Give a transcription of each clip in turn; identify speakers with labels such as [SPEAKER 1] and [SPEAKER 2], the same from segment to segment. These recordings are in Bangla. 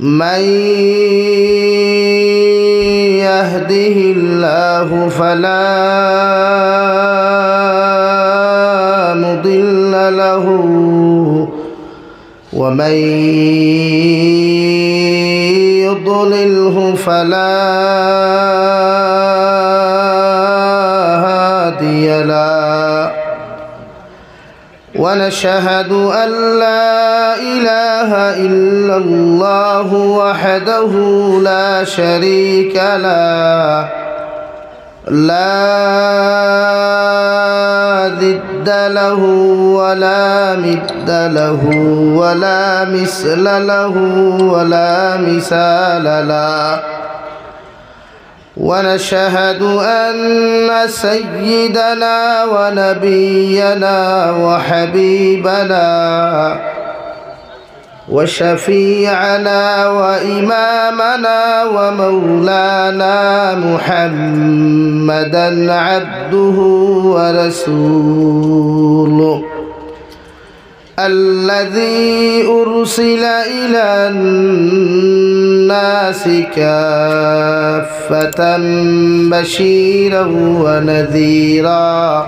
[SPEAKER 1] من يهده الله فلا مضل له ومن يضلله فلا هادي له ونشهد أن لا إله إلا الله وحده لا شريك له لا ضد له ولا مثل له ولا مثل له ولا مثال له ونشهد أن سيدنا ونبينا وحبيبنا وشفيعنا وإمامنا ومولانا محمدًا عبده ورسوله الذي أرسل إلى الناس كافة بشيرا ونذيرا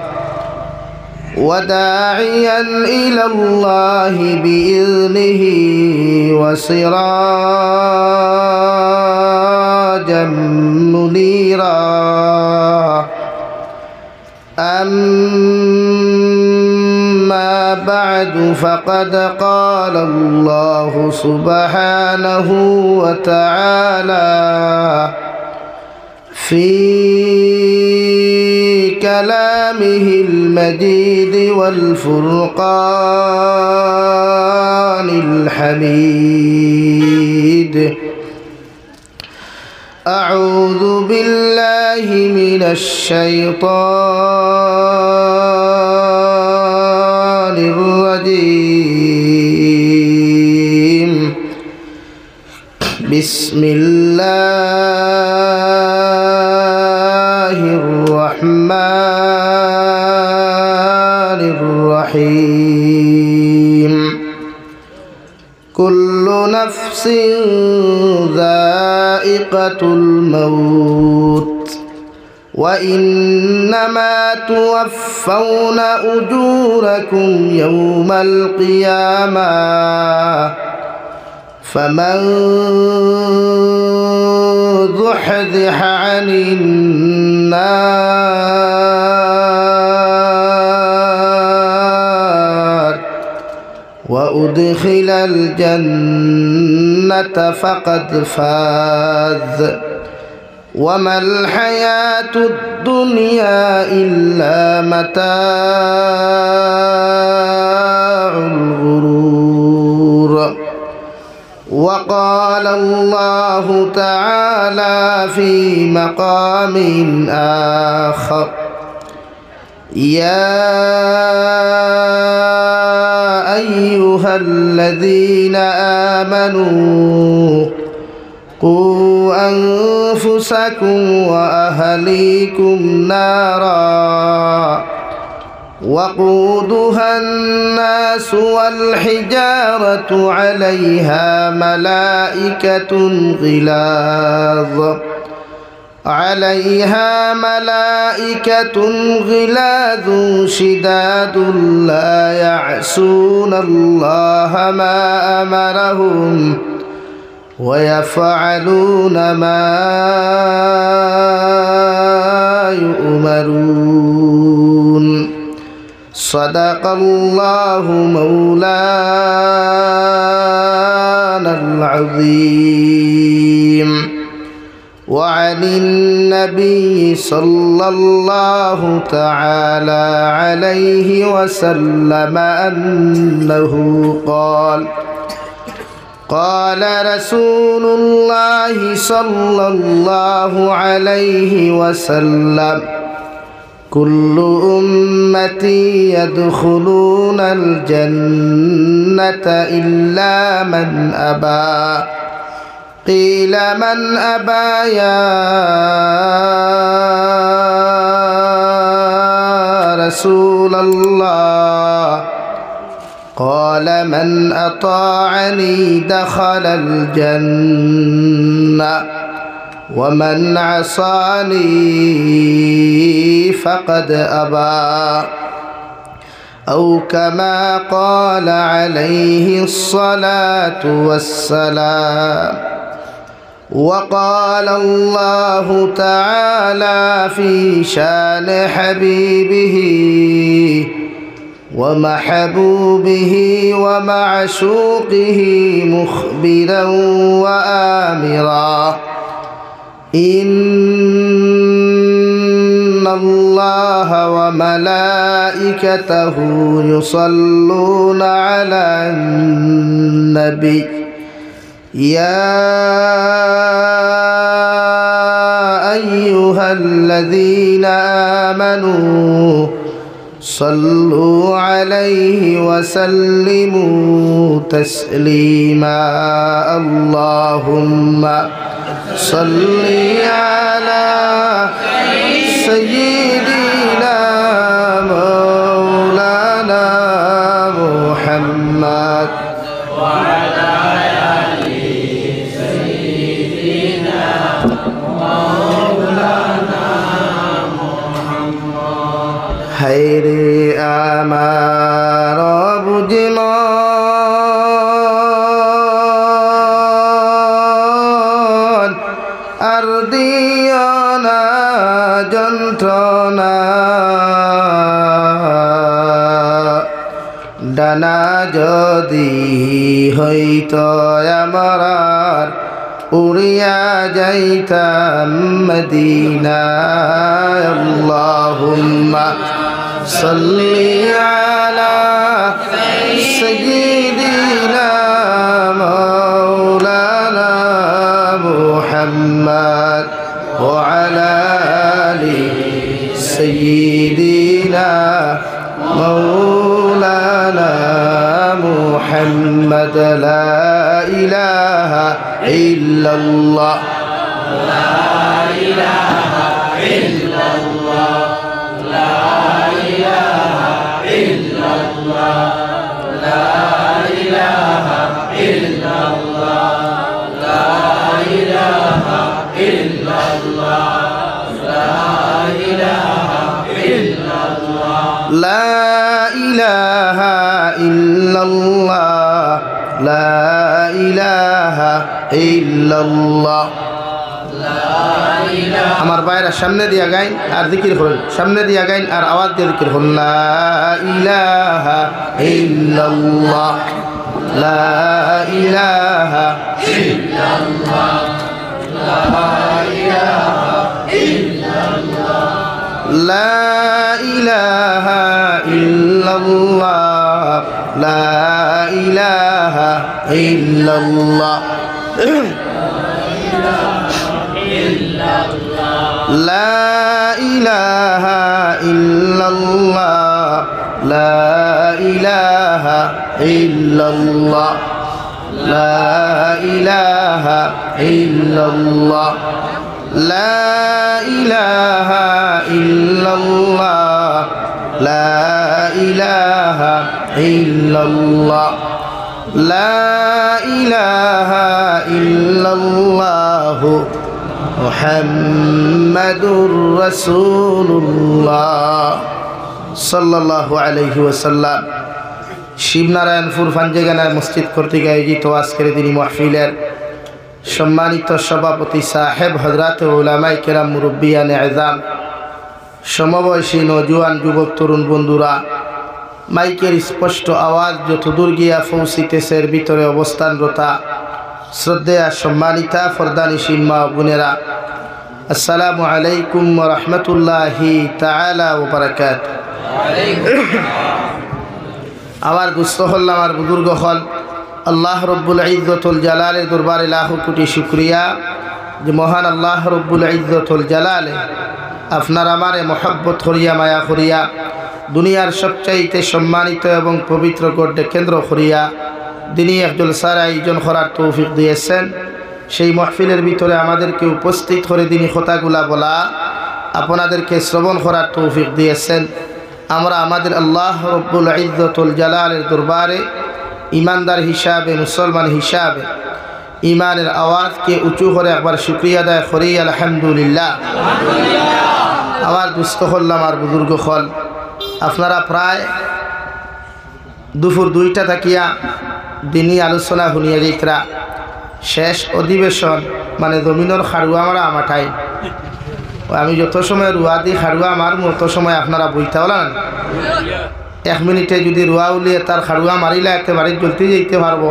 [SPEAKER 1] وداعيا إلى الله بإذنه وسراجا منيرا أما بعد فقد قال الله سبحانه وتعالى في كلامه المجيد والفرقان الحميد أعوذ بالله من الشيطان الرجيم بسم الله الرحمن الرحيم كل نفس ذائقة الموت وإنما توفون أجوركم يوم القيامة فمن زحزح عن النار وأدخل الجنة فقد فاز وما الحياة الدنيا إلا متاع الغرور وقال الله تعالى في مقام آخر يا أيها الذين آمنوا قوا أنفسكم وأهليكم نارا وقودها الناس والحجارة عليها ملائكة غلاظ شداد لا يعصون الله ما أمرهم ويفعلون ما يؤمرون صدق الله مولانا العظيم وعن النبي صلى الله تعالى عليه وسلم أنه قال رسول الله صلى الله عليه وسلم كل أمتي يدخلون الجنة إلا من أبى قيل من أبى يا رسول الله قال من أطاعني دخل الجنة ومن عصاني فقد أبى أو كما قال عليه الصلاة والسلام. وقال الله تعالى في شان حبيبه ومحبوبه ومعشوقه مخبرا وآمرا إن الله وملائكته يصلون على النبي يا أيها الذين آمنوا صلوا عليه وسلموا تسليما. اللهم صل على سيدنا مولانا محمد
[SPEAKER 2] وعلى آل سيدنا مولانا محمد.
[SPEAKER 1] হায়রে আমার বুঝমন আর দিও না যন্ত্রণা ডানা যদি হইতো আমার উড়িয়া যাইতাম মদিনায়। আল্লাহুম্মা সাল্লি আলা সাইয়্যিদিনা মাওলানা মুহাম্মদ ওয়া আলা আলি সাইয়্যিদিনা মাওলানা মুহাম্মদ। লা ইলাহা ইল্লাল্লাহ
[SPEAKER 2] লা ইলাহা ইল্লাল্লাহ লা ইলাহা ইল্লাল্লাহ লা ইলাহা ইল্লাল্লাহ লা ইলাহা ইল্লাল্লাহ লা ইলাহা ইল্লাল্লাহ
[SPEAKER 1] লা ইলাহা ইল্লাল্লাহ লা ইলাহা ইল্লাল্লাহ। আমার ভাইরা সামনে দিয়া গাইন আর জিকির করুন, সামনে দিয়া গাইন আর আওয়াজ দিয়ে জিকির করুন। লা ইলাহা ইল্লাল্লাহ লা ইলাহা
[SPEAKER 2] ইল্লাল্লাহ লা ইলাহা ইল্লাল্লাহ
[SPEAKER 1] লা ইলাহা ইল্লাল্লাহ লা ইলাহা ইল্লাল্লাহ লা ইলাহা ইল্লাল্লাহ লা ইলাহা ইল্লাল্লাহ লা ইলাহা ইল্লাল্লাহ লা ইলাহা ইল্লাল্লাহ লা ইলাহা ইল্লাল্লাহ লা ইলাহা ইল্লাল্লাহ মুহাম্মাদুর রাসূলুল্লাহ সাল্লাল্লাহু আলাইহি ওয়াসাল্লাম। শিবনারায়ণপুর ফাঞ্জেগানার মসজিদ কর্তৃক আয়োজিত আজকের দিনী মাহফিলের সম্মানিত সভাপতি সাহেব হযরত উলামায়ে কেরাম মুরব্বিয়ানে আযম সমবয়সী নওজোয়ান যুবক তরুণ বন্ধুরা, মাইকের স্পষ্ট আওয়াজ যতদূর গিয়া পৌঁছিতেছে এর ভিতরে অবস্থানরতা শ্রদ্ধেয়া সম্মানিতা ফরদানিশীন মা বোনেরা, আসসালামু আলাইকুম ওয়া রাহমাতুল্লাহি তাআলা ওয়া বারাকাতুহু। আমার দুস্থ হল, আমার বুজুর্গ হল, আল্লাহ রব্বুল ইজ্জতুল জালালের দরবারে লাখো কোটি শুকরিয়া যে মহান আল্লাহ রব্বুল ইজ্জতুল জালালে আপনার আমারে মহব্বত করিয়া মায়া করিয়া দুনিয়ার সবচাইতে সম্মানিত এবং পবিত্র গড়ে কেন্দ্র করিয়া দিনী এক জলসার আয়োজন করার তৌফিক দিয়েছেন। সেই মাহফিলের ভিতরে আমাদেরকে উপস্থিত করে দিনী কথাগুলা বলা, আপনাদেরকে শ্রবণ করার তৌফিক দিয়েছেন। আমরা আমাদের আল্লাহ রব্বুল ইজ্জতুল জালালের দরবারে ইমানদার হিসাবে, মুসলমান হিসাবে ইমানের আওয়াজকে উঁচু করে একবার শুকরিয়া আদায় করি আলহামদুলিল্লাহ। আমার দুস্থ হল্লাম আর বুজুর্গ হল, আপনারা প্রায় দুপুর 2টা থাকিয়া দিনই আলোচনা শুনিয়া যাইতরা। শেষ অধিবেশন মানে জমিনের খাড়ুয়া মারা আমাঠাই, আমি যত সময় রুয়া দিই খাড়ুয়া মারমু তত সময় আপনারা বইতে হলেন। 1 মিনিটে যদি রুয়া উলিয়ে তার খাড়ুয়া মারিলে এতে বাড়ির জ্বলতে যেতে পারবো,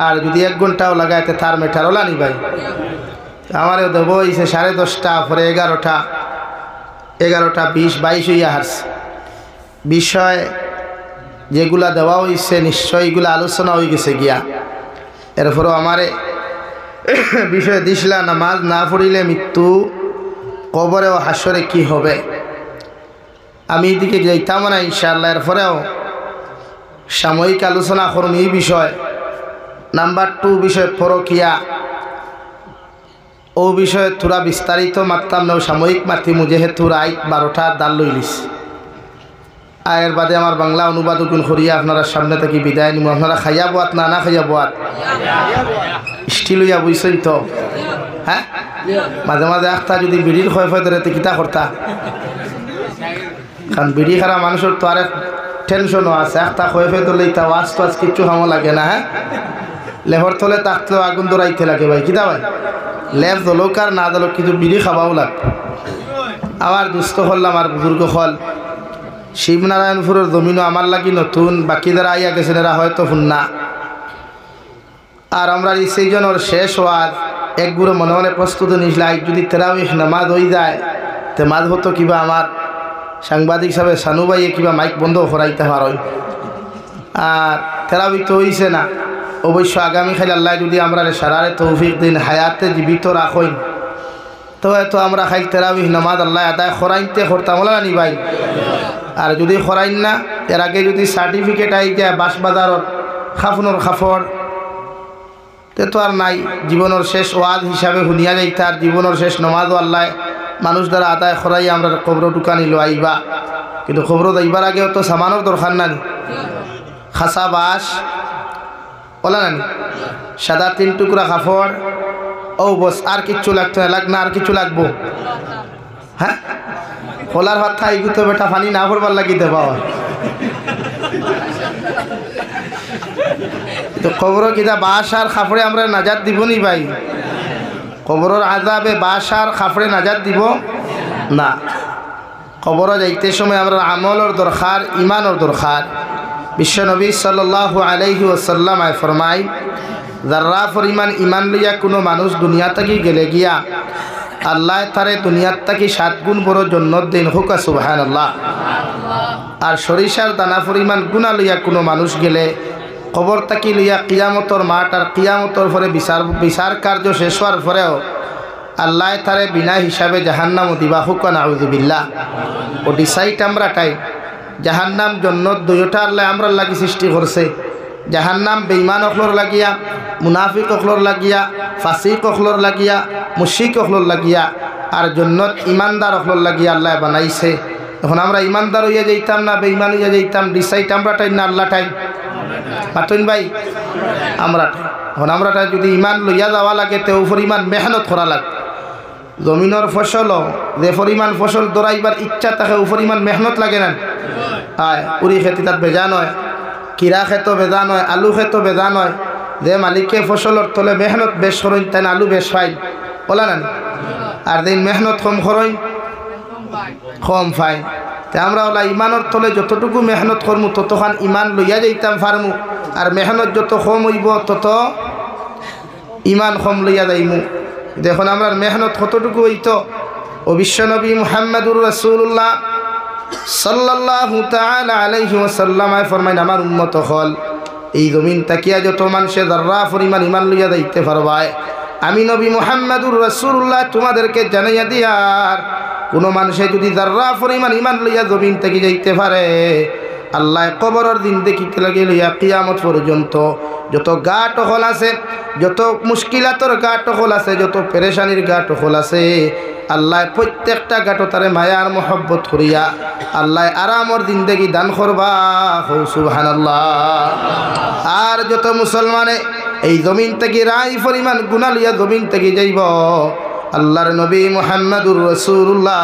[SPEAKER 1] আর যদি 1 ঘন্টাও লাগাইতে তার মেটার ওলা নি ভাই। আমারও দেব হয়েছে 10:30 পরে 11টা 20 22 হইয়া হারছে। বিষয় যেগুলা দেওয়া হয়েছে নিশ্চয় এগুলো আলোচনা হয়ে গেছে গিয়া। এরপরও আমারে বিষয় দিসলা নামাজ না পড়িলে মৃত্যু, কবরে ও হাসরে কি হবে। আমি এদিকে যাইতাম না ইনশাআল্লাহ। এরপরেও সাময়িক আলোচনা করুন এই বিষয়। নাম্বার 2 বিষয় পরকিয়া, ও বিষয়ে থোড়া বিস্তারিত মারতাম না, সাময়িক মাতিমু যেহেতু রাইট 12টা দাল লইলিস। এর বাদে আমার বাংলা অনুবাদ গুণ করিয়া আপনারা সামনে থেকে বিদায় নিব। আপনারা খাইয়া বোয়াত না খাইয়া বোয়াত স্টিল হইয়া বুঝছেন তো? হ্যাঁ, মাঝে মাঝে একটা যদি বিড়ির ক্ষয় ধরে তো কিতা করতা, কারণ বিড়ি খারা মানুষের তো আরেক টেনশনও আছে। একটা ক্ষয় ধরলে তা ওয়াজ তো আজ কিচ্ছু খামো লাগে না। হ্যাঁ, লেহর তলে তাকলেও আগুন দৌড়াইতে লাগে ভাই, কিতা ভাই? লেফ দলক আর না দলক কিন্তু বিড়ি খাওয়াও লাগে। আমার দুস্থ হল্লাম আর বুজুর্গ হল, শিবনারায়ণপুরের জমিনও আমার লাগি নতুন, বাকি যারা আইয়া গেছেন এরা হয়তো শুননা। আর আমরা এই সেইজনের শেষ হওয়ার এক গুরু মনে মনে প্রস্তুতি নিয়েছিল, যদি তেরাউইহ নামাজ হয়ে যায় তে মাঝ হতো কিবা আমার সাংবাদিক হিসাবে সানুবাইয়ে কিবা মাইক বন্ধ করাইতে পারই। আর তেরাউই তো হইছে না। অবশ্য আগামীকাল আল্লাহ যদি আমরা সারারে তৌফিক দিন হায়াতে জীবিত রাখই তো হয়তো আমরা খাই তেরাউইহ নামাজ আল্লাহ আদায় করাইতে করতাম নি ভাই। আর যদি করাইন না, এর আগে যদি সার্টিফিকেট আই যায় বাসবাজারর খাফনের খাফর তে তো আর নাই। জীবনের শেষ ওয়াজ হিসাবে শুনিয়া যাইতে আর জীবনের শেষ নমাজও আল্লাহ মানুষ দ্বারা আদায় করাই আমরা কবর ঢুকানি লো আইবা। কিন্তু কবর যাইবার আগেও তো সামানোর দরকার নানি, খাসা বাস বলা নানি, সাদা 3 টুকরা কাপড়, ও বস আর কিচ্ছু লাগতো না। লাগ না আর কিছু লাগবো? হ্যাঁ, খোলার হাত থাই তো বেটা পানি না ভরবার লাগি দেবা। তো কবর কিনা বাস আর খাফড়ে আমরা নাজাত দিব নি ভাই? কবরের আযাবে বাস আর খাফড়ে নাজাত দিব না। কবর যাইতে সময় আমরা আমলের দরকার, ইমানের দরকার। বিশ্বনবী সাল্লাল্লাহু আলাইহি ওয়াসাল্লাম ফরমাই, যারা পরিমাণ ইমান লইয়া কোনো মানুষ দুনিয়া থেকে গেলে গিয়া আল্লাহ তারে দুনিয়ার থেকে 7 গুণ বড় জান্নাত দেন, হুকা সুবহানাল্লাহ। আর সরিষার দানা পরিমাণ গুণা লইয়া কোনো মানুষ গেলে কবর তাকি লইয়া কিয়ামতর মাঠ আর কিয়ামতর পরে বিচার কার্য শেষ হওয়ার পরেও আল্লাহ তারে বিনা হিসাবে জাহান্নাম দিবা, হুকা নাউযুবিল্লাহ। ও ডিসাইড আমরা টাই জাহান্নাম জান্নাত দুইটা আল্লাহ আমরা লাগি সৃষ্টি করছে। জাহান্নাম বেঈমান অখলর লাগিয়া, মুনাফিক অখলর লাগিয়া, ফাসিক অখলর লাগিয়া, মুশরিক অখলর লাগিয়া, আর জান্নাত ইমানদার অখলর লাগিয়া আল্লাহ বানাইছে। এখন আমরা ইমানদার হইয়া যাইতাম না বেঈমান হইয়া যাইতাম, ডিসাইড আমরা টাই না আল্লাহ টাই? মাতুন ভাই, আমরা টাই। এখন আমরা টাই যদি ইমান লইয়া যাওয়া লাগে তো পরিমাণ মেহনত করা লাগে। জমিনের ফসল যে পরিমাণ ফসল দৌড়াইবার ইচ্ছা থাকে ও পরিমাণ মেহনত লাগে না? হয়। উড়ি খেতে তার বেজা নয়, কিরা খেতো বেজা নয়, আলু খেতো বেজা নয়। যে মালিককে ফসলের তলে মেহনত বেশ করেন তাই আলু বেশ পাই, বলা না? আর দিন মেহনত কম করেন কম পাই। তাই আমরা ওলা ইমানের তলে যতটুকু মেহনত করমু ততখান ইমান লইয়া যাইতাম ফার্মু, আর মেহনত যত কম হইব তত ইমান কম লইয়া যাইমু। দেখুন আমরা মেহনত কতটুকু হইতো। ও বিশ্বনবী মুহাম্মদুর রাসূলুল্লাহ সাল্লাল্লাহু তাআলা আলাইহি ওয়াসাল্লাম ফরমাইন, আমার উম্মত হল এই জমিন তাকিয়া যত মানুষে যারা পরিমাণ ইমান লইয়া যাইতে পারবায় আমি নবী মুহাম্মদুর রাসূলুল্লাহ তোমাদেরকে জানাইয়া দিয়ার, কোনো মানুষে যদি যারা পরিমাণ ইমান লইয়া জমিন থেকে যাইতে পারে আল্লাহ কবরের দিন দেখিতে লাগে লইয়া কিয়ামত পর্যন্ত যত গাট হল আছে, যত মুশকিলাতর গাট হল আছে, যত পেরেশানির গাট হল আছে, আল্লাহ প্রত্যেকটা গাটো তারে মায়ার মোহব্বত করিয়া আল্লাহ আরামর জিন্দেগি দান করবা। সুবহানাল্লাহ। আর যত মুসলমানে এই জমিন থেকে রাই পরিমাণ গুনাহ লইয়া জমিন থেকে যাইব, আল্লাহর নবী মুহাম্মদুর রাসূলুল্লাহ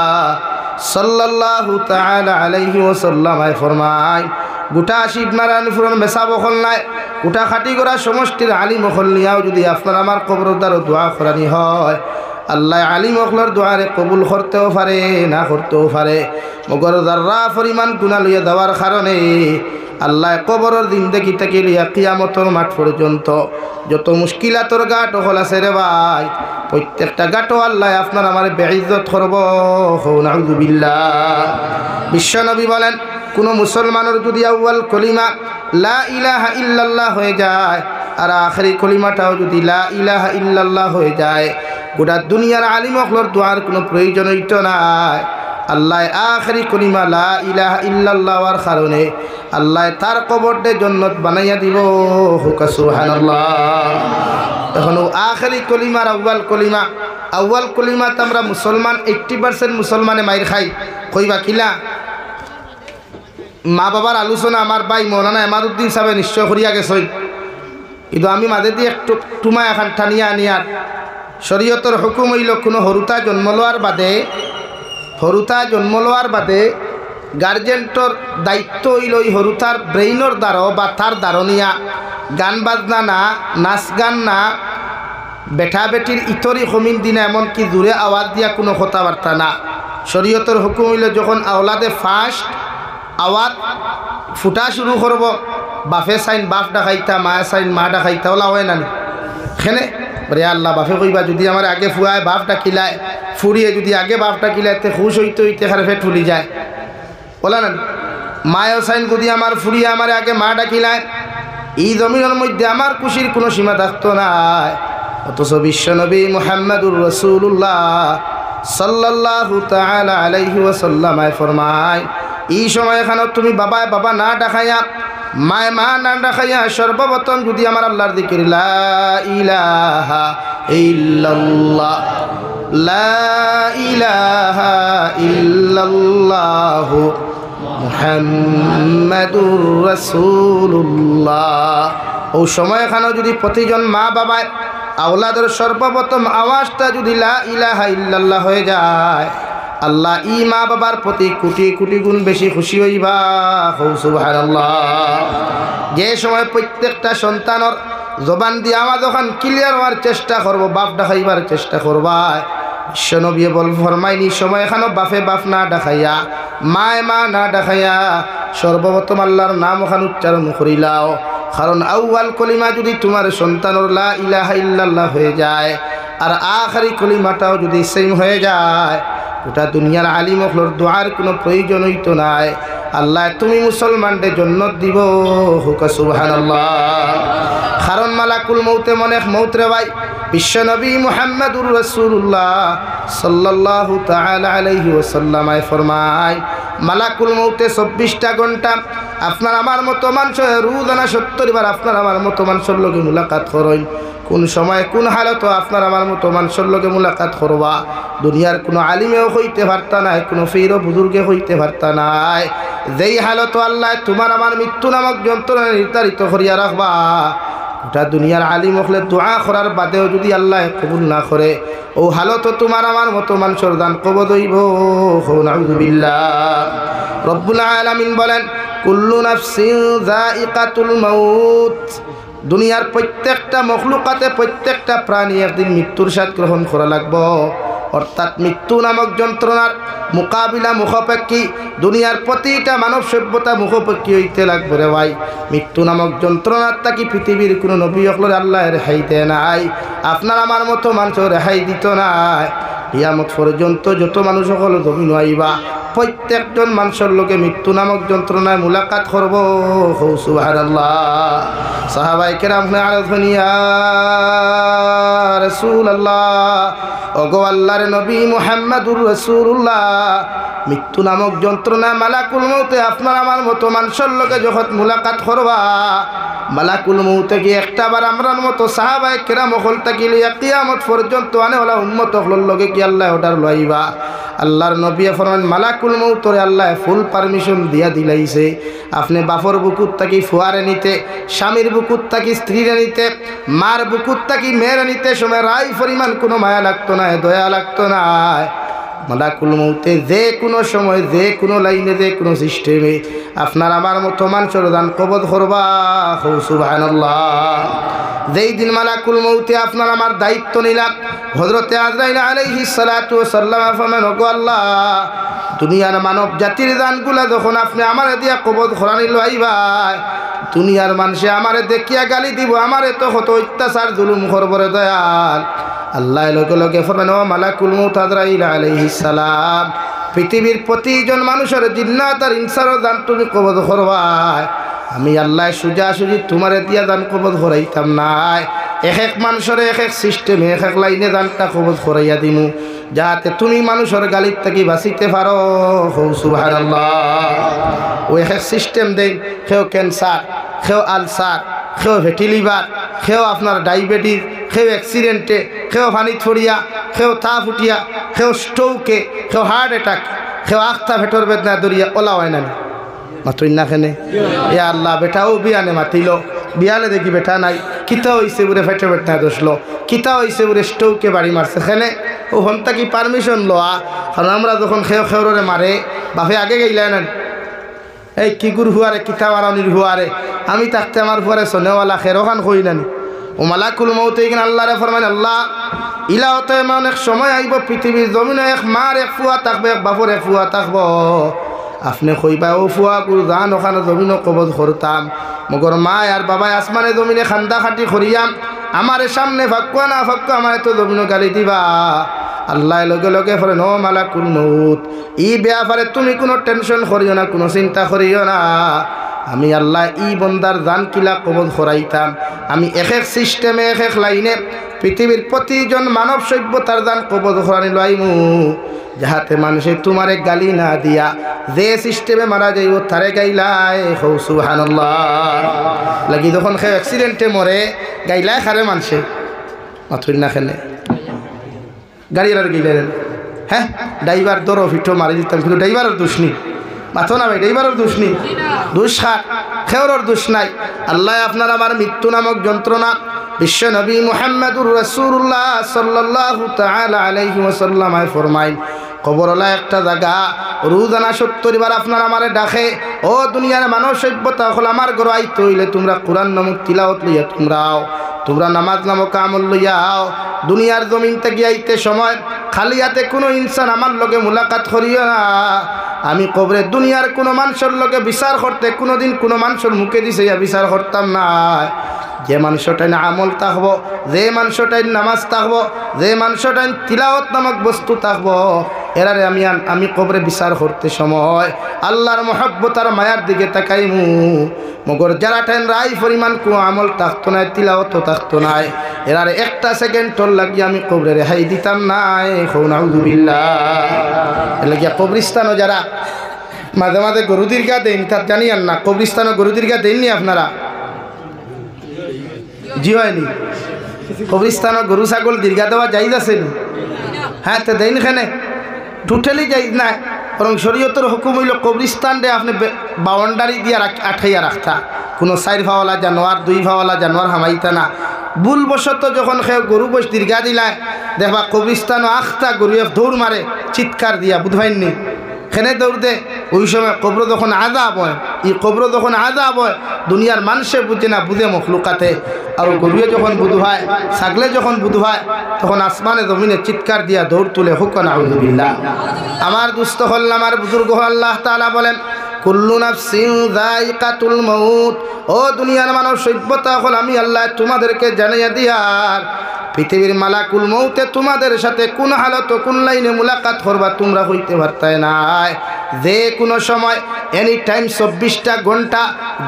[SPEAKER 1] সাল্লাল্লাহু তাআলা আলাইহি ওয়াসাল্লাম ফরমায়, গোটা শিব নারায়ণ ফুরন মেসা বখল নাই, গোটা খাটি করা সমষ্টির আলিম মখল নিয়াও যদি আপনার আমার কবরের দ্বারা দোয়া করানি হয়, আল্লাহ আলিম মখলর দোয়ারে কবুল করতেও পারে না করতেও পারে। মগর যারা পরিমাণ গুনাহ লইয়া দেওয়ার কারণে আল্লাহ কবরের দিন দেখি থেকে লিয়া কিয়ামতের মাঠ পর্যন্ত যত মুশকিলাতর গাট হল আছে রে ভাই, প্রত্যেকটা গাটো আল্লাহ আপনার আমার বেইজ্জত করব। নাউযুবিল্লাহ। বিশ্বনবী বলেন, কোনো মুসলমানের যদি আউয়াল কলিমা লা ইলাহা ইল্লাল্লাহ হয়ে যায় আর আখেরি কলিমাটাও যদি লা ইলাহা ইল্লাল্লাহ হয়ে যায়, গোটা দুনিয়ার আলিম মখলর দোয়ার কোনো প্রয়োজন হইতো নাই। আল্লাহ আখেরি কলিমা লা ইলাহা ইল্লাল্লাহর কারণে আল্লাহ তার কবরতে জান্নাত বানাইয়া দিব। হুকা সুবহানাল্লাহ। এখন আখেরি কলিমার আউয়াল কলিমাত আমরা মুসলমান 80% মুসলমানে মাইর খাই। কইবা কিলা? মা বাবার আলোচনা আমার ভাই মৌলানা এমারুদ্দিন সাহেব নিশ্চয় করিয়া গেছই, কিন্তু আমি মাঝে দিয়ে একটু টুমা এখন টানিয়া আনিয়ার শরীয়তর হুকুম হইল কোনো হরুতা জন্ম লওয়ার বাদে গার্জেন্টর দায়িত্ব হইল ওই হরুতার ব্রেইনর দ্বারা বা তার দ্বারনিয়া গান বাজনা না, নাচ গান না, বেঠা বেটির ইতরি কমিন দিনা এমনকি জোরে আওয়াজ দিয়া কোনো কথাবার্তা না। শরীয়তর হুকুম হইল যখন আওলাদে ফার্স্ট আওয়াজ ফুটা শুরু করব, বাফে সাইন বাপ ডাকাইতা, মায়ে সাইন মা ডাকাইতা, ওলা হয় না খেনে রে আল্লাহ বাফে কইবা যদি আমার আগে ফুয়ায় বাপ ডাকিলায়, ফুরিয়ে যদি আগে বাপ ডাকিলায় তে খুশ হইতে হইতে খারে ফেট ফুলি যায়, বলা না। মায়ের সাইন যদি আমার ফুরিয়ে আমার আগে মা ডাকিলায়, এই জমিনের মধ্যে আমার খুশির কোনো সীমা থাকতো না। অথচ বিশ্বনবী মুহাম্মদুর রাসূলুল্লাহ সাল্লাল্লাহু তাআলা আলাইহি ওয়াসাল্লাম ফরমায়, এই সময় এখানে তুমি বাবা না ডাকাইয়া, মায় মা না ডাকাইয়া সর্বপ্রথম যদি আমার আল্লাহর যিকির লা ইলাহা ইল্লাল্লাহ, লা ইলাহা ইল্লাল্লাহ মুহাম্মাদুর রাসূলুল্লাহ, ও সময় এখানে যদি প্রতিজন মা বাবায় আওলাদের সর্বপ্রথম আওয়াজটা যদি লা ইলাহা ইল্লাল্লাহ হয়ে যায়, আল্লাহ ই মা বাবার প্রতি কোটি কোটি গুণ বেশি খুশি হইবা। সুবহানাল্লাহ। যে সময় প্রত্যেকটা সন্তানের জবান দিয়ে আওয়াজ ওখান ক্লিয়ার হওয়ার চেষ্টা করবো, বাপ ডাকাইবার চেষ্টা করবা, বিশ্বনবী ফরমাইনি সময় এখানে বাপ না ডাকাইয়া, মায় মা না ডাকাইয়া সর্বপ্রথম আল্লাহর নাম ওখানে উচ্চারণ করিলাও। কারণ আউয়াল কলিমা যদি তোমার সন্তানের লা ইলাহা ইল্লাল্লাহ হয়ে যায় আর আখেরি কলিমাটাও যদি সেম হয়ে যায়, গোটা দুনিয়ার আলিম মখলর দোয়ার কোনো প্রয়োজন হইতো নাই। আল্লাহ তুমি মুসলমানদের জান্নাত দিব। হুকা সুবহানাল্লাহ। কারণ মালাকুল মৌতে মৌত রে ভাই, বিশ্বনবী মুহাম্মদুর রাসূলুল্লাহ সাল্লাল্লাহু তাআলা আলাইহি ওয়াসাল্লাম ফরমায়, মালাকুল মৌতে 24টা ঘন্টা আপনার আমার মতো মানুষ রোজানা 70 বার আপনার আমার মতো মানুষের লগে মুলাকাত করেন। কোন সময় কোন হালত আপনার আমার মতো মানুষের লগে মুলাকাত করবা, দুনিয়ার কোনো আলিমেও হইতে পারতা নাই, কোনো ফিরও বুজুর্গে হইতে পারতা নাই। যেই হালত আল্লাহ তোমার আমার মৃত্যু নামক যন্ত্রণা নির্ধারিত করিয়া রাখবা, গোটা দুনিয়ার আলিম হলে দোয়া করার বাদেও যদি আল্লাহ কবুল না করে, ও হালত তোমার আমার মতো মানুষের দান কবদ হইব। নাউযুবিল্লাহ। রব্বুল আলামিন বলেন, কুল্লু নাফসিন যায়িকাতুল মাউত, দুনিয়ার প্রত্যেকটা মখলুকাতে প্রত্যেকটা প্রাণী একদিন মৃত্যুর স্বাদ গ্রহণ করা লাগবো। অর্থাৎ মৃত্যু নামক যন্ত্রণার মোকাবিলা মুখাপেক্ষী দুনিয়ার প্রতিটা মানব সভ্যতা মুখাপেক্ষী হইতে লাগবে রে ভাই। মৃত্যু নামক যন্ত্রণার তাকি পৃথিবীর কোনো নবী হকলের আল্লাহ রেহাই দেয় নাই, আপনার আমার মতো মানুষ রেহাই দিত নাই। কিয়ামত পর্যন্ত যত মানুষ সকল জমিন আইবা, প্রত্যেকজন মানুষের লোকে মৃত্যু নামক যন্ত্রণায় মুলাকাত করব। সুবহানাল্লাহ। সাহাবায়ে কেরাম আরজুন ইয়া রাসূলুল্লাহ, ওগো আল্লাহর নবী মুহাম্মদুর রাসূলুল্লাহ, মৃত্যু নামক যন্ত্রণা মালাকুল মউতে আপনার আমার মতো মানুষের লগে যখন মুলাকাত করবা মালাকুল মউতে কি একটাবার আমরার মতো সাহাবায়ে কেরাম হল তাকি লইয়া কিয়ামত পর্যন্ত আনে ওলা উম্মত হলর লগে কি আল্লাহ অর্ডার লইবা আল্লাহর নবী ফরমান মালাকুল মউতরে আল্লাহ ফুল পারমিশন দিয়া দিলাইছে আপনি বাপর বুকুত তাকি ফুয়ারে নিতে স্বামীর বুকুত তাকি স্ত্রীরে নিতে মার বুকুত তাকি মেয়েরে নিতে সময় রাই পরিমাণ কোনো মায়া লাগতো না দয়া লাগতো না মালাকুল মউতে যে কোনো সময় যে কোনো লাইনে যে কোনো সিস্টেমে আপনার আমার মতো মানুষের দান কবজ করবা সুবহানাল্লাহ যেই দিন মালাকুল মউতে আপনার আমার দায়িত্ব নিলাম হযরতে আজরাইল আলাইহিস সালাতু ওয়াস সালাম ফরমান ওগো আল্লাহ দুনিয়ার মানব জাতির দানগুলা যখন আপনি আমারে দিয়া কবজ করানি লইবা দুনিয়ার মানুষে আমারে দেখিয়া গালি দিব আমারে তো কত অত্যাচার জুলুম করবরে দয়াল আল্লাহ লগে লগে ফরমান ও মালাকুল মউত আজরাইল আলাইহিস সালাম পৃথিবীর প্রতিজন মানুষের জিন্নাত আর ইনসানের দান তুমি কবজ করবা আমি আল্লাহ সুজাসুজি তোমারে দিয়া দান কবজ করাইতাম নাই এক এক মানুষের এক এক সিস্টেমে এক এক লাইনে দানটা কবজ করাইয়া দিমু যাতে তুমি মানুষের গালির থেকে বাঁচিতে পারো সুবহানাল্লাহ ও এক এক সিস্টেম দেন কেউ ক্যান্সার কেউ আলসার কেউ ফ্যাটি লিভার কেউ আপনার ডায়াবেটিস কেউ অ্যাক্সিডেন্টে কেউ পানি ছড়িয়া কেউ তাপ উঠিয়া কেউ স্ট্রোকে কেউ হার্ট অ্যাটাক কেউ আখতা ভেটর বেদনা দরিয়া ওলা হয় না মাত্রই না খেনে এ আল্লাহ বেটাও বিয়ানে মাতিল বিয়ালে দেখি বেটা নাই কিতা হইছে বুড়ে ফেটে বেটনা দোষলো কিতা হইছে বুড়ে স্ট্রোকে বাড়ি মারছে খেনে ও হন্তা কি পারমিশন লওয়া কারণ আমরা যখন খেয়ে খেয়ে মারে বাপে আগে গেইলাই না এই কি গুর হুয়ারে কিতা মারানির হুয়ারে আমি থাকতে আমার হুয়ারে সোনেওয়ালা খেরোখান কই নানি ও মালাকুল মউতে কিনা আল্লাহরে ফরমান আল্লাহ ইলাহতে এমন এক সময় আইব পৃথিবীর জমিনে এক মার এক ফুয়া থাকবে এক বাপর এক ফুয়া থাকব আপনি কইবা ও ফুয়া গুরু জান ওখানে জমিনও কবজ করতাম মগর মা আর বাবাই আসমানে জমিনে খান্দা খাটি করিয়াম আমার সামনে ফাঁকুয়া না ফাঁকুয়া আমার তো জমিনও গালি দিবা আল্লাহ লগে লগে ফলে নো মালাকুল মউত ই ব্যাপারে তুমি কোনো টেনশন করিও না কোনো চিন্তা করিও না আমি আল্লাহ ই বন্দার জান কিলা কবজ করাইতাম আমি এক এক সিস্টেমে এক এক লাইনে পৃথিবীর প্রতিজন মানব সভ্যতার জান কবজ করানি লাইমু যাহাতে মানুষে তোমারে গালি না দিয়া যে সিস্টেমে মারা যাইব তারে গাইলাই হৌ সুবহানাল্লাহ লাগি যখন সে অ্যাক্সিডেন্টে মরে গাইলাই খারে মানুষে মাথুর না খেলে গাড়ি আর গেলেন হ্যাঁ ড্রাইভার দরো ফিটো মারি দিতাম কিন্তু ড্রাইভারের দোষ নেই মাথো না ভাই ড্রাইভারের দোষ নেই দোষ খার খেওরের দোষ নাই আল্লাহ আপনার আমার মৃত্যু নামক যন্ত্রণা বিশ্ব নবী মুহাম্মদুর রাসূলুল্লাহ সাল্লাল্লাহু তাআলা আলাইহি ওয়াসাল্লাম ফরমাইন কবরলা একটা জায়গা রোজানা 70 বার আপনার আমারে ডাকে ও দুনিয়ার মানব সভ্যতা হল আমার ঘর আইতে হইলে তোমরা কোরআন নামক তিলাওয়াত লইয়া তোমরা নামাজ নামক আমল লইয়াও দুনিয়ার জমিন থেকে আইতে সময় খালি হাতে কোনো ইনসান আমার লগে মুলাকাত করিও না আমি কবরে দুনিয়ার কোনো মানুষের লগে বিচার করতে কোনোদিন কোনো মানুষের মুখে দিছে বিচার করতাম না যে মানুষটাই আমল থাকব যে মানুষটাই নামাজ থাকব যে মানুষটাই তিলাওয়াত নামক বস্তু থাকব এরারে আমি কবরে বিচার করতে সময় আল্লাহর মহব্বত আর মায়ার দিকে তাকাইমু মগর যারা টাইম রাই পরিমাণ কোনো আমল থাকতো না তিলাওয়াত থাকতো না এরারে একটা সেকেন্ডর লাগিয়ে আমি কবরে রেহাই দিতাম না নাউযুবিল্লাহ এলাকা কবরস্থানও যারা মাঝে মাঝে গরু দীর্ঘা দেন তার জানিয়ান না কবরস্থানও গরু দীর্ঘা দেননি আপনারা জি হয়নি কবরস্থানও গরু ছাগল দীর্ঘা দেওয়া যাইজ আছে হ্যাঁ তো দেন এখানে টোটালি যাইজ না বরং শরীয়তের হুকুম হইল কবরস্থান দিয়ে আপনি বাউন্ডারি দিয়ে আঠাইয়া রাখতা কোনো 4 ভাওয়ালা জানোয়ার 2 ভাওয়ালা জানোয়ার হামাইতা না ভুলবশত যখন সে গরু বস দীর্ঘা দিলায় দেখবা কবরস্থানও আখতা গরু দৌড় মারে চিৎকার দিয়া বুঝবাইনি খেনে দৌড় দে ওই সময় কবর যখন আযাব হয় এই কবর যখন আযাব হয় দুনিয়ার মানুষে বুঝে না বুঝে মখলুকাতে আর গরুয়ে যখন বুধ হয় ছাগলে যখন বুধ হয় তখন আসমানে জমিনে চিৎকার দিয়া দৌড় তুলে হুক্কা নাউযুবিল্লাহ আমার দুস্থ হল আমার বুজুর্গ আল্লাহ তাআলা বলেন কুল্লু নাফসিন যায়িকাতুল মউত ও দুনিয়ার মানব সভ্যতা হল আমি আল্লাহ তোমাদেরকে জানাইয়া দিয়ার পৃথিবীর মালাকুল মৌতে তোমাদের সাথে কোন হালত কোন লাইনে মুলাকাত করবা তোমরা হইতে পারতাই নাই। যে কোনো সময় এনি টাইম 24টা ঘন্টা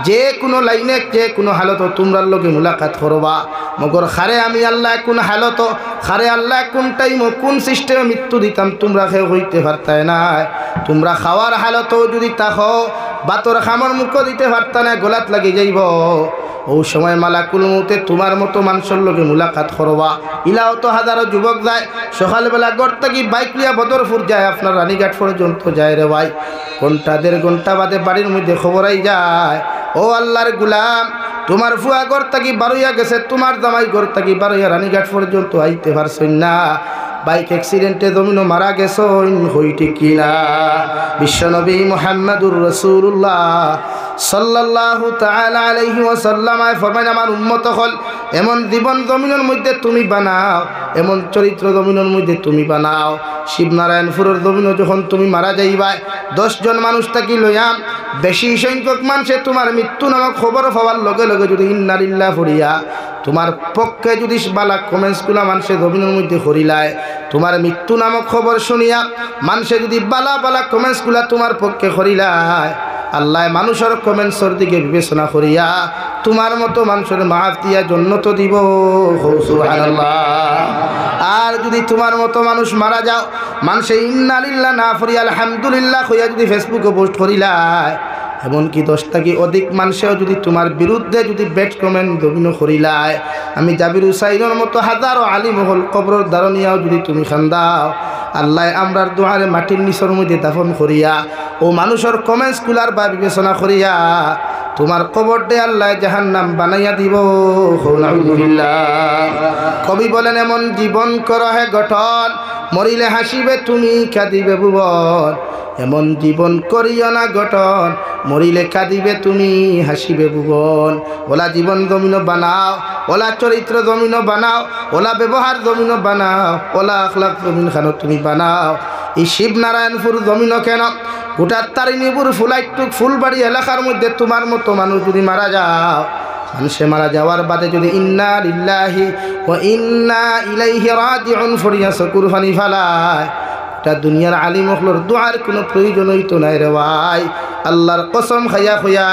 [SPEAKER 1] যে কোনো লাইনে যে কোনো হালত তোমরার লগে মুলাকাত করবা। মগর খারে আমি আল্লাহ কোন হালত খারে আল্লাহ কোন টাইম কোন সিস্টেমে মৃত্যু দিতাম তোমরা কেউ হইতে পারতাই নাই। তোমরা খাওয়ার হালতও যদি তাকো বাতর খামর মুখ দিতে পারতা না, গলাত লাগি যাইব। ও সময় মালাকুল মৌতে তোমার মতো মানুষের লগে মুলাকাত করবা। ইলাও তো হাজারো যুবক যায় সকালবেলা গড় থেকে বাইক লিয়া বদরপুর যায়, আপনার রানীঘাট পর্যন্ত যায় রে ভাই। ঘন্টা দেড় ঘন্টা বাদে বাড়ির মধ্যে খবরাই যায়, ও আল্লাহর গুলাম তোমার ফুয়া গড় থেকে বারোইয়া গেছে, তোমার জামাই গড় থেকে বারোইয়া রানীঘাট পর্যন্ত আইতে পারছেন না। বাইক অ্যাক্সিডেন্টে জমিনও মারা গেছেন, হইটি কিনা? বিশ্বনবী মুহাম্মদুর রাসূলুল্লাহ সাল্লাল্লাহু তাআলা আলাইহি ওয়াসাল্লাম ফরমায়, আমার উম্মত হল এমন জীবন জমিনের মধ্যে তুমি বানাও, এমন চরিত্র জমিনের মধ্যে তুমি বানাও। শিবনারায়ণপুরের জমিনও যখন তুমি মারা যাইবা 10 জন মানুষ থাকি লইয়াম, বেশি সংখ্যক মানুষে তোমার মৃত্যু নামক খবর পাওয়ার লগে লগে যদি ইন্না লিল্লাহি ফরিয়া তোমার পক্ষে যদি বালা কমেন্টসগুলো মানুষের জমিনের মধ্যে করিলায়, তোমার মৃত্যু নামক খবর শুনিয়া মানুষে যদি বালা বালা কমেন্টসগুলো তোমার পক্ষে করিলায়, আল্লাহ মানুষের কমেন্টসের দিকে বিবেচনা করিয়া তোমার মতো মানুষের মাফ দিয়া জন্নত দিব। সুবহানাল্লাহ। আর যদি তোমার মতো মানুষ মারা যাও, মানুষে ইন্না লিল্লাহি না ফরিয়া আলহামদুলিল্লাহ হইয়া যদি ফেসবুকে পোস্ট করিলায়, এমনকি 10 থেকে অধিক মানুষেও যদি তোমার বিরুদ্ধে যদি ব্যাড কমেন্ট দবিন করিলায়, আমি জাবির হুসাইনের মতো হাজারো আলিম হল কবরের দারনিয়াও যদি তুমি খান্দাও, আল্লাহ আমরার দোয়ারে মাটির নিচের মধ্যে দাফন করিয়া ও মানুষের কমেন্টসগুলার বা বিবেচনা করিয়া তোমার কবর দে আল্লাহ জাহান্নাম বানাইয়া দিব। কবি বলেন, এমন জীবন কর হে গঠন, মরিলে হাসিবে তুমি কাঁদিবে ভুবন। এমন জীবন করিও না গঠন, মরিলে কাঁদিবে তুমি হাসিবে ভুবন। ওলা জীবন জমিন বানাও, ওলা চরিত্র জমিন বানাও, ওলা ব্যবহার জমিন বানাও, ওলা আখলাক জমিন খানো তুমি বানাও। এই শিবনারায়ণপুর জমিন কেন গোটা তারিণীপুর ফুলাইটুক ফুলবাড়ি এলাকার মধ্যে তোমার মতো মানুষ যদি মারা যাও, মানুষে মারা যাওয়ার বাদে যদি ইন্না লিল্লাহি ওয়া ইন্না ইলাইহি রাজিউন ফরিয়া চকুর পানি ফালায়, এটা দুনিয়ার আলিম হলর দোয়ার কোনো প্রয়োজন হইতো নাই রে ভাই। আল্লাহর কসম খাইয়া খুইয়া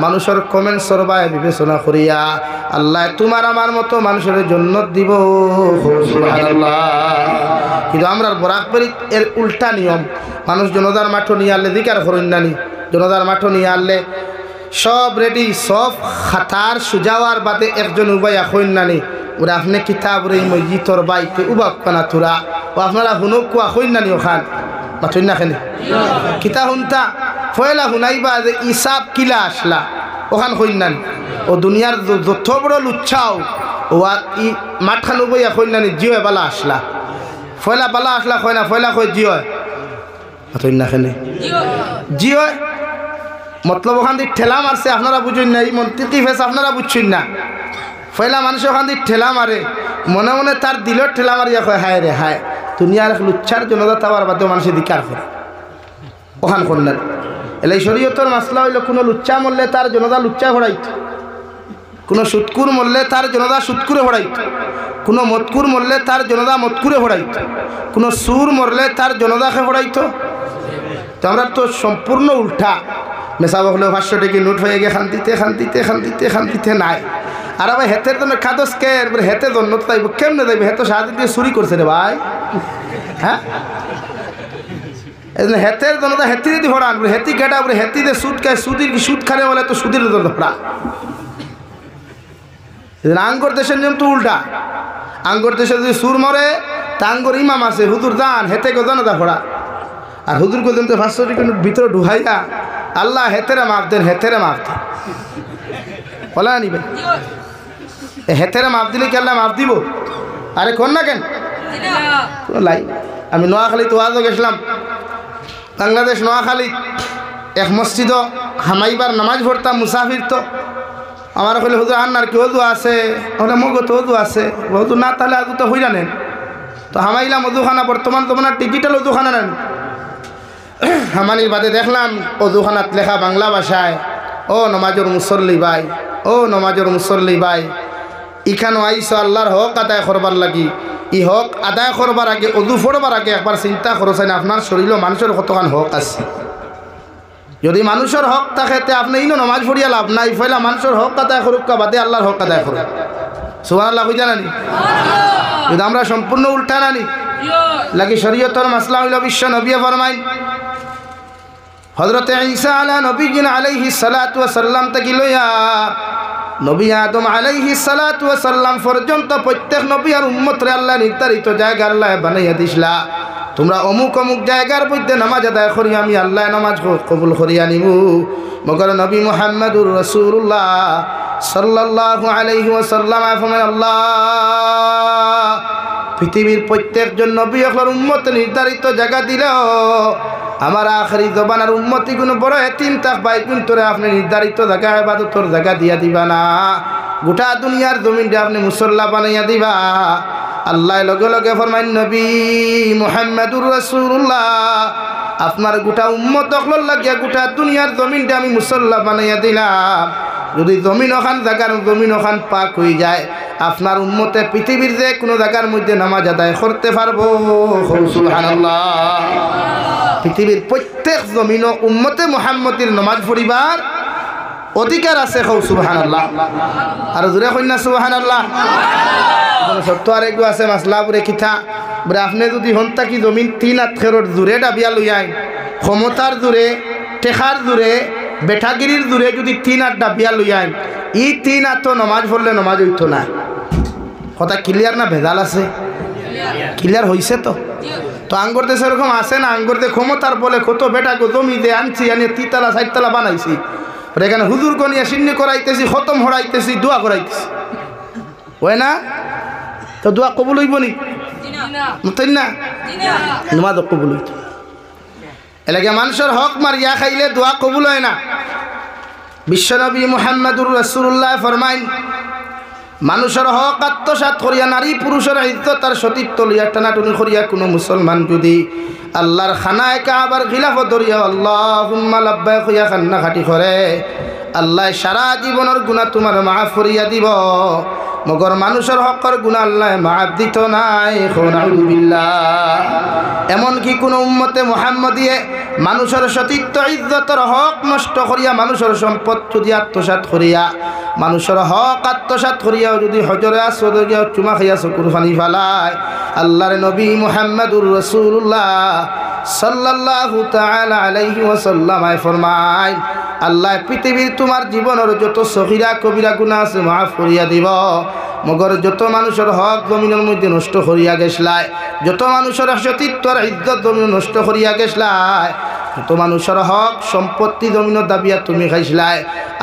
[SPEAKER 1] মানুষের কমেন্ট সরবায় বিবেচনা করিয়া আল্লাহ তোমার আমার মতো মানুষের জন্নত দিব। সুবহানাল্লাহ। কিন্তু আমরা বরাকবাড়ি এর উল্টা নিয়ম, মানুষ জনতার মাঠ নিয়ে আনলে দিকার করেন নানি, জনতার মাঠ নিয়ে আনলে সব রেডি, সব খাতার সুজাওয়ার বাদে একজন উবাই এখন নানি ওরা আপনি কিতাব রে মসজিদর বাইতে উবাক পানা তোরা ও আপনারা শুনুক কুয়া হইন নানি ওখান মাথুন না খেলে কিতা শুনতা ফয়লা শুনাইবা যে ইসাব কিলা আসলা ওখান হইন নানি ও দুনিয়ার যত বড় লুচ্ছাও ও ই মাঠখান উবাই এখন নানি জিও বালা আসলা ফয়লা বালা আসলা হয় না ফয়লা কই জিও মাথুন না খেলে জিও মতলব ওখান দিয়ে ঠেলা মারছে আপনারা বুঝুন না, এই মন্ত্রী ফেস আপনারা বুঝছেন না। ফয়লা মানুষ ওখান দিয়ে ঠেলা মারে, মনে মনে তার দিলের ঠেলা মারিয়া কয় হায় রে হায়, দুনিয়ার লুচ্ছার জনতা তাওয়ার বাদেও মানুষের দিকার করে ওখান কন্যার এলে শরীয়তর মাসলা হইল কোনো লুচ্চা মরলে তার জনতা লুচ্চা ভরাইত, কোনো সুৎকুর মরলে তার জনতা সুৎকুরে ভরাইত, কোনো মতকুর মরলে তার জনতা মতকুরে ভরাইত, কোনো সুর মরলে তার জনতাকে ভরাইত। তো আমরা তো সম্পূর্ণ উল্টা, মেসাব হলেও 500 টাকা নোট হয়ে গিয়ে খান্তিতে খান্তিতে খান্তিতে খান্তিতে নাই। আর আবার হেতের জন্য খাদস কে হেতে জন্য তাইব কেমনে যাইবে, হেতো সাহায্য দিয়ে চুরি করছে রে ভাই। হ্যাঁ এই জন্য হেতের জন্য তো হেতি যদি ভরা আনবে হেতি কেটা বলে হেতি দিয়ে সুদ খায়, সুদির সুদ খানে বলে তো সুদের জন্য ভরা। আঙ্গর দেশের নিয়ম তো উল্টা, আঙ্গর দেশে যদি সুর মরে তা আঙ্গর ইমাম আছে হুজুর দান হেতে গো জনতা ভরা, আর হুজুর পর্যন্ত 500 টাকা ভিতরে ঢুকাইয়া আল্লাহ হেতেরে মাফ দেন, হেতেরে মাফ দেন বলা নিবে, হেতেরে মাফ দিলে কি আল্লাহ মাফ দিব? আরে কোন না কেন লাই। আমি নোয়াখালী তো আজও গেছিলাম, বাংলাদেশ নোয়াখালী এক মসজিদ হামাইবার নামাজ পড়তাম মুসাফির। তো আমার কইলে হুজুর আন্নার কি ওজু আছে? ওটা মগো তো ওজু আছে, ওজু না তাহলে আজু তো হই জানেন। তো হামাইলাম ওজুখানা, বর্তমান তোমার ডিজিটাল ওজুখানা নেন। হামানির বাদে দেখলাম অজুখানাত লেখা বাংলা ভাষায়, ও নমাজর মুসল্লি ভাই, ও নমাজর মুসল্লি ভাই, ইখানো আইসো আল্লাহর হক আদায় করবার লাগি। ই হক আদায় করবার আগে অজু ফোড়বার আগে একবার চিন্তা করছেন আপনার শরীরও মানুষের কতখান হক আছে। যদি মানুষের হক থাকে তে আপনি ইনো নমাজ পড়িয়া লাভ নাই, ফেলা মানুষের হক আদায় করুক বাদে আল্লাহর হক আদায় করুক। সুবহানাল্লাহ কই জানানি? যদি আমরা সম্পূর্ণ উল্টা নানি লাগি শরীয়তের মাসলা হইল বিশ্ব নবী ফরমাইন হযরতে ঈসা আলা নবীনা আলাইহিস সালাতু ওয়াস সালাম থেকে লইয়া নবী আদম আলাইহিস সালাতু ওয়াস সালাম পর্যন্ত প্রত্যেক নবী আর উম্মতরে আল্লাহ নির্ধারিত জায়গা আল্লাহ বানাইয়া দিছলা। তোমরা অমুক অমুক জায়গার মধ্যে নামাজ আদায় করি, আমি আল্লাহ নামাজ কবুল করিয়া নিব। মগর নবী মুহাম্মদুর রাসূলুল্লাহ সাল্লাল্লাহু আলাইহি ওয়াসাল্লাম ফরমান আল্লাহ পৃথিবীর প্রত্যেকজন নবী হকর উম্মত নির্ধারিত জায়গা দিল, আমার আখরি জবানার উম্মতি কোনো বড় এতিম থাক ভাই কিন্তু আপনি নির্ধারিত জায়গা ইবাদতের জায়গা দিয়া দিবা না, গোটা দুনিয়ার জমিনটা আপনি মুসল্লা বানাইয়া দিবা। আল্লাহ লগে লগে ফরমাইন নবী মুহাম্মদুর রাসূলুল্লাহ আপনার গোটা উম্মত হকল লাগিয়া গোটা দুনিয়ার জমিনটা আমি মুসল্লা বানাইয়া দিলাম। যদি জমিন ওখান জায়গার জমিন ওখান পাক হয়ে যায় আপনার উম্মতে পৃথিবীর যে কোনো জায়গার মধ্যে নামাজ আদায় করতে পারবো। সুবহানাল্লাহ। পৃথিবীর প্রত্যেক জমিন উম্মতে মুহাম্মদের নামাজ পড়িবার অধিকার আছে। সুবহানাল্লাহ। আর জোরে কইনা সুবহানাল্লাহ। সত্য আর একটু আছে মাসলাপুরে কিথা বলে আপনি যদি হন্তা কি জমিন 3 হাত খেরোর জোরে ডাবিয়া লইয়াই ক্ষমতার জোরে টেকার জোরে বেঠাগিরির দূরে যদি 3 হাত ডাবিয়া লইয়াই ই 3 হাত তো নমাজ পড়লে নমাজ হইত না। কথা ক্লিয়ার না ভেজাল আছে? ক্লিয়ার হয়েছে তো? তো আঙ্গরতে সেরকম আছে না? আঙ্গরতে ক্ষমতার বলে কত বেটাকে জমি দিয়ে আনছি আনিয়ে 3তলা 4তলা বানাইছি, এখানে হুজুর গনিয়া সিন্নি করাইতেছি, খতম হরাইতেছি, দোয়া করাইতেছি, ওই না? তো দোয়া কবুল হইব নি? না, নমাজ কবুল হইত। এলাকা মানুষের হক মারিয়া খাইলে দোয়া কবুল হয় না। বিশ্বনবী মুহাম্মদুর রাসূলুল্লাহ ফরমাইন মানুষের হক আত্মসাৎ করিয়া নারী পুরুষের ইজ্জত আর সতীত্ব লইয়া টানাটুনি করিয়া কোনো মুসলমান যদি আল্লাহর খানায় কাবার খিলাফত ধরিয়া আল্লাহুম্মা লাব্বাইক কইয়া কান্নাকাটি করে, আল্লাহ সারা জীবনের গুনাহ তোমার মাফ করিয়া দিব। মগর মানুষের হকের গুনাহ আল্লাহ মাফ দিত নাই। নাউযুবিল্লাহ। এমনকি কোনো উম্মতে মুহাম্মদিয়ে মানুষের সতীত্ব ইজ্জতের হক নষ্ট করিয়া মানুষের সম্পদ যদি আত্মসাৎ করিয়া মানুষের হক আত্মসাৎ করিয়াও যদি হজরে আসওয়াদ গিয়া চুমা খাইয়া চকুর পানি ফালায়, আল্লাহর নবী মুহাম্মদুর রাসূলুল্লাহ সাল্লাল্লাহু তাআলা আলাইহি ওয়াসাল্লাম ফরমায় আল্লাহ পৃথিবীর তোমার জীবনের যত সগীরা কবিরা গুনাহ আছে মাফ করিয়া দিব। মগর যত মানুষের হক জমিনের মধ্যে নষ্ট করিয়া গেছলাই, যত মানুষের সতীত্ব আর ইজ্জত জমিন নষ্ট করিয়া গেছলাই, যত মানুষের হক সম্পত্তি জমিনের দাবিয়া তুমি খাইছলাই,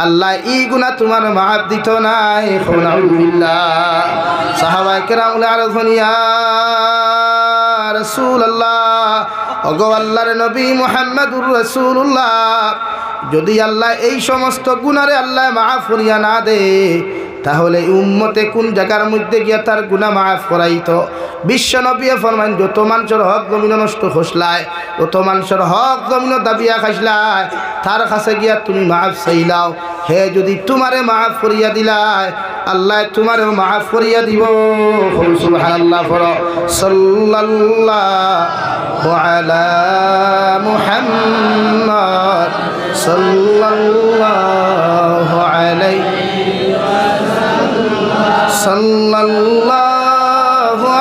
[SPEAKER 1] আল্লাহ এই গুনাহ তোমার মাফ দিত নাই। নাউযুবিল্লাহ। সাহাবায়ে কেরাম আরজন ইয়া রাসূলুল্লাহ, ওগো আল্লাহর নবী মুহাম্মদুর রাসূলুল্লাহ, যদি আল্লাহ এই সমস্ত গুনারে আল্লাহ মাফ করিয়া না দে তাহলে উম্মতে কোন জায়গার মধ্যে গিয়া তার গুনাহ মাফ করাইতো? বিশ্ব নবী ফরমান যত মানুষের হক জমিন নষ্ট খসলায়, যত মানুষের হক জমিন দাবিয়া খাইছলায়, তার কাছে গিয়া তুমি মাফ চাইলাও, হে যদি তোমারে মাফ করিয়া দিলায় আল্লাহ তোমারেও মাফ করিয়া দিব। সুবহানাল্লাহ। সাল্লাল্লাহু আলা মুহাম্মদ সাল্লাল্লাহু আলাইহি সাল্লাল্লাহু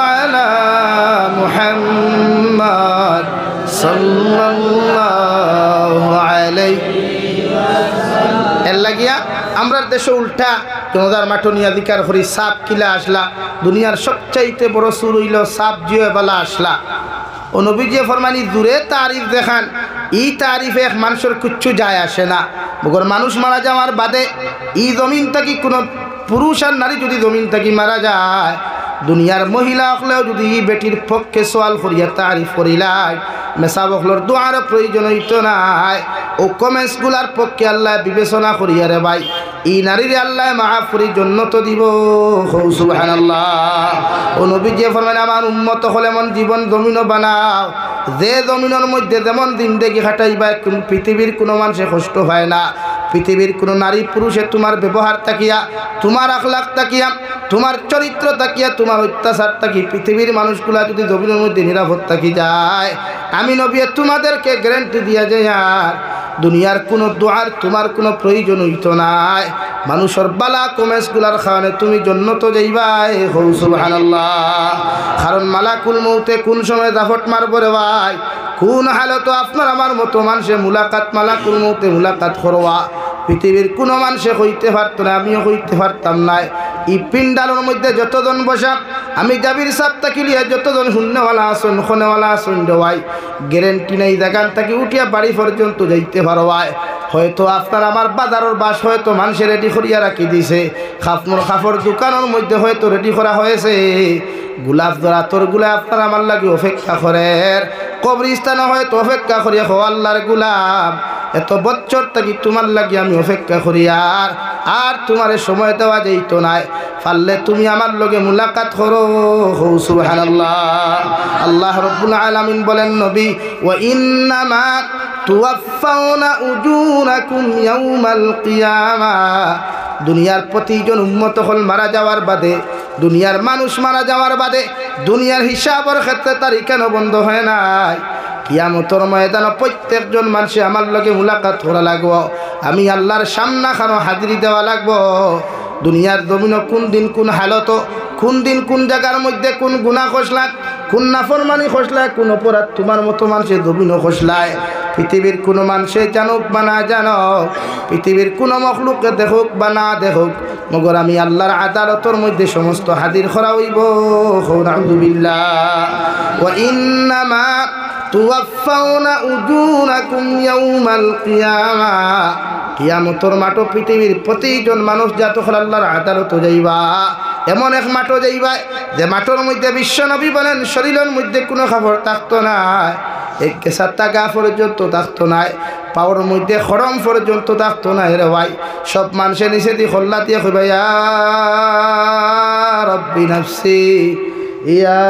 [SPEAKER 1] আলা মুহাম্মদ সাল্লাল্লাহু আলাইহি। এর লাগিয়া আমরা দেশে উল্টা জনতার মাঠো নিয়ে অধিকার করি সাপ কিলা আসলা, দুনিয়ার সবচাইতে বড় সুর হইল সাপ জিয়েবালা আসলা। ও নবীজি ফরমানি দূরে তারিফ দেখান, ই তারিফে এক মানুষের কিচ্ছু যায় আসে না। মগর মানুষ মারা যাওয়ার বাদে ই জমিন থাকি কোনো পুরুষ আর নারী যদি জমিন থাকি মারা যায়, দুনিয়ার মহিলা হলেও যদি বেটির পক্ষে সোয়াল করিয়া তারিফ করিলাই মেসাবকলর দোয়ার প্রয়োজন হইত নাই। ও কমেন্টসগুলার পক্ষে আল্লাহ বিবেচনা করিয়া রে ভাই ই নারীরে আল্লাহ মাফ করি জন্নত দিব। সুবহানাল্লাহ। ও নবীজি ফরমান আমার উম্মত হলে এমন জীবন জমিনও বানাও যে জমিনের মধ্যে যেমন জিন্দেগি খাটাইবা পৃথিবীর কোনো মানুষে কষ্ট হয় না, পৃথিবীর কোনো নারী পুরুষে তোমার ব্যবহার তাকিয়া তোমার আখলাক তাকিয়া তোমার চরিত্র তাকিয়া তোমার অত্যাচার তাকি পৃথিবীর মানুষগুলা যদি জমিনের মধ্যে নিরাপদ থাকি যায়, আমি নবী তোমাদেরকে গ্যারান্টি দিয়া যায় আর দুনিয়ার কোনো দোয়ার তোমার কোনো প্রয়োজন হইত নাই। মানুষের বালা কমেশগুলার খাওয়ানে তুমি জন্নত যাইবাই। হৌ সুবহানাল্লাহ। কারণ মালাকুল মৌতে কোন সময় দাফট মারব রে ভাই, কোন হালত আপনার আমার মতো মানুষে মুলাকাত মালাকুল মৌতে মুলাকাত করবা পৃথিবীর কোনো মানুষে হইতে পারত না, আমিও হইতে পারতাম না। এই পিন্ডালের মধ্যে যতজন বসা, আমি জাবির সাহেব তাকিলিয়া যতজন শূন্যওয়ালা আসন খনেওয়ালা আসন দেওয়াই গ্যারেন্টি নেই দেখান তাকে উঠিয়া বাড়ি পর্যন্ত যাইতে পারবাই। হয়তো আপনার আমার বাজারের বাস হয়তো মানুষে রেডি করিয়া রাখি দিছে, কাপড় দোকানের মধ্যে হয়তো রেডি করা হয়েছে, গোলাপ ধরা তোরগুলা আপনার আমার লাগে অপেক্ষা করে, কবরস্থানে হয়তো অপেক্ষা করিয়া হো আল্লাহর গোলাম এত বছর থাকি তোমার লাগি আমি অপেক্ষা করি আর তোমার সময় দেওয়া যাইতো নাই, পারলে তুমি আমার লগে মুলাকাত করো। সুবহানাল্লাহ। আল্লাহ রাব্বুল আলামিন বলেন নবী, ওয়া ইন্নামা তুওয়াফাউনা উজুরাকুম ইয়াউমাল কিয়ামাহ। দুনিয়ার প্রতিজন উম্মত হল মারা যাওয়ার বাদে, দুনিয়ার মানুষ মারা যাওয়ার বাদে দুনিয়ার হিসাবের ক্ষেত্রে তারিখ কেন বন্ধ হয় নাই? কিয়ামতের ময়দানে প্রত্যেকজন মানুষে আমার লগে মুলাকাত করা লাগবো, আমি আল্লাহর সামনা খানো হাজিরি দেওয়া লাগবো। দুনিয়ার জমিন কোন দিন কোন হালত, কোন দিন কোন জায়গার মধ্যে কোন গুনাহ খসলায়, কোন নাফরমানি খসলায়, কোন অপরাধ তোমার মতো মানুষের জমিন খসলায়, পৃথিবীর কোনো মানুষে জানুক বা না জানুক, পৃথিবীর কোনো মখলুককে দেখুক বা না দেখুক, মগর আমি আল্লাহর আদালতের মধ্যে সমস্ত হাজির করা হইব। নাউযুবিল্লাহ। ওয়া ইন্নামা তুওয়াফাউনা উজুরাকুম ইয়াউমাল কিয়ামাহ। কিয়ামতের মাঠে পৃথিবীর প্রতিজন মানুষ যা তখন আল্লাহর আদালতে যাইবা, এমন এক মাঠে যাইবা যে মাঠের মধ্যে বিশ্বনবী বলেন শরীরের মধ্যে কোনো খবর থাকতো না, এক কেসাত্তা গা পর্যন্ত থাকতো না, পাওয়ার মধ্যে খরম পর্যন্ত থাকতো না। রে ভাই সব মানুষের নিচে দিয়ে খোল্লা দিয়ে কইবা ইয়া রব্বি নাফসি ইয়া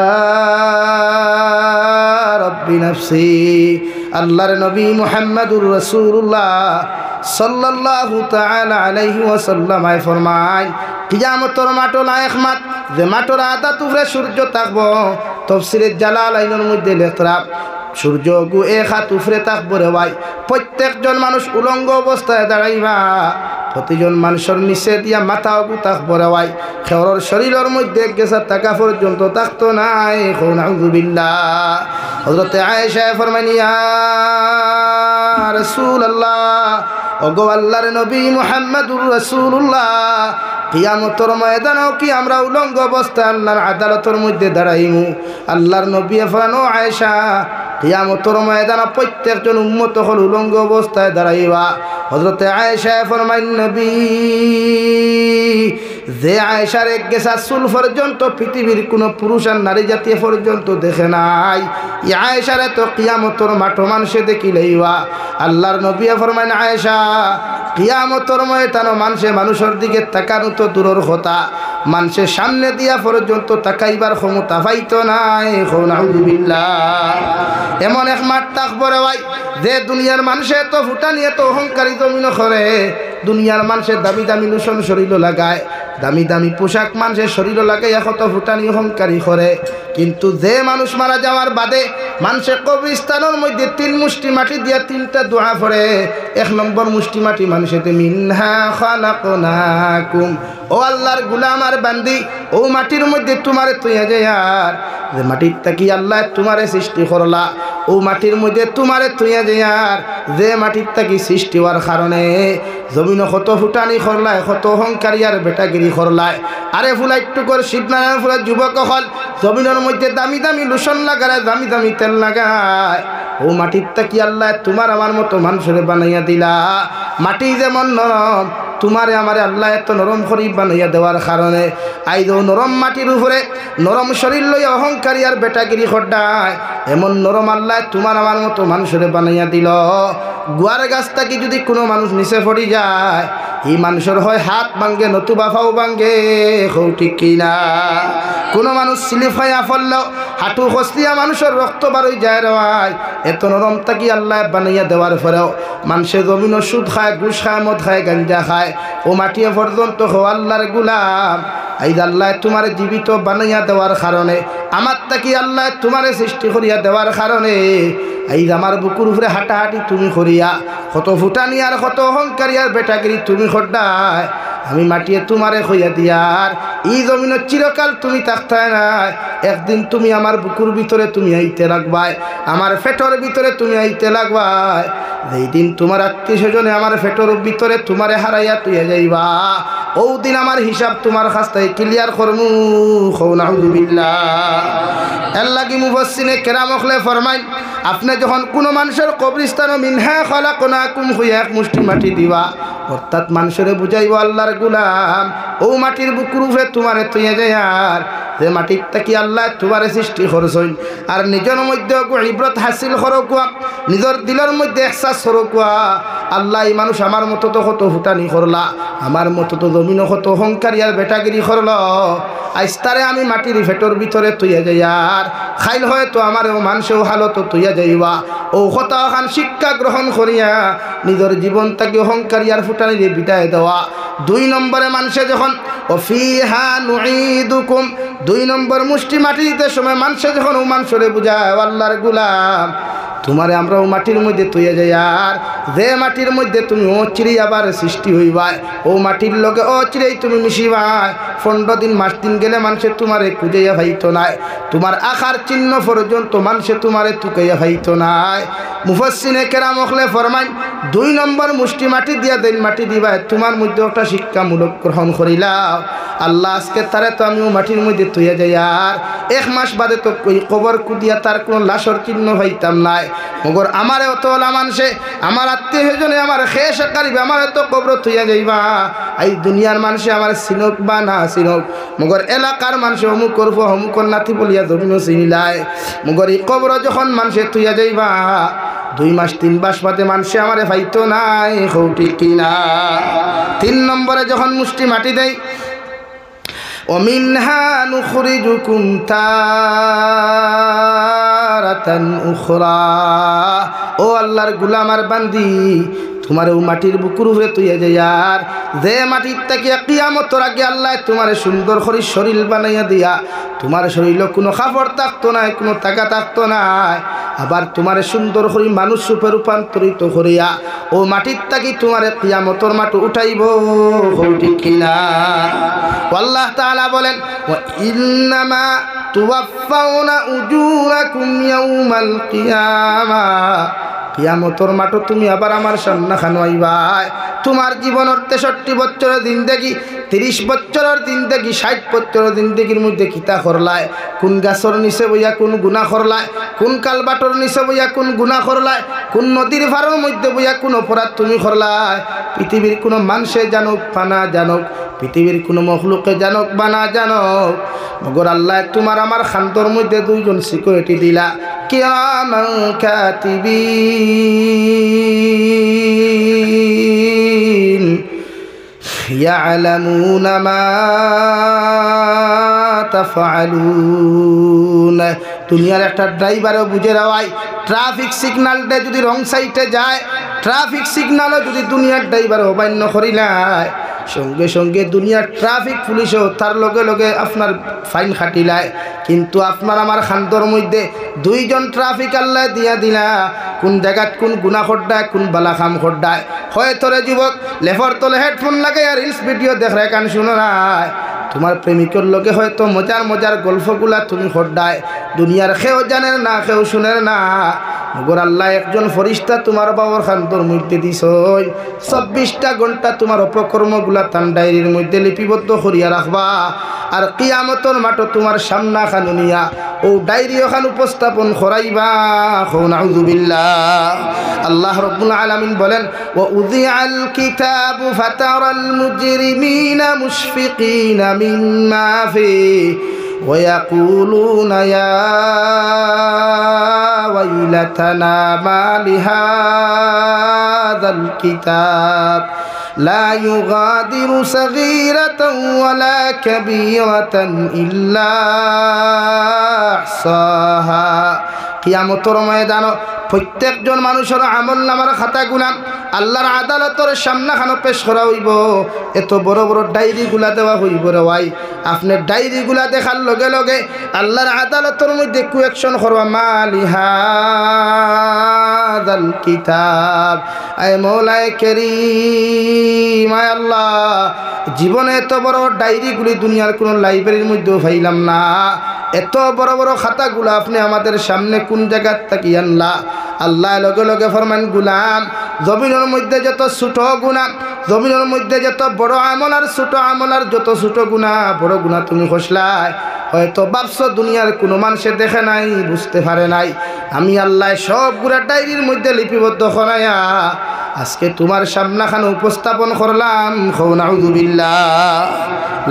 [SPEAKER 1] রব্বি নাফসি। আল্লাহর নবী মুহাম্মদুর রাসূলুল্লাহ সাল্লাল্লাহু তাআলা আলাইহি ওয়াসাল্লাম ফরমায়, কিয়ামতের মাঠে লায়েক মাঠ যে মাঠের আধা তুফরে সূর্য থাকবো, তাফসীরে জালালাইনের মধ্যে লেখা সূর্য গু এক হাত উফরে থাকবো রে ভাই। প্রত্যেকজন মানুষ উলঙ্গ অবস্থায় দাঁড়াইবা, প্রতিজন মানুষের নিচে দিয়া মাথা অগু থাকবো রে ভাই, খেওরের শরীরের মধ্যে গেছার টাকা পর্যন্ত থাকতো নাই। নাউযুবিল্লাহ। হযরত আয়েশা ফরমায়, ইয়া রাসূলুল্লাহ, ওগো আল্লাহর নবী মুহাম্মদুর রাসূলুল্লাহ, কিয়ামতের ময়দানেও কি আমরা উলঙ্গ অবস্থায় আল্লাহর আদালতের মধ্যে দাঁড়াইমু? আল্লাহর নবী ফরমানো, আয়েশা কিয়ামতের ময়দানে প্রত্যেকজন উম্মত হল উলঙ্গ অবস্থায় দাঁড়াইবা। হযরতে আয়েশা ফরমায়, নবী যে আয়েশার এক গেছা চুল পর্যন্ত পৃথিবীর কোনো পুরুষ আর নারী জাতীয় পর্যন্ত দেখে নাই, এই আয়েশারে তো কিয়ামতের মাঠে মানুষে দেখিলেইবা। আল্লাহর নবী ফরমায়, আয়েশা কিয়ামতের ময়দানে মানুষের দিকে তাকানো তো দূরের কথা, মানুষের সামনে দিয়া পর্যন্ত তাকাইবার ক্ষমতা পাইতো নাই। নাউযুবিল্লাহ। এমন এক মাঠ থাকবো রে ভাই যে দুনিয়ার মানুষে তো ফুটানি এত অহংকারী জমিন করে, দুনিয়ার মানুষের দামি দামি লোশন শরীর লাগায়, দামি দামি পোশাক মানুষের শরীর লাগাই কত ফুটানি অহংকারী করে, কিন্তু যে মানুষ মারা যাওয়ার বাদে মানুষের কবরস্থানের মধ্যে 3 মুষ্টি মাটি দিয়া 3টা দোয়া পড়ে। 1 নম্বর মুষ্টি মাটি মানুষেতে মিনহা খালাকনাকুম, ও আল্লাহর গোলাম আর বান্দি, ও মাটির মধ্যে তোমারে তৈয়া যায় আর যে মাটির তাকি আল্লাহ তোমারে সৃষ্টি করলা, ও মাটির মধ্যে তোমারে তৈয়া যায় আর যে মাটির তাকি সৃষ্টি হওয়ার কারণে জমিন কত ফুটানি করলায়, কত অহংকারী আর বেটাগিরি করলায়। আরে ফুলা একটু করে শিবনারায়ণ ফুলা যুবক হল জমিনের মধ্যে দামি দামি লোশন লাগায়, দামি দামি তেল লাগায়, ও মাটির তাকি আল্লাহ তোমার আমার মতো মানুষের বানাইয়া দিলা। মাটি যেমন নরম, তোমারে আমারে আল্লাহ এত নরম করি বানাইয়া দেওয়ার কারণে আইদ নরম মাটির উপরে নরম শরীর লইয়া অহংকারী আর বেটাগিরি খড্ডায়, এমন নরম আল্লাহ তোমার আমার মতো মানুষের বানাইয়া দিল। গুয়ার গাছ থাকি যদি কোনো মানুষ নিচে পড়ি যায়, এই মানুষের হয় হাত ভাঙ্গে নতুবা ফাও ভাঙ্গে, ঠিক কিনা? কোনো মানুষ স্লিপ হইয়া পড়লেও হাঁটু খসলিয়া মানুষের রক্ত বারোই যায় রে ভাই। এত নরম থাকি আল্লাহ বানাইয়া দেওয়ার পরেও মানুষের জমিন সুদ খায়, ঘুষ খায়, মদ খায়, গাঞ্জা খায়, ও মাটিয়ে পর্যন্ত হো আল্লাহর গুলাম, এই আল্লাহ তোমার জীবিত বানাইয়া দেওয়ার কারণে, আমার তাকি আল্লাহ তোমার সৃষ্টি করিয়া দেওয়ার কারণে এই আমার বুকুর উপরে হাঁটাহাঁটি তুমি করিয়া, কত ফুটানি আর কত অহংকারী আর বেটাগিরি তুমি খড্ডায়, আমি মাটিয়ে তোমারে হইয়া দিয়ার এই জমিনের চিরকাল তুমি থাকতে নাই। একদিন তুমি আমার বুকুর ভিতরে তুমি আইতে লাগবাই, আমার ফেটর ভিতরে তুমি আইতে লাগবাই। যেই দিন তোমার আত্মীয় স্বজনে আমার ফেটর ভিতরে তোমারে হারাইয়া তুইয়া যাইবা, ও দিন আমার হিসাব তোমার কাছে ক্লিয়ার করমু। নাউযুবিল্লাহ। এর লাগি মুফাসসিরে কেরাম হলে ফরমাইন, আপনি যখন কোনো মানুষের কবরস্থান মিনহা খালাকনাকুম হইয়া এক মুষ্টি মাটি দিবা, অর্থাৎ মানুষের বুঝাইব আল্লাহর গুলাম ও মাটির বুকুর উপরে তোমারে তুইয়া যায়, আর যে মাটির থাকি আল্লাহ তোমারে সৃষ্টি করছেন, আর নিজের মধ্যে ইবরত হাসিল করকুয়া, নিজের দিলের মধ্যে এহসাস করকুয়া, আল্লাহ এই মানুষ আমার মতো তো কত ফুটানি করলা, আমার মতো তো জমিনও কত অহংকারী আর বেটাগিরি করল, আইস্তারে আমি মাটির ফেটর ভিতরে তুইয়া যাই, আর খাইল হয়তো আমার মানুষেও হালত তুইয়া যাইবা। ও কথা খান শিক্ষা গ্রহণ করিয়া নিজের জীবন তাকে অহংকারী আর ফুটানিরে বিদায় দেওয়া। 2 নম্বরে মানুষে যখন অফিহা নুঈদুকুম, 2 নম্বর মুষ্টি মাটি দিতে সময় মানুষে যখন ও মানুষরে বুঝায় আল্লাহর গুলাম তোমারে আমরা ও মাটির মধ্যে তুইয়া যাই, আর যে মাটির মধ্যে তুমি অচিরেই আবার সৃষ্টি হইবাই, ও মাটির লগে অচিরেই তুমি মিশিবাই। 15 দিন মাস দিন গেলে মানুষে তোমারে খুঁজাইয়া ভাইতো নাই, তোমার আখার চিহ্ন পর্যন্ত মানুষে তোমারে তুকাইয়া ভাইতো নাই। মুফাসসিরে কেরাম হলে ফরমাইন, 2 নম্বর মুষ্টি মাটি দিয়া দেন মাটি দিবা, তোমার মধ্যে একটা শিক্ষামূলক গ্রহণ করিলাম। আল্লাহ আজকে তারে তো আমিও মাটির মধ্যে তুইয়া যাই, আর 1 মাস বাদে তো ওই কবর কুদিয়া তার কোনো লাশর চিহ্ন ভাইতাম নাই। মগর আমারে অত ওলা মানুষে, আমার আত্মীয় স্বজনে আমার খেয়ে সাকারিবে, আমার এত কবর তুইয়া যাইবা। এই দুনিয়ার মানুষে আমার চিনক বা না চিনক, মগর এলাকার মানুষে অমুক করব অমুকর নাতি বলিয়া জমিনও চিনিলায়, মগর এই কবর যখন মানুষে তুইয়া যাইবা 2 মাস 3 মাস বাদে মানুষে আমারে ভাইতো নাই, হৌটি কিনা। 3 নম্বরে যখন মুষ্টি মাটি দেয়, ومنها نخرجكم تارة أخرى, ও আল্লাহর গোলাম আর বান্দি তোমার ও মাটির বুকুর উপরে তুইয়া যায়, আর যে মাটির থেকে কিয়ামতের আগে আল্লাহ তোমার সুন্দর করে শরীর বানাইয়া দিয়া, তোমার শরীরে কোনো কাপড় থাকতো না, কোনো টাকা থাকতো না, আবার তোমার সুন্দর করে মানুষ রূপে রূপান্তরিত করিয়া ও মাটির থেকে তোমার কিয়ামতের মাটি উঠাইব, ঠিক কিনা। আল্লাহ তাআলা বলেন, ওয়া ইন্নামা তুওয়াফাউনা উজুরাকুম ইয়াউমাল কিয়ামাহ, কিয়ামতের মাঠে তুমি আবার আমার সামনে খানো আইবাই। তোমার জীবনের 63 বছরের জিন্দেগি, 30 বছরের জিন্দেগি, 60 বছরের জিন্দেগির মধ্যে কিতা করলায়, কোন গাছর নিচে বইয়া কোন গুনাহ করলায়, কোন কালবাটর নিচে বইয়া কোন গুনাহ করলায়, কোন নদীর ভারের মধ্যে বইয়া কোন অপরাধ তুমি করলায়, পৃথিবীর কোনো মানুষে জানুক বা না জানুক, পৃথিবীর কোনো মখলুকে জানুক বা না জানুক, মগর আল্লাহ তোমার আমার খান্তর মধ্যে 2 জন সিকিউরিটি দিলা, কিরামান কাতিবিন ইয়ালামুনা মা তাফআলুন। দুনিয়ার একটা ড্রাইভারও বুঝে রাওয়াই, ট্রাফিক সিগন্যালটা যদি রং সাইডে যায়, ট্রাফিক সিগন্যালও যদি দুনিয়ার ড্রাইভার অমান্য করিলায়, সঙ্গে সঙ্গে দুনিয়ার ট্রাফিক পুলিশও তার লগে লগে আপনার ফাইন খাটিলায়। কিন্তু আপনার আমার খান্তর মধ্যে 2 জন ট্রাফিক আল্লাহ দিয়া দিলা, কোন জায়গাত কোন গুনাহ খড্ডায়, কোন বালা কাম খড্ডায়। হয়তো রে যুবক লেফর তলে হেডফোন লাগাই আর রিলস ভিডিও দেখে কান শুনো নাই, তোমার প্রেমিকের লগে হয়তো মজার মজার গল্পগুলা তুমি খড্ডায়, দুনিয়ার কেউ জানে না, কেউ শুনে না, মগর আল্লাহ একজন ফরিস্তা তোমার বাবার খান্তর মধ্যে দিছ, 24টা ঘন্টা তোমার অপকর্মগুলা তান ডায়েরির মধ্যে লিপিবদ্ধ করিয়া রাখবা, আর কিয়ামতের মাঠে তোমার সামনা খানুনিয়া ও ডায়েরি ওখান উপস্থাপন করাইবা। নাউযুবিল্লাহ। আল্লাহ রাব্বুল আলামিন বলেন, ওয়া উযিআল কিতাবু ফাতারাল মুজরিমিনা মুশফিকিনা মিম্মা ফিহি ওয়া ইয়াকুলুনা ইয়া ওয়াইলাতানা মা লিহাযাল কিতাব লা ইউগাদিরু সাগীরাতান ওয়ালা কাবীরাতান ইল্লা আহসাহা। কিয়ামতের ময়দানে প্রত্যেকজন মানুষের আমলনামার খাতা গুনাহ আল্লাহর আদালতের সামনে খানো পেশ করা হইব এত বড় বড় ডায়েরিগুলা দেওয়া হইব রে ভাই আপনি ডায়েরিগুলা দেখার লগে লগে আল্লাহর আদালতের মধ্যে কুয়েকশন করবা মালিহাদাল কিতাব আয় মৌলায়ে কারীম আয় আল্লাহ জীবনে এত বড় ডায়েরিগুলি দুনিয়ার কোনো লাইব্রেরির মধ্যেও পাইলাম না এত বড় বড় খাতাগুলো আপনি আমাদের সামনে কোন জায়গা থেকে আনলা আল্লাহ লগে লগে ফরমান গুলাম জমিনের মধ্যে যত ছোট গুনাহ জমিনের মধ্যে যত বড় আমল আর ছোট আমল আর যত ছোট গুনাহ বড় গুনাহ তুমি খসলাই হয়তো ভাবছো দুনিয়ার কোনো মানুষে দেখে নাই বুঝতে পারে নাই আমি আল্লাহ সবগুলা ডায়েরির মধ্যে লিপিবদ্ধ করাইয়া আজকে তোমার সামনাখানে উপস্থাপন করলাম খৌ নাউযুবিল্লাহ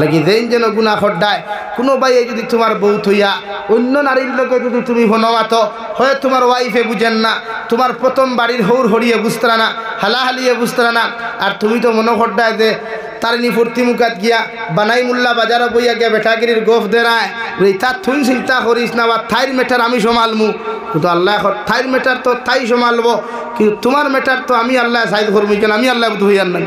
[SPEAKER 1] লাগি দেন যেন গুনাহ খড্ডায় কোনো বাইয়ে যদি তোমার বউ থইয়া অন্য নারীর লোকে যদি তুমি হনমাত হয় তোমার ওয়াইফে বুঝেন না তোমার প্রথম বাড়ির হৌর হরিয়ে বুঝতরা না হালাহালিয়ে বুঝতরা না আর তুমি তো মনে খড্ডায় যে তারিনী ফুর্তি মুখাত গিয়া বানাই মুল্লা বাজারে বইয়া গিয়া বেঠাগিরির গোফ দেরায় তার থুন চিন্তা করিস না বা থাইর মেটার আমি সমালমু কিন্তু আল্লাহ থাইর মেটার তো থাই সমালবো কিন্তু তোমার মেটার তো আমি আল্লাহ সাইজ করবো কেন আমি আল্লাহ ধুইয়ার না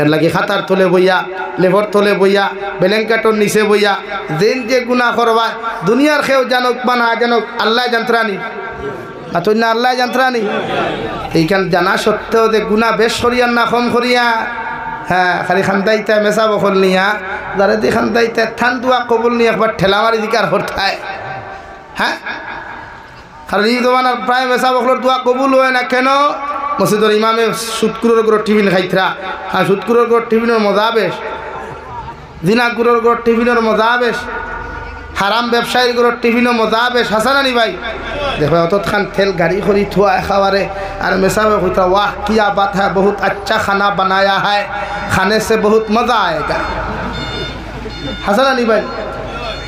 [SPEAKER 1] এর লাগে খাতার তলে বইয়া লেভর তলে বইয়া বেলেঙ্কাটোর নিচে বইয়া যেন যে গুনাহ করবা দুনিয়ার খেয়েও জানুক বা না জানুক আল্লাহ যন্ত্রানি আর না আল্লাহ যন্ত্রানি এইখান জানা সত্ত্বেও যে গুনাহ বেশ করিয়ার না কম করিয়া হ্যাঁ খালি খান্দাইতে মেসা বকল নিয়া যারা দি খান্দাইতে থান দুয়া কবুল নিয়ে একবার ঠেলা মারি দিকার হরতায় হ্যাঁ কারণ এই জমানার প্রায় মেসা বকলর দোয়া কবুল হয় না কেন মসজিদের ইমামে সুৎকুরের গড় টিফিন খাইতরা হ্যাঁ সুৎকুরের গড় টিফিনের মজা বেশ দিনাকুরের গড় টিফিনের মজা বেশ হারাম ব্যবসায়ীর গড় টিফিনের মজা বেশ হাসানানি ভাই দেখো অতখান তেল গাড়ি করি থুয়া একেবারে আর মেসাবে কইতা वाह क्या बात है बहुत अच्छा खाना बनाया है खाने से बहुत मज़ा आएगा হাসানানি ভাই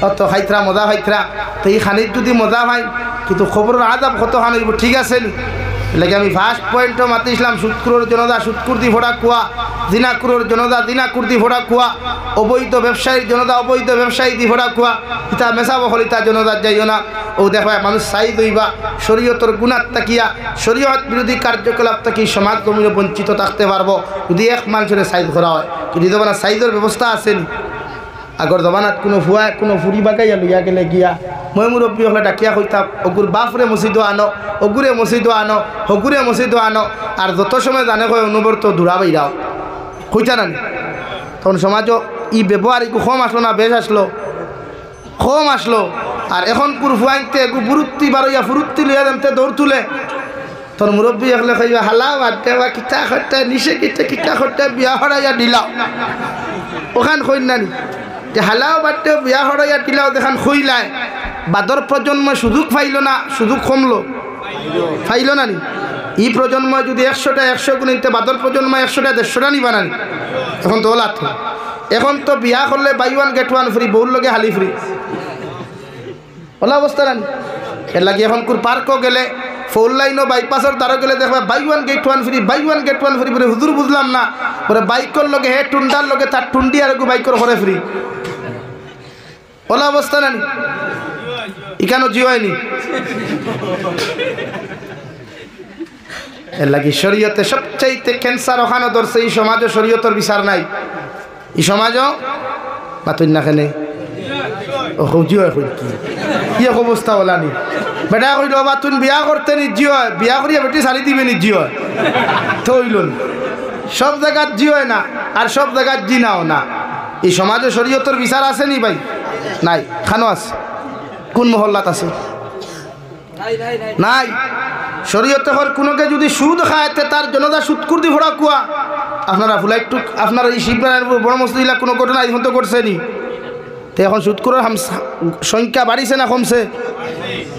[SPEAKER 1] অত খাইতরা মজা খাইতরা তো এই খানির যদি মজা হয় কিন্তু খবরের আজাব কত খান হইব ঠিক আছে নি লাগে আমি ফার্স্ট পয়েন্টও মাতিছিলাম সুৎকুরের জনতা সুৎকুর দি ফোড়া কুয়া দিনাকুরের জনতা দিনাকুর দি ফোড়া কুয়া অবৈধ ব্যবসায়ীর জনতা অবৈধ ব্যবসায়ী দি ফোড়া কুয়া ইতা মেসা বহল ইতা জনতার যাইও না ও দেখো মানুষ চাই দইবা শরীয়তর গুণাত তাকিয়া শরীয়ত বিরোধী কার্যকলাপ থাকি সমাজ জমিনে বঞ্চিত থাকতে পারবো যদি এক মানুষের সাইজ করা হয় কিন্তু জমানা সাইজের ব্যবস্থা আছেন আগর জমানাত কোনো ফুয়ায় কোনো ফুরি বাগাইয়া লইয়া গেলে গিয়া মই মুরব্বী হলে ডাকিয়া কইতাম অগুর বাপরে মসজিদও আনো অগুরে মসজিদও আনো হগুরে মসজিদও আনো আর যত সময় জানে কয় অনুবর্ত দূরা বাইরাও কইতা না তখন সমাজও ই ব্যবহার একটু কম আসলো না বেশ আসলো কম আসলো আর এখন পুর ফুয়াইতে একটু ফুরুত্তি বারইয়া ফুরুত্তি লইয়া দেমতে দৌড় তুলে তোর মুরব্বী একলে কইবা হালা বাদে বা কিতা খরতে নিচে কিতা খরতে বিয়া হরাইয়া দিলাও ওখান কই নানি যে হালাও বাদে বিয়া হরাইয়া দিলাও দেখান খইলায় বাদর প্রজন্ম সুযোগ পাইল না সুযোগ কমলো পাইল না নি এই প্রজন্ম যদি 100টা 100 গুণ নিতে বাদর প্রজন্ম 100টা 150টা নিবা না এখন তো লাথ এখন তো বিয়া করলে buy one get one free বহুর লগে হালি ফ্রি ওলা অবস্থা না এর লাগে এখন কোর পার্কও গেলে ফোর লাইনও বাইপাসের দ্বারা গেলে দেখবা buy one get one free buy one get one free বলে হুজুর বুঝলাম না বলে বাইকর লগে হে টুন্ডার লগে তার টুন্ডি আর বাইকর ঘরে ফ্রি ওলা অবস্থা না ইখানো জিও হয়নি এর লাগে শরীয়তে সবচাইতে ক্যান্সার ওখানে ধরছে এই সমাজও শরীয়তের বিচার নাই এই সমাজও বাতুন না কেনে ও জিও কি অবস্থা বলা নি বেটা কইল বাতুন বিয়া করতে নি জিও বিয়া করিয়া বেটি সারি দিবে নি জিও তো হইল সব জায়গাত জিও না আর সব জায়গাত জি নাও না এই সমাজে শরীয়তের বিচার আছে নি ভাই নাই খানো আছে কোন মহল্লাত আছে নাই শরীয়তে হর কোনোকে যদি সুদ খায়তে তার জনতা সুদকুর দি ভরা কুয়া আপনারা ফুলা একটু আপনারা এই শিবরায়ের বড় মসজিদা কোনো ঘটনা এখন তো করছে নি তো এখন সুদকুরের সংখ্যা বাড়িছে না কমছে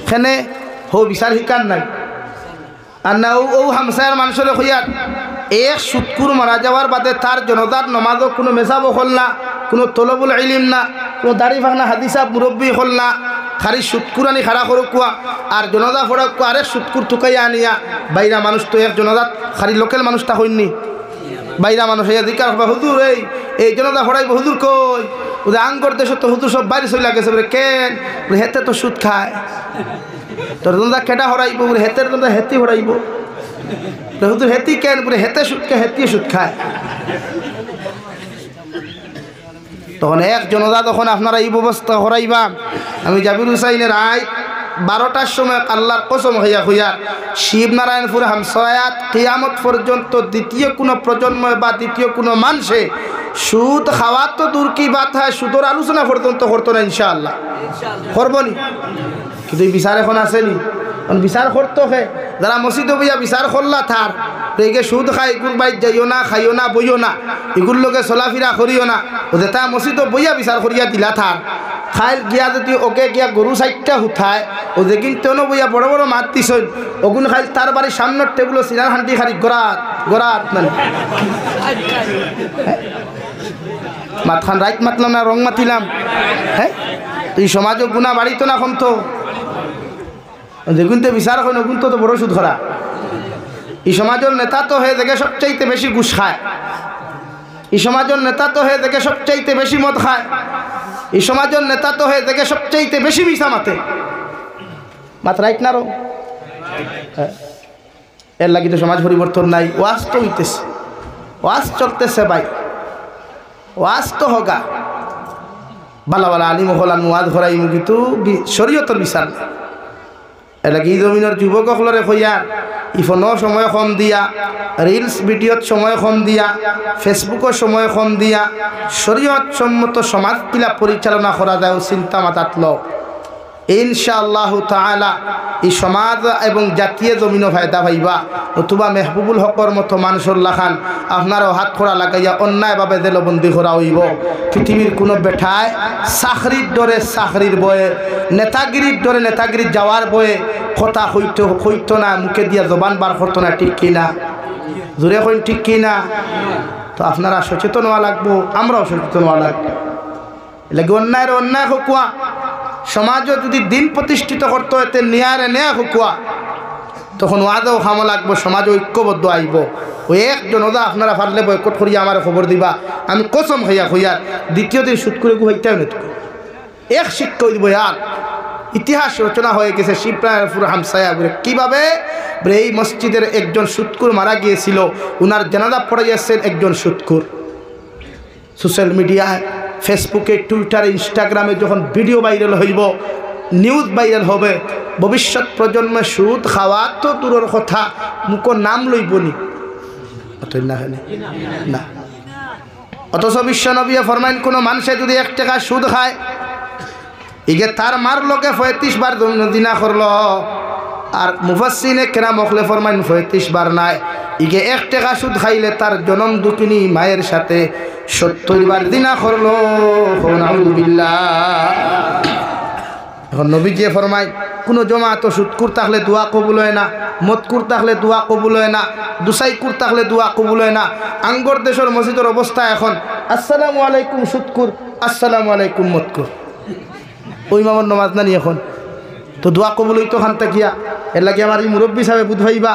[SPEAKER 1] এখানে হো বিচার শিকার নাই আর না ও হামসায়ের মানুষের হইয়ার এক সুদকুর মারা যাওয়ার বাদে তার জনতার নমাজও কোনো মেসাব হল না কোনো তলবুল ইলিম না কোনো দাড়ি ভাঙনা হাদিসা মুরব্বী হল না খালি সুৎকুর আনি খাড়া করো কুয়া আর জনতা ফোড়া কুয়া আরে সুৎকুর টুকাইয়া আনিয়া বাইরা মানুষ তো এক জনতাত খালি লোকাল মানুষটা হইনি বাইরা মানুষ হইয়া দিকার হুজুর এই জনতা ফোড়াইব হুজুর কই ওদের আঙ্গর দেশ তো হুজুর সব বাইরে চলে গেছে বলে কেন হেতে তো সুদ খায় তোর জনতা কেটা হরাইব বলে হেতের জনতা হেতি হরাইব হুজুর হেতি কেন পুরো হেতে সুদ খায়, হেতিয়ে সুদ খায়। তখন এক জনতা তখন আপনারা এই ব্যবস্থা করাইবা। আমি জাবির হুসাইনের 12টার সময় আল্লাহর কসম হইয়া হইয়া শিবনারায়ণপুর হামসায়াত কিয়ামত পর্যন্ত দ্বিতীয় কোনো প্রজন্ম বা দ্বিতীয় কোনো মানুষে সুদ খাওয়া তো দূর কি বাত হয়, সুদর আলোচনা পর্যন্ত করতো না ইনশাআল্লাহ, করবনি। কিন্তু এই বিচার এখন আসেনি, বিচার করতো হে যারা মসজিদে বইয়া বিচার করলা থার এগে সুদ খাই, এগুর বাইর যাইও না, খাইও না, বইও না, এগুর লোকে চলাফিরা করিও না, ও যেটা মসজিদে বইয়া বিচার করিয়া দিলা থার খাইল গিয়া যদি ওকে গিয়া গরু 4টা হুথায় ও যে কিন্তু বইয়া বড় বড় মাত দিছই ওগুন খাইল তার বাড়ির সামনের টেবিলও সিনার হান্ডি খারি গড়াত গড়াত মানে মাত খান রাইট মাতলাম না রং মাতিলাম। হ্যাঁ তুই সমাজও গুণা বাড়িত না এখন তো দেখুন তো বিচার হয় না, তো বড় সুদ ধরা। এই সমাজের নেতা তো হয়ে দেখে সবচাইতে বেশি ঘুষ খায়, এই সমাজের নেতা তো হয়ে দেখে সবচাইতে বেশি মদ খায়, এই সমাজের নেতা তো হয়ে দেখে সবচাইতে বেশি মিশা মাতে মাত রাইট না রং। এর লাগি তো সমাজ পরিবর্তন নাই, ওয়াজ তো হইতেছে, ওয়াজ চলতেছে ভাই, ওয়াজ তো হগা বালা বালা আলিম হলান ওয়াজ ঘরাই কিন্তু শরীয়তের বিচার নাই। এটা কি জমিনের যুবকসকলরে কইয়া ইফোনও সময় কম দিয়া, রিলস ভিডিওত সময় কম দিয়া, ফেসবুকও সময় কম দিয়া শরীয়ত সম্মত সমাজগুলা পরিচালনা করা যায় চিন্তা মাথাত ল। ইনশাআল্লাহু তাআলা এই সমাজ এবং জাতীয় জমিনও ফায়দা পাইবা। নতুবা মেহবুবুল হকর মতো মানুষের লাখান আপনারও হাত খোড়া লাগাইয়া অন্যায়ভাবে জেলবন্দি করা হইব। পৃথিবীর কোনো বেঠায় চাকরির ডরে চাকরির বয়ে, নেতাগিরির ডরে নেতাগিরি যাওয়ার বয়ে কথা হইতো না, মুখে দিয়া জবান বার করতো না, ঠিক কিনা? জোরে কইন ঠিক কিনা? তো আপনারা সচেতন হওয়া লাগবো, আমরাও সচেতন হওয়া লাগবো। এলাকি অন্যায়ের অন্যায় হকুয়া সমাজও যদি দিন প্রতিষ্ঠিত করতে এতে নেয়ারে নেয়া হকুয়া তখন ওয়াদেও খামো লাগবো, সমাজ ঐক্যবদ্ধ আইব। ওই একজন ওদা আপনারা পারলে বয়কট করিয়া আমার খবর দিবা, আমি কসম হইয়া হইয়া দ্বিতীয় দিন সুদ করে হইতেও না এক শিক্ষা দিব। আর ইতিহাস রচনা হয়ে গেছে শিবনারায়ণপুর হামসায়া বলে কীভাবে এই মসজিদের একজন সুদকুর মারা গিয়েছিল, উনার জানাজা পড়াইয়াছেন একজন সুদকুর। সোশ্যাল মিডিয়ায় ফেসবুকে টুইটারে ইনস্টাগ্রামে যখন ভিডিও ভাইরাল হইব, নিউজ ভাইরাল হবে, ভবিষ্যৎ প্রজন্মে সুদ খাওয়া তো দূরের কথা মুখর নাম লইবনি না। অথচ বিশ্বনবী ফরমাইন কোনো মানুষে যদি 1 টাকা সুদ খায় ইগে তার মার লোকে 35 বার দিনা করল। আর মুফাসসিনে কেরাম মখলে ফরমাইন 35 বার নাই, ইগে 1 টাকা সুদ খাইলে তার জনম দুঃখিনী মায়ের সাথে 70 বার দিনা করলো। নাউযুবিল্লাহ। এখন নবীজি ফরমাই কোনো জমাত সুদকুর থাকলে দোয়া কবুল হয় না, মদকুর থাকলে দোয়া কবুল হয় না, দুসাইকুর থাকলে দোয়া কবুল হয় না। আঙ্গর দেশের মসজিদের অবস্থা এখন আসসালামু আলাইকুম সুদকুর, আসসালামু আলাইকুম মদকুর। ওই মামার নমাজ নানি এখন তো দোয়া কবুল হইতো খান তাকিয়া। এর লাগে আমার এই মুরব্বী সাহেব বুঝাইবা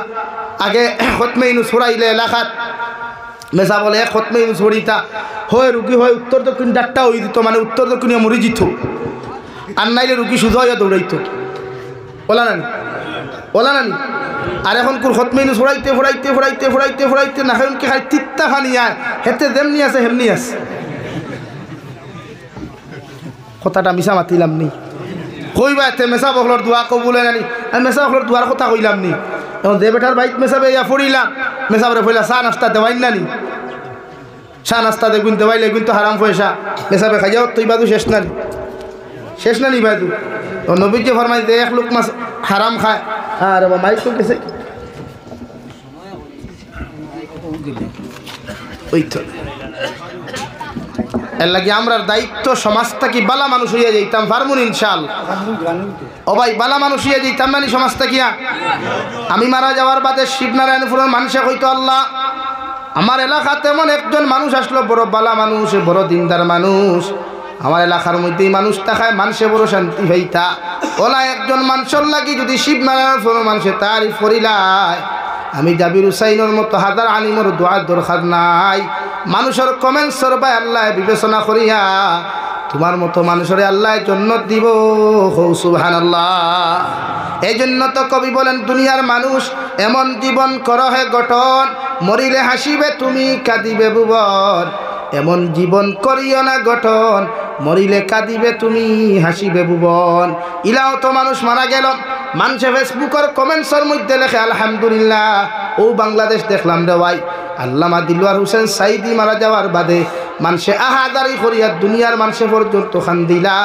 [SPEAKER 1] আগে খতমে ইনু ছড়াইলে এলাকাত মেসা বলে খতমে ইনু ছড়িতা হয় রুগী হয় উত্তর দক্ষিণ ডাক্তার হয়ে দিত, মানে উত্তর দক্ষিণে মরি যেত, আর নাইলে রুগী শুধু হইয়া দৌড়াইতো। ওলা নানি ওলা নানি। আর এখন কোর খতমে ইনু ছড়াইতে ফোড়াইতে ফোড়াইতে ফোড়াইতে ফোড়াইতে না কি খাই তিত্তা খানি আয় হেতে যেমনি আছে হেমনি আছে। কথাটা মিশা মাতিলাম নি, কইবা এতে মেসা বকলর দোয়া কবুল হয় নানি, আমি মেসা বকলর দোয়ার কথা কইলাম নি। এখন যে বেটার বাইক মেসাবে ইয়া ফড়িলাম, মেসাবরে ফইলা চা নাস্তা দেওয়াই নানি, চা নাস্তা দেখুন দেওয়াইলে কিন্তু হারাম পয়সা মেসাবে খাই যাও তুই বাদু শেষ নানি, শেষ নানি বাদু। নবীজি ফরমাই যে 1 লোক মাছ হারাম খায়। আর মাইক তো গেছে ওই তো। এর লাগে আমরার দায়িত্ব সমাজটা কি বালা মানুষ হইয়া যাইতাম পারমুন ইনশাআল্লাহ। ও ভাই বালা মানুষ হইয়া যাইতাম নানি সমাজটা কিয়া। আমি মারা যাওয়ার বাদে শিবনারায়ণপুরের মানুষে কইতো আল্লাহ আমার এলাকাতে এমন একজন মানুষ আসলো বড় বালা মানুষ, বড় দিনদার মানুষ, আমার এলাকার মধ্যেই মানুষ থাকায় মানুষে বড় শান্তি পাইতা। ওলা একজন মানুষের লাগি যদি শিবনারায়ণপুরের মানুষে তারিফ করিলায়, আমি জাবির হুসাইনের মতো হাজার আলিমর দোয়ার দরকার নাই। মানুষের কমেন্টস ভাই আল্লাহ বিবেচনা করিয়া তোমার মতো মানুষের আল্লাহ জান্নাত দিব। সুবহানাল্লাহ। এই জন্য তো কবি বলেন দুনিয়ার মানুষ এমন জীবন করহে গঠন, মরিলে হাসিবে তুমি কাঁদিবে ভুবন। এমন জীবন করিও না গঠন, মরিলে কাঁদিবে তুমি হাসিবে ভুবন। ইলাও তো মানুষ মারা গেল, মানুষে ফেসবুকের কমেন্টসের মধ্যে লেখে আলহামদুলিল্লাহ। ও বাংলাদেশ দেখলাম রে ভাই, আল্লামা দিলওয়ার হোসেন সাইদি মারা যাওয়ার বাদে মানুষে আহাদারি করিয়া দুনিয়ার মানুষে পর্যন্ত খান্দিলা।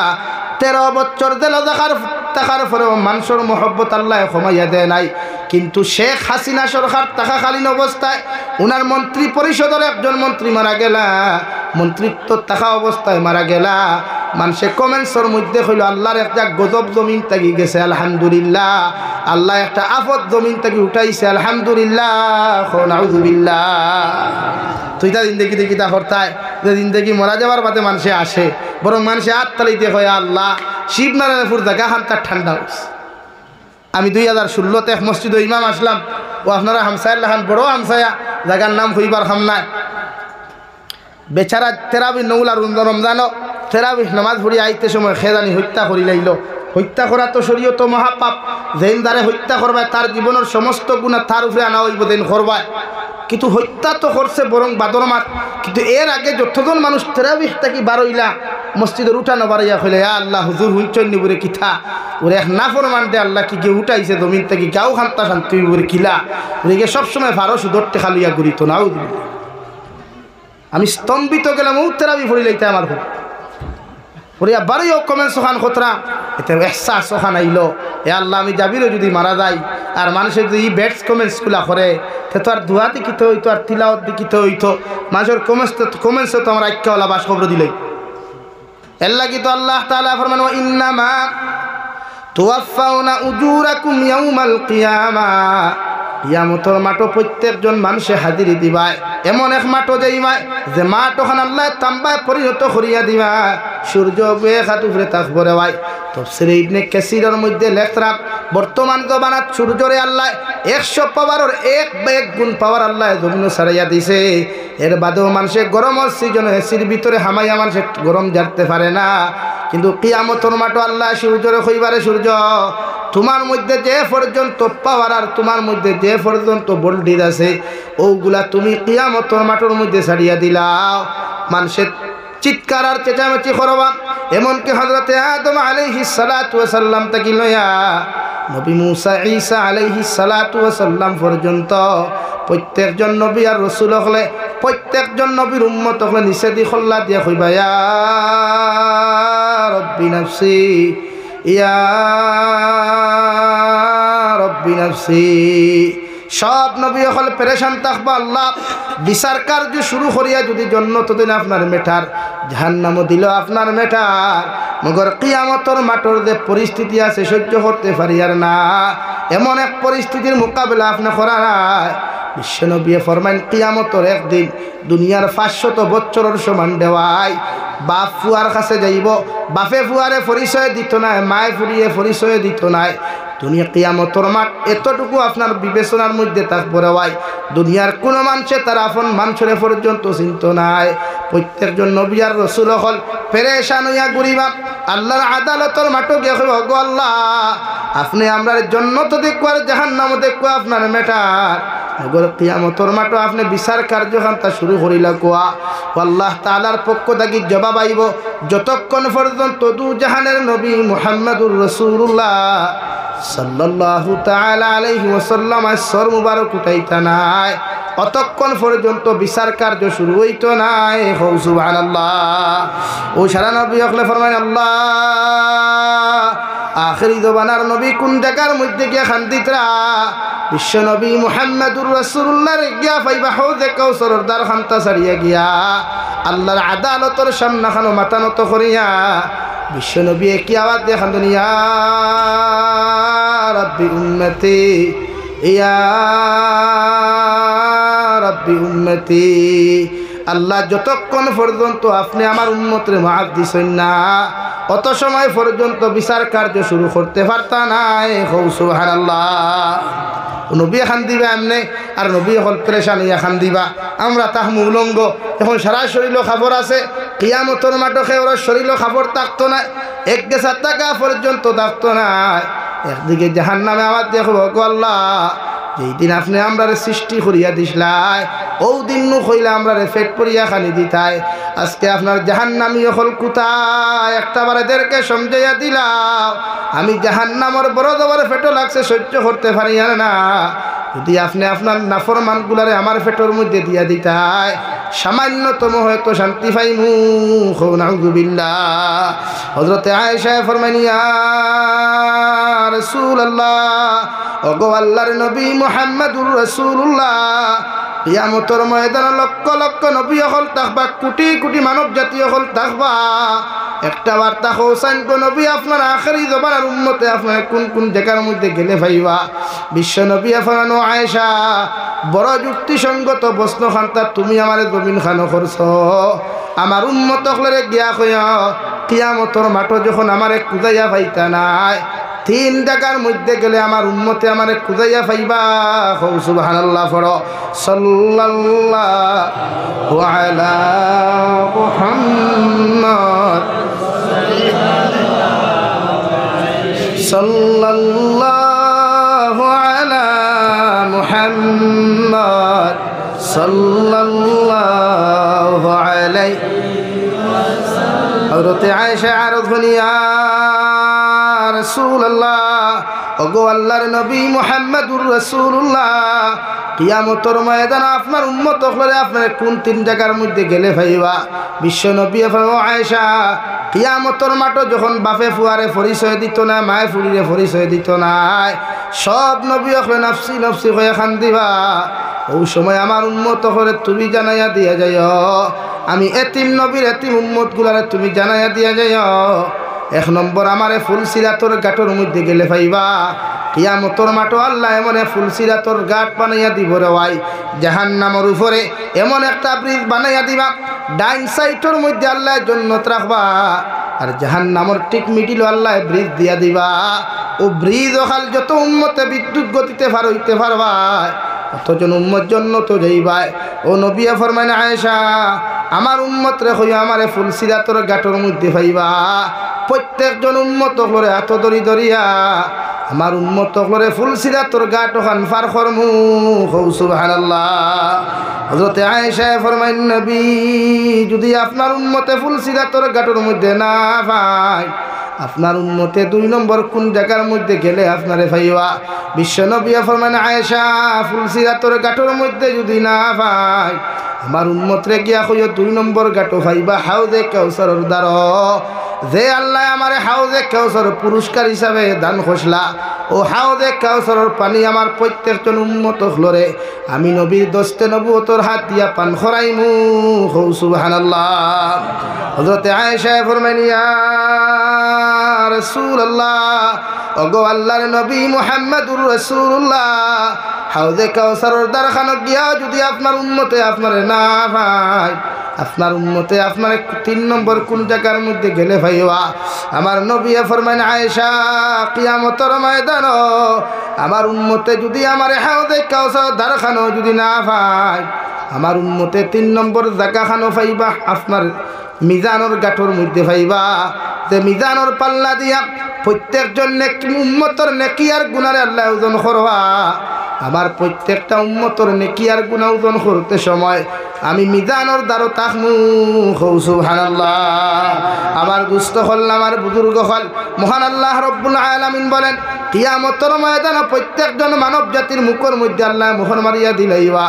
[SPEAKER 1] 13 বছর দিল দেখার পরেও মানুষের মহব্বত আল্লাহ কমাইয়া দেয় নাই। কিন্তু শেখ হাসিনা সরকার থাকাকালীন অবস্থায় উনার মন্ত্রী পরিষদের একজন মন্ত্রী মারা গেলা, মন্ত্রিত্ব থাকা অবস্থায় মারা গেলা। মানুষে কমেন্টসের মধ্যে হইল আল্লাহর একটা গজব জমিন থাকি গেছে আলহামদুলিল্লাহ, আল্লাহ একটা আফত জমিন থাকি উঠাইছে আলহামদুলিল্লাহ, নাউযুবিল্লাহ। তুই তা জিন্দগি দেখি তা হরতায় যে জিন্দগি মরা যাওয়ার বাদে মানুষে আসে, বরং মানুষে আত্মালিতে হয় আল্লাহ শিবনারায়ণপুর জায়গা হান্তার ঠান্ডা হয়েছে। আমি 2016-তে এক মসজিদ ইমাম আসলাম, ও আপনারা হামসায়ার লাহান বড় হামসায়া, জায়গার নাম হইবার হামনায়। বেচারা তেরাবি নৌলা রমজানও তেরাবি নামাজ পড়ি আইতে সময় খেদানি হত্যা করি লাইল। হত্যা করা তো শরীয়ত মহাপাপ, যেন দ্বারে হত্যা করবায় তার জীবনের সমস্ত গুণা তার উপরে আনা হইব দেন করবায়। কিন্তু হত্যা তো করছে বরং বাদর মাত। কিন্তু এর আগে যতজন মানুষ তেরাবিহ থাকি বারইলা মসজিদের উঠানো বাড়াইয়া হইলে আল্লাহ হুজুর হুইচন নিবরে কিথা ওরে এক নাফরমান দে আল্লাহ কি গে উঠাইছে জমিন থেকে গাও খান্তা শান্তি বলে কিলা ওরে গে সবসময় ভারো সুদরতে খালুইয়া করিত নাও। আমি স্তম্ভিত গেলাম, ও তেরাবি পড়ি লাইতে আমার হোক ওরিয়া বারোই কমেন্টস ওখান খতরা এতে এহসাস ওখান আইল এ আল্লাহ আমি যাবিরও যদি মারা যাই আর মানুষের যদি এই ব্যাটস কমেন্টসগুলা করে তে তো আর ধোয়া দেখিতে হইতো আর তিলাওয়াত দেখিতে হইতো। মানুষের কমেন্টসে তো আমরা আইক্যাওয়ালা বাস খবর দিলাই এর লাগি তো আল্লাহ তাআলা ফরমান ওয়া ইন্নামা তুওয়াফাউনা উজুরাকুম ইয়াউমাল কিয়ামাহ। কিয়ামতের মাঠে প্রত্যেকজন মানুষে হাজিরি দিবায়, এমন এক মাঠও যাইবায় যে মাঠ ওখানে আল্লাহ তাম্বায় পরিণত করিয়া দিবা, সূর্য বেশ হাত উপরে থাকবরে ভাই। তাফসীরে ইবনে কাসীরের মধ্যে লেখরা বর্তমান জমানাত সূর্যরে আল্লাহ 100 পাওয়ারের এক গুণ পাওয়ার আল্লাহ জমিন ছাড়াইয়া দিছে। এর বাদেও মানুষের গরমের সিজনে এসির ভিতরে হামাইয়া মানুষের গরম জানতে পারে না। কিন্তু কিয়ামতের মাঠে আল্লাহ সূর্যরে কইবারে সূর্য তোমার মধ্যে যে পর্যন্ত পাওয়ার আর তোমার মধ্যে যে পর্যন্ত ভোল্টেজ আছে ওগুলা তুমি কিয়ামতের মাঠের মধ্যে ছাড়িয়া দিলাও। মানুষের চিৎকার আর চেঁচামেচি করবা। এমনকি হযরতে আদম আলাইহিস সালাতু ওয়াস সালাম থেকে লইয়া নবী মুসা ঈসা আলাইহিস সালাতু ওয়াস সালাম পর্যন্ত প্রত্যেকজন নবী আর রাসূল হলে প্রত্যেকজন নবীর উম্মত হলে নিষেধি খল্লা দিয়া কইবা ইয়া রব্বি নাফসি ইয়া রব্বি নাফসি। সব নবী হল পেরেশান থাকবা আল্লাহ বিচার কার্য শুরু করিয়া যদি জন্নত দিন আপনার মেটার জাহান্নামও দিল আপনার মেটার, মগর কিয়ামতের মাঠের যে পরিস্থিতি আছে সহ্য করতে পারি আর না, এমন এক পরিস্থিতির মোকাবেলা আপনি করার বিশ্বনবী ফরমান কিয়ামতের একদিন দুনিয়ার 500 বছরের সমান দেওয়াই বাপ ফুয়ার কাছে যাইব, বাপে ফুয়ারে পরিচয় দিত নাই, মায়ে ফুরিয়ে পরিচয় দিত নাই। দুনিয়া কিয়ামতের মাঠ এতটুকু আপনার বিবেচনার মধ্যে থাকবো রে ভাই, দুনিয়ার কোনো মানুষে তার আপন মানুষের পর্যন্ত চিন্ত নাই। প্রত্যেকজন নবী আর রাসূল হল পেরেশান হইয়া ঘুরিবা আল্লাহর আদালতের মাঠে গিয়ে গো আল্লাহ আপনি আমরা জান্নাত দেখো আর জাহান্নাম দেখো আপনার মেটার, মগর কিয়ামতের মাঠে আপনি বিচার কার্যখান্তা শুরু করিলা কোয়া আল্লাহ তাআলার পক্ষ থেকে জবাব আইব যতক্ষণ পর্যন্ত দু জাহানের নবী মুহাম্মদুর রাসূলুল্লাহ সাল্লাল্লাহু তাআলা আলাইহি ওয়াসাল্লাম সর মুবারক উঠাইতা নাই অতক্ষণ পর্যন্ত বিচার কার্য শুরু হইত নাই। হৌ সুবহানাল্লাহ। ও সারা নবী হকলে ফরমান আল্লাহ আখিরি জবানার নবী কোন জায়গার মধ্যে গিয়া খান্দিতরা বিশ্ব নবী মুহাম্মদুর রাসূলুল্লাহর গিয়া পাইবা হৌজে কাউসারের দ্বার খান্তা ছাড়িয়া গিয়া আল্লাহর আদালতের সামনাখানো মাথা নত করিয়া বিশ্ব নবী কি আওয়াজ দিয়ে খান্দন ইয়া রাব্বি উম্মতি ইয়া রাব্বি উম্মতি। আল্লাহ যতক্ষণ পর্যন্ত আপনি আমার উম্মতের মাফ দিছেন না অত সময় পর্যন্ত বিচার কার্য শুরু করতে পারতা নাই। হৌ সুবহানাল্লাহ। নবী খান দিবা এমনি আর নবী হল প্রেশান ইয়া খান দিবা আমরা তাহমু উলঙ্গ এখন সারা শরীরও খাবার আছে কিয়ামতের মাঠে ওরা শরীরও খাবার থাকতো না, এক গেছার টাকা পর্যন্ত থাকতো না। একদিকে জাহান্নামে আবার দেখব গো আল্লাহ যেই দিন আপনি আমরারে সৃষ্টি করিয়া দিসলাই ও দিন নু কইলে আমরারে পেট পরিয়া খালি দিতাই আজকে আপনার জাহান্নামী হল কোথায় একটা বারেদেরকে সমঝাইয়া দিলাম আমি জাহান্নামর বড় দবার পেটো লাগছে সহ্য করতে পারি না যদি আপনি আপনার নাফরমানগুলারে আমার পেটোর মধ্যে দিয়া দিতাই সামান্যতম হয়তো শান্তি পাইমু নাউযুবিল্লাহ হযরতে আয়েশা ফরমাইন ইয়া রাসূলুল্লাহ ওগো আল্লাহর নবী মুহাম্মদুর রাসূলুল্লাহ কিয়ামতের ময়দানে লক্ষ লক্ষ নবী হল থাকবা কোটি কোটি মানব জাতি হল থাকবা একটা বার্তা হোসেন গো নবী আপনার আখেরি জবানের উম্মতে আপনার কোন কোন জায়গার মধ্যে গেলে পাইবা বিশ্ব নবী ফরানো আয়েশা বড় যুক্তিসঙ্গত প্রশ্ন খান্তা তুমি আমারে জমিন খানো করছো আমার উম্মত হলরে গিয়া কইয়া কিয়ামতের মাঠে যখন আমারে কুজাইয়া পাইতা নাই তিন জায়গার মধ্যে গেলে আমার উম্মতে আমারে খুঁজাইয়া পাইবা সুবহানাল্লাহ পড়ো সাল্লাল্লাহু আলা মুহাম্মদ সাল্লাল্লাহু আলা মুহাম্মদ সাল্লাল্লাহু আলাইহি হযরত আয়েশা আরজ বলিয়া রাসূলুল্লাহ ওগো আল্লাহর নবী মুহাম্মদুর রাসূলুল্লাহ কিয়ামতের ময়দানে আপনার উম্মত হলে আপনার কোন তিন জায়গার মধ্যে গেলে পাইবা বিশ্ব নবী আয়েশা কিয়ামতের মাঠে যখন বাপে ফুয়ারে পরিচয় দিত না মায়ে ফুরিরে পরিচয় দিত না সব নবী হলে নাফসি নাফসি হয়ে কান্দিবা ওই সময় আমার উম্মত হলে তুমি জানাইয়া দিয়া যাইও আমি এতিম নবীর এতিম উম্মত গুলারে তুমি জানাইয়া দিয়া যাইও এক নম্বর আমারে ফুলসিরাতর গাঁটর মধ্যে গেলে পাইবা কিয়ামতের মাঠে আল্লাহ এমন ফুলসিরাতর গাঁট বানাইয়া দিব রে ভাই জাহান্নামের উপরে এমন একটা ব্রিজ বানাইয়া দিবা ডাইন সাইডের মধ্যে আল্লাহ জান্নাত রাখবা আর জাহান্নামের ঠিক মিডিল আল্লাহ ব্রিজ দিয়া দিবা ও ব্রিজ ওখাল যত উম্মতে বিদ্যুৎ গতিতে পার হইতে পারবা অতজন উম্মত জান্নাত যাইবা ও নবী ফরমায় আয়েশা আমার উম্মত রে হইয়া আমারে ফুলসিরাতর গাঁটর মধ্যে পাইবা প্রত্যেকজন উম্মত হলরে হাত ধরি ধরিয়া আমার উম্মত হলরে ফুলসিরাতর গাঁট ওখান পার করমু সুবহানাল্লাহ হযরতে আয়েশা ফরমাইন নবী যদি আপনার উম্মতে ফুলসিরাতর গাঁটর মধ্যে না পায় আপনার উম্মতে দুই নম্বর কোন জায়গার মধ্যে গেলে আপনারে পাইবা বিশ্ব নবী ফরমাইন আয়েশা ফুলসিরাতর গাঁটর মধ্যে যদি না পায় আমার উম্মতরে গিয়া কইও দুই নম্বর গাঁটো পাইবা হাউজে কাউসারের দ্বার যে আল্লাহ আমারে হাউজে কাউসার পুরস্কার হিসাবে দান খসলা ও হাউজে কাউসারের পানি আমার প্রত্যেকজন উম্মত হলরে আমি নবীর দস্তে নবুয়তর হাত দিয়া পান খরাইমু সুবহানাল্লাহ হযরতে আয়েশা ফরমাইন ইয়া রাসূলুল্লাহ ওগো আল্লাহর নবী মুহাম্মদুর রাসূলুল্লাহ হাউজে কাউসারের দ্বারখানে গিয়া যদি আপনার উম্মতে আপনারে না পায় আপনার উম্মতে আপনার তিন নম্বর কোন জায়গার মধ্যে গেলে ভাইবা আমার নবী ফরমাইন আয়েশা কিয়ামতের ময়দান আমার উম্মতে যদি আমার হাউজে কাউসার দ্বারখানো যদি না পায় আমার উম্মতে তিন নম্বর জায়গাখানো পাইবা আপনার মিজানোর গাঁটর মধ্যে পাইবা যে মিজানোর পাল্লা দিয়া প্রত্যেকজন উম্মতর নেকি আর গুনারে আল্লাহ ওজন করবা আমার প্রত্যেকটা উম্মতর নেকি আর গুনাহ ওজন করতে সময় আমি মিজানোর দ্বারো তাকমু সুবহানাল্লাহ আমার দুস্থ হল আমার বুজুর্গ হল মহান আল্লাহ রব্বুল আলামিন বলেন কিয়ামতের ময়দানে প্রত্যেকজন মানব জাতির মুখের মধ্যে আল্লাহ মোহর মারিয়া দিলাইবা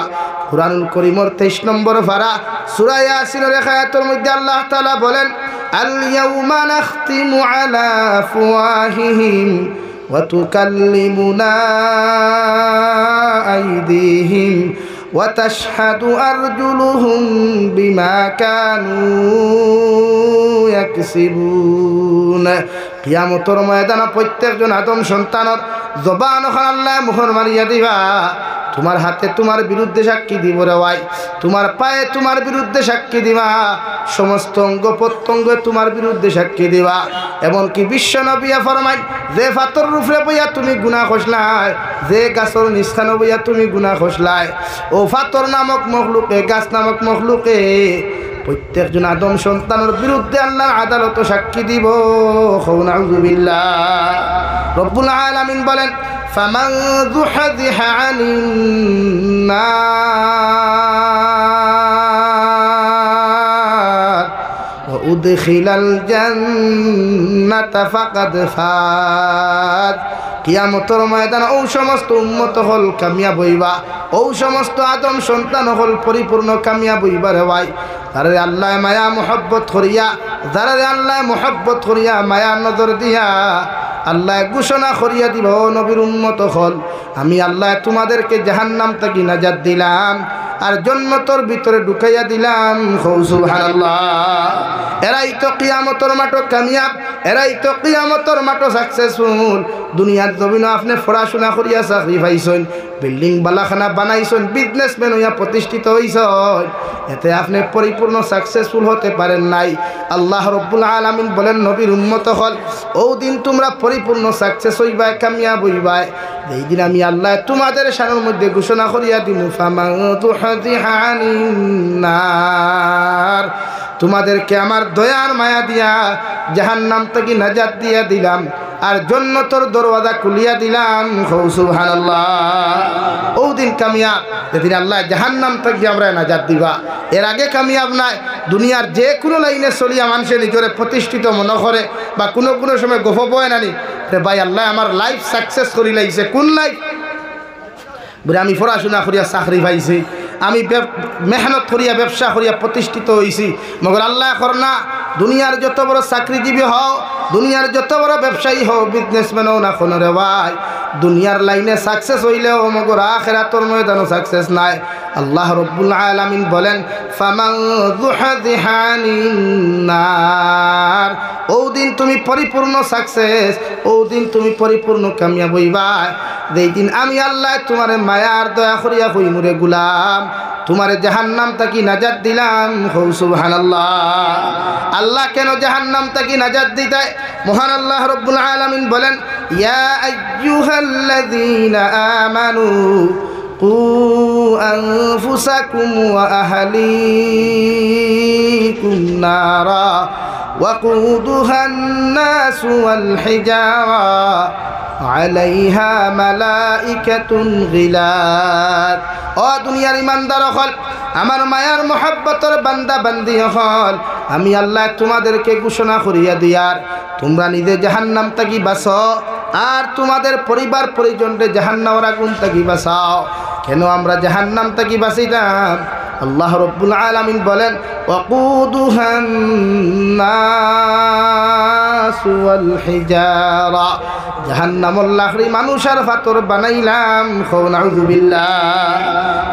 [SPEAKER 1] কুরআনুল কারীমের 23 নম্বর পারা সূরা ইয়াসিনের আয়াতের মধ্যে আল্লাহ তাআলা বলেন আল ইয়াউমা নাখতিমু আলা আফওয়াহিহিম ওয়া তুকাল্লিমুনা আইদিহিম ওয়া তাশহাদু আরজুলুহুম বিমা কানু ইয়াকসিবুন কিয়ামতের ময়দানে প্রত্যেকজন আদম সন্তানের জবান আল্লাহ মোহর মারিয়া দিবা তোমার হাতে তোমার বিরুদ্ধে সাক্ষী দিব রে ভাই তোমার পায়ে তোমার বিরুদ্ধে সাক্ষী দিবা সমস্ত অঙ্গ প্রত্যঙ্গ তোমার বিরুদ্ধে সাক্ষী দিবা এমনকি বিশ্ব নবী ফরমাই যে ফাতর রূপে বইয়া তুমি গুনাহ খসলাই যে গাছর নিস্থান বইয়া তুমি গুনাহ খসলাই ও ফাতর নামক মখলুকে গাছ নামক মখলুকে প্রত্যেকজন আদম সন্তানের বিরুদ্ধে আল্লাহর আদালত সাক্ষী দিব। নাউযুবিল্লাহ। রব্বুল আলামিন বলেন ফামান যুহযিহা আনিন নার ওয়া উদখিলাল জান্নাতা ফাকাদ ফাজ। কিয়ামতের ময়দানে ও সমস্ত উম্মত হল কামিয়াব হইবা, ও সমস্ত আদম সন্তান হল পরিপূর্ণ কামিয়াব হইবা রে ভাই। যারা আল্লাহ মায়া মোহব্বত করিয়া, যারা আল্লাহ মোহব্বত করিয়া মায়া নজর দিয়া আল্লাহ ঘোষণা করিয়া দিব, নবীর উম্মত হল আমি আল্লাহ তোমাদেরকে জাহান্নাম থেকে নাজাত দিলাম আর জান্নাতের ভিতরে ঢুকাইয়া দিলাম। সুবহানাল্লাহ। এরাই তো কিয়ামতের মাঠে কামিয়াব, এরাই তো কিয়ামতের মাঠে সাকসেসফুল। দুনিয়ার জমিনে আপনি পড়াশোনা করিয়া চাকরি পাইছেন, বিল্ডিং বালাখানা বানাইছেন, বিজনেসম্যান হইয়া প্রতিষ্ঠিত হইছেন, এতে আপনি পরিপূর্ণ সাকসেসফুল হতে পারেন নাই। আল্লাহ রব্বুল আলামিন বলেন নবীর উম্মত হল ও দিন তোমরা পরিপূর্ণ সাকসেস হইবা, কামিয়াব হইবা। এই দিন আমি আল্লাহ তোমাদের শানের মধ্যে ঘোষণা করিয়া দিমু ফামান যুহযিহা আনিন নার, তোমাদেরকে আমার দয়ার মায়া দিয়া জাহান্নাম থেকে নাজাত দিয়া দিলাম আর জান্নাতের দরওয়াজা খুলিয়া দিলাম। সুবহানাল্লাহ। ও দিন কামিয়াব যেদিন আল্লাহ জাহান্নাম থেকে আমরা নাজাত দিবা। এর আগে কামিয়াব নাই। দুনিয়ার যে কোনো লাইনে চলিয়া মানুষের নিজরে প্রতিষ্ঠিত মনে করে বা কোনো কোনো সময় গফ বয় নানি ভাই আল্লাহ আমার লাইফ সাকসেস করি লাইছে। কোন লাইফ? বলে আমি পড়াশোনা করিয়া চাকরি পাইছি, আমি মেহনত করিয়া ব্যবসা করিয়া প্রতিষ্ঠিত হয়েছি। মগর আল্লাহ কর না, দুনিয়ার যত বড় চাকরিজীবী হও, দুনিয়ার যত বড় ব্যবসায়ী হও, বিজনেসম্যান হও না কোনো রে ভাই, দুনিয়ার লাইনে সাকসেস হইলেও মগর আখিরাতের ময়দানে সাকসেস নাই। আল্লাহ রব্বুল আলামিন বলেন ফামান যুহযিহা আনিন নার, ও দিন তুমি পরিপূর্ণ সাকসেস, ও দিন তুমি পরিপূর্ণ কামিয়াব হইবা। যেই দিন আমি আল্লাহ তোমারে মায়ার দয়া করিয়া হইমুরে গুলাম, তোমারে জাহান্নাম থেকে নাজাত দিলাম। সুবহানাল্লাহ। আল্লাহ কেন জাহান্নাম থেকে নাজাত দিতে? মহান আল্লাহ রব্বুল আলামিন বলেন ইয়া আইয়ুহাল্লাযীনা আমানু কু আনফুসাকুম ওয়া আহলিকুম নারা وقودها الناس والحجارة عليها ملائكة غلاظ। ও দুনিয়ার ইমানদার হল, আমার মায়ার মোহাব্বতের বান্দা বান্দি হল, আমি আল্লাহ তোমাদেরকে ঘোষণা করিয়া দিয়ার তোমরা নিজে জাহান্নাম থেকে বাঁচো আর তোমাদের পরিবার পরিজনকে জাহান্নামের আগুন থেকে বাঁচাও। কেন আমরা জাহান্নাম থেকে বাঁচিলাম? আল্লাহ রব্বুল আলামিন বলেন ওয়াকুদুহান নাসু ওয়াল হিজারা, জাহান্নামুল লাকড়ি মানুষ আর পাথর বানাইলাম। নাউযুবিল্লাহ।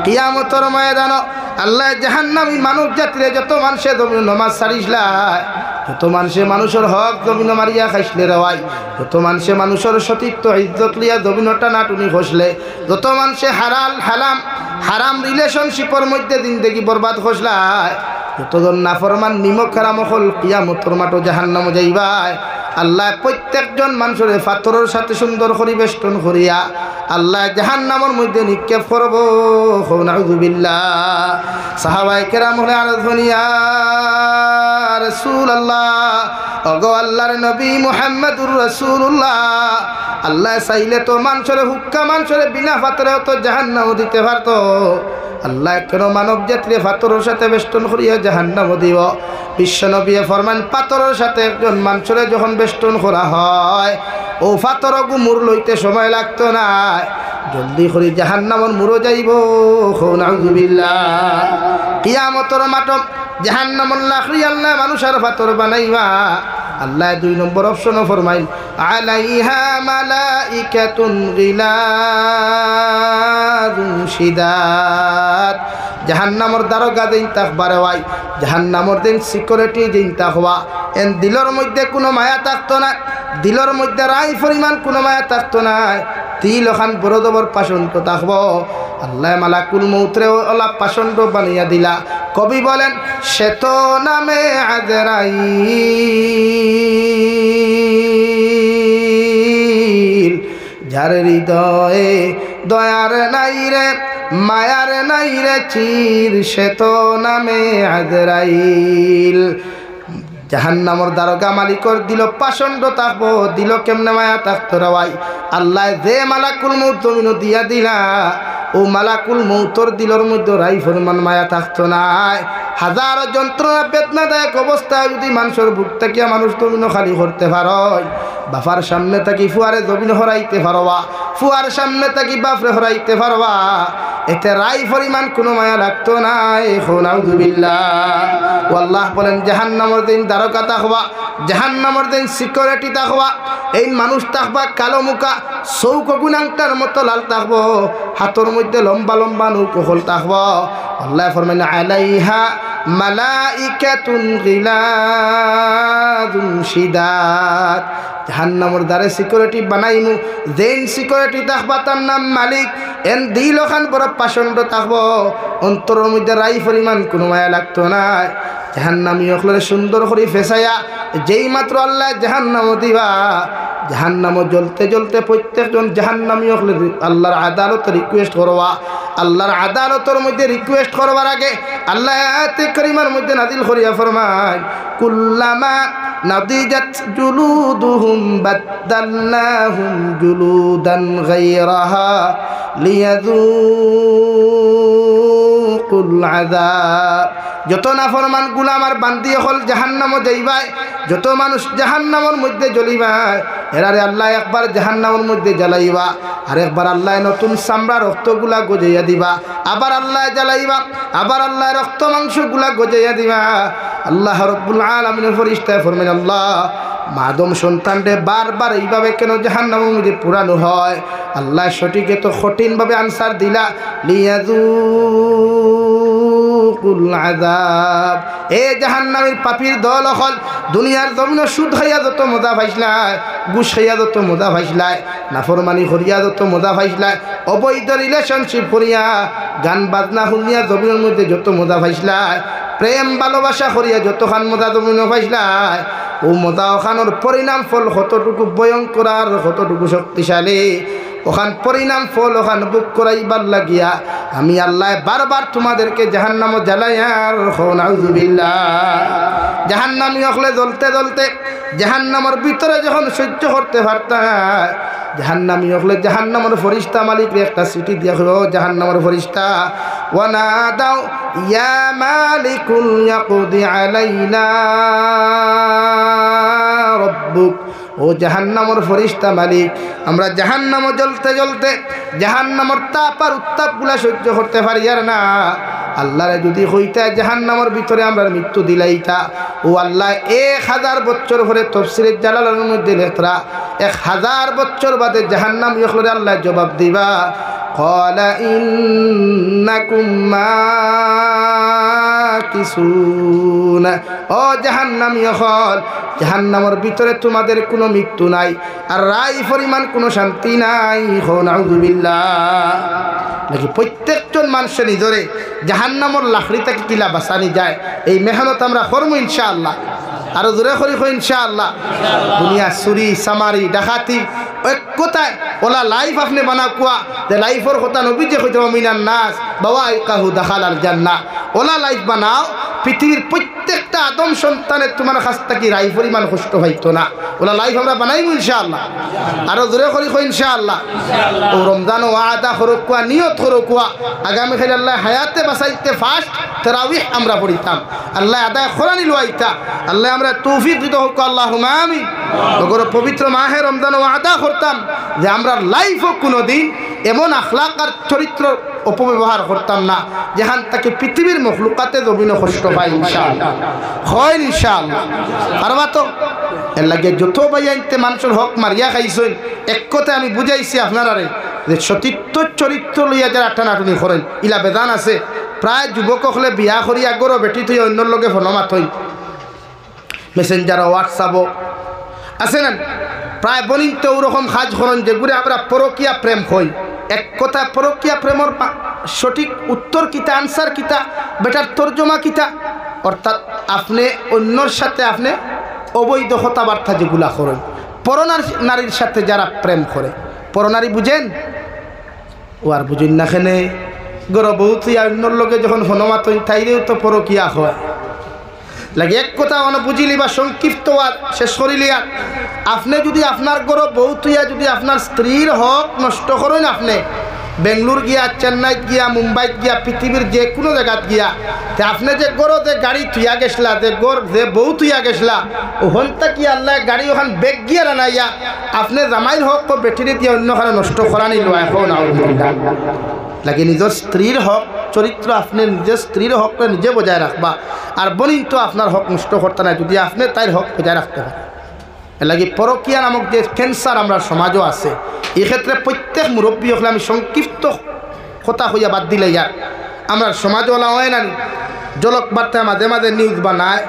[SPEAKER 1] কিয়ামতের ময়দানে আল্লাহ জাহান্নামী মানুষ জাতিরে যত মানুষে জমিন নমাজ সারিসলাই, যত মানুষে মানুষের হক জমিন মারিয়া খাইসলে রেওয়াই, যত মানুষে মানুষের সতীত্ব ইজ্জত লিয়া জমিন টানাটুনি খসলে, যত মানুষে হারাম রিলেশনশিপের মধ্যে জিন্দেগি বরবাদ খসলায়, যতজন নাফরমান নিমক হারাম হল কিয়ামতের মাঠে জাহান্নামে যাইবাই। আল্লাহ প্রত্যেকজন মানুষের পাথরের সাথে সুন্দর করে বেষ্টন করিয়া আল্লাহ জাহান্নামের মধ্যে নিক্ষেপ করব। নাউযুবিল্লাহ। সাহাবায়ে কেরাম হলে আরজুন ইয়া রাসূলুল্লাহ, ওগো আল্লাহর নবী মুহাম্মদুর রাসূলুল্লাহ, আল্লাহ চাইলে তো মানুষের হুক্কা মানুষের বিনা পাথরেও তো জাহান্নাম দিতে পারতো। আল্লাহ কেন মানব জাতিরে পাথরের সাথে বেষ্টন করিয়া জাহান্নাম দিব? বিশ্বনবী ফরমান পাথরের সাথে একজন মানুষের যখন বেষ্টন করা হয় ও পাথর গুমুর লইতে সময় লাগতো না, জলদি করে জাহান্নামের মুড়ো যাইব। নাউযুবিল্লাহ। কিয়ামতের মাঠ জাহান্নামুল লাকড়ি আল্লাহ মানুষের পাথর বানাইবা। আল্লাহ 2 নম্বর অপশনও ফরমাইল আলাইহা মালাইকাতুন গিলাযুন শিদাদ, জাহান্নামের দারোগা দিন তাকবারে ভাই, জাহান্নামের দিন সিকিউরিটি দিন তাকবা। এন দিলের মধ্যে কোনো মায়া থাকতো না, দিলের মধ্যে রাই পরিমাণ কোনো মায়া থাকতো না, তিল ওখান বড় দবর পাশন্ত থাকব। আল্লাহ মালাকুল মৌতরে ওলা পাশন্ত বানিয়া দিলা। কবি বলেন সে তো নামে আজরাইল, যার হৃদয়ে দয়ার নাই রে মায়ার নাই রে চির সে তো নামে আজরাইল। জাহান্নামর দারোগা মালিকর দিল পাষণ্ড থাকবো, দিল কেমনে মায়া থাকতো রে ভাই। আল্লাহ যে মালাকুল মৌত জমিন দিয়া দিলা, ও মালাকুল মৌতর দিলর মধ্যে রাই ফরমান মায়া থাকতো নাই। হাজার যন্ত্রণা বেদনাদায়ক অবস্থায় যদি মানুষের বুক থাকিয়া মানুষ জমিন খালি করতে পারয়, বাপার সামনে থাকি ফুয়ারে জমিন হরাইতে পারবা, ফুয়ার সামনে থাকি বাপরে হরাইতে পারবা, এতে রাই পরিমাণ কোনো মায়া লাগতো নাই। নাউযুবিল্লাহ। আল্লাহ বলেন জাহান্নামের দিন দারোগা থাকবা, জাহান্নামের দিন সিকিউরিটি থাকবা, এই মানুষ থাকবা কালো মুখা, চৌক গুণাংটার মতো লাল থাকবো, হাতের মধ্যে লম্বা লম্বা নৌকোহল থাকবো। আল্লাহ ফরমাইন আলাইহা মালাইকাতুন গিলাদুন শিদাদ। জাহান্নামের দ্বারে সিকিউরিটি বানাইমু, যেন সিকিউরিটি থাকবা তার নাম মালিক। এন দিল খান বড় পাষণ্ড থাকবো, অন্তরের মধ্যে রাই পরিমাণ কোনো মায়া লাগতো না। জাহান্নামী অখলরে সুন্দর করে ফেসাইয়া যেই মাত্র আল্লাহ জাহান্নাম দিবা, জাহান্নাম জ্বলতে জ্বলতে প্রত্যেকজন জাহান্নামী অখলে আল্লাহর আদালতে রিকোয়েস্ট করবা। আল্লাহর আদালতের মধ্যে রিকোয়েস্ট করবার আগে আল্লাহ আয়াতে কারিমার মধ্যে নাজিল করিয়া ফরমায়, কুল্লামা নাদিজাত জুলুদুহুম বাদদালনাহুম জুলুদান গায়রাহা লিয়াযুকুল আযাব। যত নাফরমান গুলাম আর বান্দি হল জাহান্নামে যাইবায়, যত মানুষ জাহান্নামের মধ্যে জ্বলিবায়, এরারে আল্লাহ একবার জাহান্নামের মধ্যে জ্বালাইবা, আর একবার আল্লাহ নতুন চামড়া রক্তগুলা গজাইয়া দিবা, আবার আল্লাহ জ্বালাইবা, আবার আল্লাহ রক্ত মাংসগুলা গজাইয়া দিবা। আল্লাহ রব্বুল আলামিনের ফেরেশতায় ফরমান, আল্লাহ মাদম সন্তানরে বারবার এইভাবে কেন জাহান্নামের মধ্যে পুরানো হয়? আল্লাহ সঠিক এত কঠিনভাবে আনসার দিলা, লিয়াযুকুল আযাব। এ জাহান্নামের পাপীর দল হল, দুনিয়ার জমিনে সুদ খাইয়া যত মজা পাইছলাই, ঘুষ খাইয়া যত মজা পাইছলাই, নাফরমানি করিয়া যত মজা পাইছলাই, অবৈধ রিলেশনশিপ করিয়া গান বাজনা শুনিয়া জমিনের মধ্যে যত মজা পাইছলাই, প্রেম ভালোবাসা করিয়া যতখান মজা জমিনে পাইছলাই, ও মজা ওখানোর পরিণাম ফল কতটুকু ভয়ঙ্কর আর কতটুকু শক্তিশালী, ওখান পরিণাম ফল ওখান বুক করাইবার লাগিয়া আমি আল্লাহ বারবার তোমাদেরকে জাহান্নামে জ্বালাইয়ার। নাউযুবিল্লাহ। জাহান্নামী হলে জ্বলতে জ্বলতে জাহান্নামের ভিতরে যখন সহ্য করতে পারতা, জাহান্নামী হলে জাহান্নামের ফেরেশতা মালিকরে একটা চিঠি দিয়া হলো, জাহান্নামের ফেরেশতা ওয়ানাদাউ ইয়া মালিকুল ইয়াকদি আলাইনা রব্বুক। ও জাহান্নামের ফেরেশতা মালিক, আমরা জাহান্নামে জ্বলতে জ্বলতে জাহান্নামের তাপ আর উত্তাপগুলা সহ্য করতে পারি আর না। আল্লাহরে যদি হইতা জাহান্নামের ভিতরে আমরা মৃত্যু দিলাইতা, ও আল্লাহ 1000 বছর পরে তাফসীরে জালালের মধ্যে লেখরা 1000 বছর বাদে জাহান্নাম ইখলরে আল্লাহ জবাব দিবা, ক্বালা ইন্নাকুম মাকিসুন। ও জাহান্নামী হল, জাহান্নামের ভিতরে তোমাদের কোনো মৃত্যু নাই আর রাই পরিমাণ কোনো শান্তি নাই। নাউযুবিল্লাহ। নাকি প্রত্যেকজন মানুষের নিজরে জাহান্নামের লাকড়ি থেকে কিলা বাঁচানি যায়, এই মেহনত আমরা করবো ইনশাআল্লাহ। আরো জোরে করি ইনশাআল্লাহ। দুনিয়া চুরি চামারি ডাকাতি এক কথায় ওলা লাইফ আপনি বানা কোয়া যে লাইফের কথা নবী যে কইতে মিনান নাস বাবা কাহু দাখালাল জান্নাহ। ওলা লাইফ বানাও, পৃথিবীর প্রত্যেকটা আদম সন্তানের তোমার কাছ থেকে রাই পরিমাণ কষ্ট হইতো না। ওলা লাইফ আমরা বানাইব ইনশাআল্লাহ। আরো জোরে করি ইনশাআল্লাহ। ও রমজান ওয়াদা করুক কোয়া, নিয়ত করুক কোয়া, আগামী খালি আল্লাহ হায়াতে বাঁচাইতে ফার্স্ট তারাবিহ আমরা পড়িতাম, আল্লাহ আদায় খোরানি লইতা, আল্লাহ আমরা তৌফিক দিতে হোক আল্লাহুম্মা আমিন। ওগর পবিত্র মাহে রমজান ওয়াদা করতাম যে আমরা লাইফও কোনো দিন এমন আখলাক আর চরিত্র অপব্যবহার করতাম না যেখান থেকে পৃথিবীর মখলুকাতে জমিনে কষ্ট পাই ইনশাআল্লাহ। হয় ইনশাআল্লাহ। পারবা তো? এর লাগে যত বাইয়াইতে মানুষের হক মারিয়া খাইছেন, এক কথা আমি বুঝাইছি আপনারারে যে সতীর্থ চরিত্র লইয়া যারা টানাটুনি করেন ইলা বেদান আছে। প্রায় যুবক হলে বিয়া করি আগরও বেটি থই অন্যর লগে ফোনমাত হই, মেসেঞ্জার হোয়াটসঅ্যাপও আছে না, প্রায় বনিত ওরকম কাজ করেন যেগুলো আমরা পরকীয়া প্রেম হই। এক কথা পরকীয়া প্রেমর সঠিক উত্তর কিতা, আনসার কিতা, বেটার তর্জমা কিতা, অর্থাৎ আপনি অন্যর সাথে আপনি অবৈধ কথাবার্তা যেগুলা করেন। পরনারীর সাথে যারা প্রেম করে, পরনারী বুঝেন ও আর বুঝেন না খেনে বহুত অন্যর লোকে যখন হনুমাত তাইরেও তো পরকিয়া হয় লাগে। এক কথা বুঝিলি বা সংক্ষিপ্ত শেষ করিলি, আপনি যদি আপনার গরো বহুত যদি আপনার স্ত্রীর হক নষ্ট করেন, আপনি বেঙ্গলোর গিয়া, চেন্নাইত গিয়া, মুম্বাইত গিয়া, পৃথিবীর যে কোনো জায়গাত গিয়া, তে আপনি যে গরো যে গাড়ি থুয়া গেছলা, যে বউ থুয়া গেছলা, ওখান কি আল্লাহ গাড়ি ওখান বেগ গিয়া রানাইয়া আপনি জামাইর হক বেটিরে দিয়ে অন্যখানে নষ্ট করা নিল এখন লাগে। নিজের স্ত্রীর হক চরিত্র আপনি নিজের স্ত্রীর হকটা নিজে বজায় রাখবা, আর বনিন তো আপনার হক নষ্ট করতে নাই যদি আপনি তাই হক বজায় রাখতে পারেন। লাগে পরকিয়া নামক যে ক্যান্সার আমরা সমাজও আছে, এক্ষেত্রে প্রত্যেক মুরব্বী হলে আমি সংক্ষিপ্ত কথা হইয়া বাদ দিলে ইয়ার আমরা সমাজওয়ালা হয় না জলক বার্তায় মাঝে মাঝে নিউজ বানায়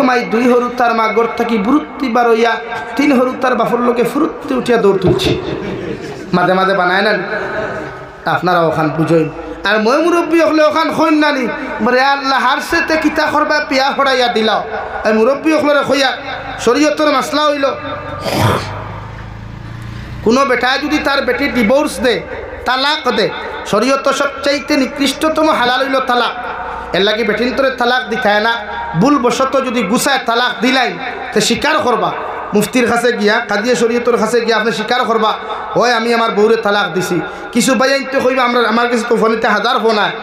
[SPEAKER 1] মাই 2 হরুতার মা গড় থাকি বুরুত্তি বার হইয়া 3 হরুতার বাফর লোকে ফুরুত্তি উঠিয়া দৌড় তুলছে, মাঝে মাঝে বানায় না, আপনারা ওখান বুঝইন। আর মই মুরব্বী হলে ওখান হইন নানি বলে আল্লাহ হারসেতে কিতা করবা পিয়া ফড়াইয়া দিলাও। এই মুরব্বী হলে হইয়া শরীয়তের মাসলা হইল, কোনো বেটায় যদি তার বেটির ডিভোর্স দে, তালাক দে, শরীয়ত সবচাইতে নিকৃষ্টতম হালাল হইল তালাক। এর লাগে বেটিন তোরে তালাক দিতায় না, ভুলবশত যদি গুছায় তালাক দিলাই তো স্বীকার করবা, মুফতির কাছে গিয়া, কাদিয়া শরীয়তের কাছে গিয়া আপনি স্বীকার করবা, হয় আমি আমার বউরে তালাক দিছি। কিছু বাইন তো কইবা আমার কাছে তো ফোনেতে 1000 ফোন আয়,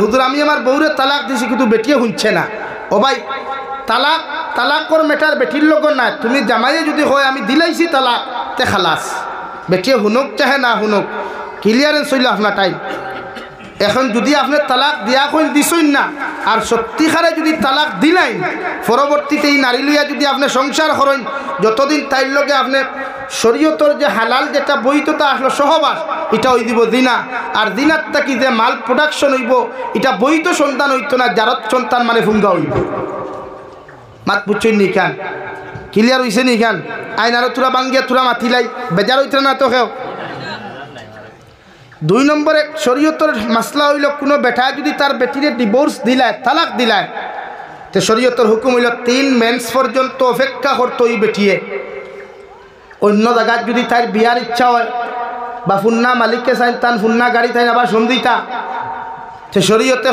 [SPEAKER 1] হুজুর আমি আমার বউরে তালাক দিছি কিন্তু বেটিয়ে শুনছে না। ও ভাই তালাকর মেটার বেটির লোক নাই, তুমি জামাইয়ে যদি হয় আমি দিলাইছি তালাক তে খালাস, বেটিয়ে শুনুক চাহে না শুনুক, ক্লিয়ারেন্স হইল আপনার টাইম। এখন যদি আপনি তালাক দিয়া কইন দিছইন না, আর সত্যিকারে যদি তালাক দিলাই পরবর্তীতে এই নারী লইয়া যদি আপনি সংসার করেন, যতদিন তাইর লগে আপনি শরীয়তর যে হালাল যেটা বৈধতা আসলো সহবাস, এটা হই দিব দিনা। আর দিনার থাকি যে মাল প্রোডাকশন হইব এটা বৈধ সন্তান হইতো না, জারত সন্তান মানে ফুঙ্গা হইব। মাত বুঝছেন নি খান? ক্লিয়ার হইছে নি খান? আইন আরো তোরা বাঙ্গিয়া তোরা মাতিলাই বেজার হইতে না তো কেউ। 2 নম্বরে শরীয়তের মাসলা হইল কোনো বেটায় যদি তার বেটিরে ডিভোর্স দিলায়, তালাক দিলায়, তো শরীয়তের হুকুম হইল 3 মেন্স পর্যন্ত অপেক্ষা করতো ওই বেটিয়ে। অন্য জায়গায় যদি তার বিয়ার ইচ্ছা হয় বা ফুন্না মালিককে চাই তান ফুন্না গাড়ি তাই আবার সন্ধিতা, তো শরীয়তে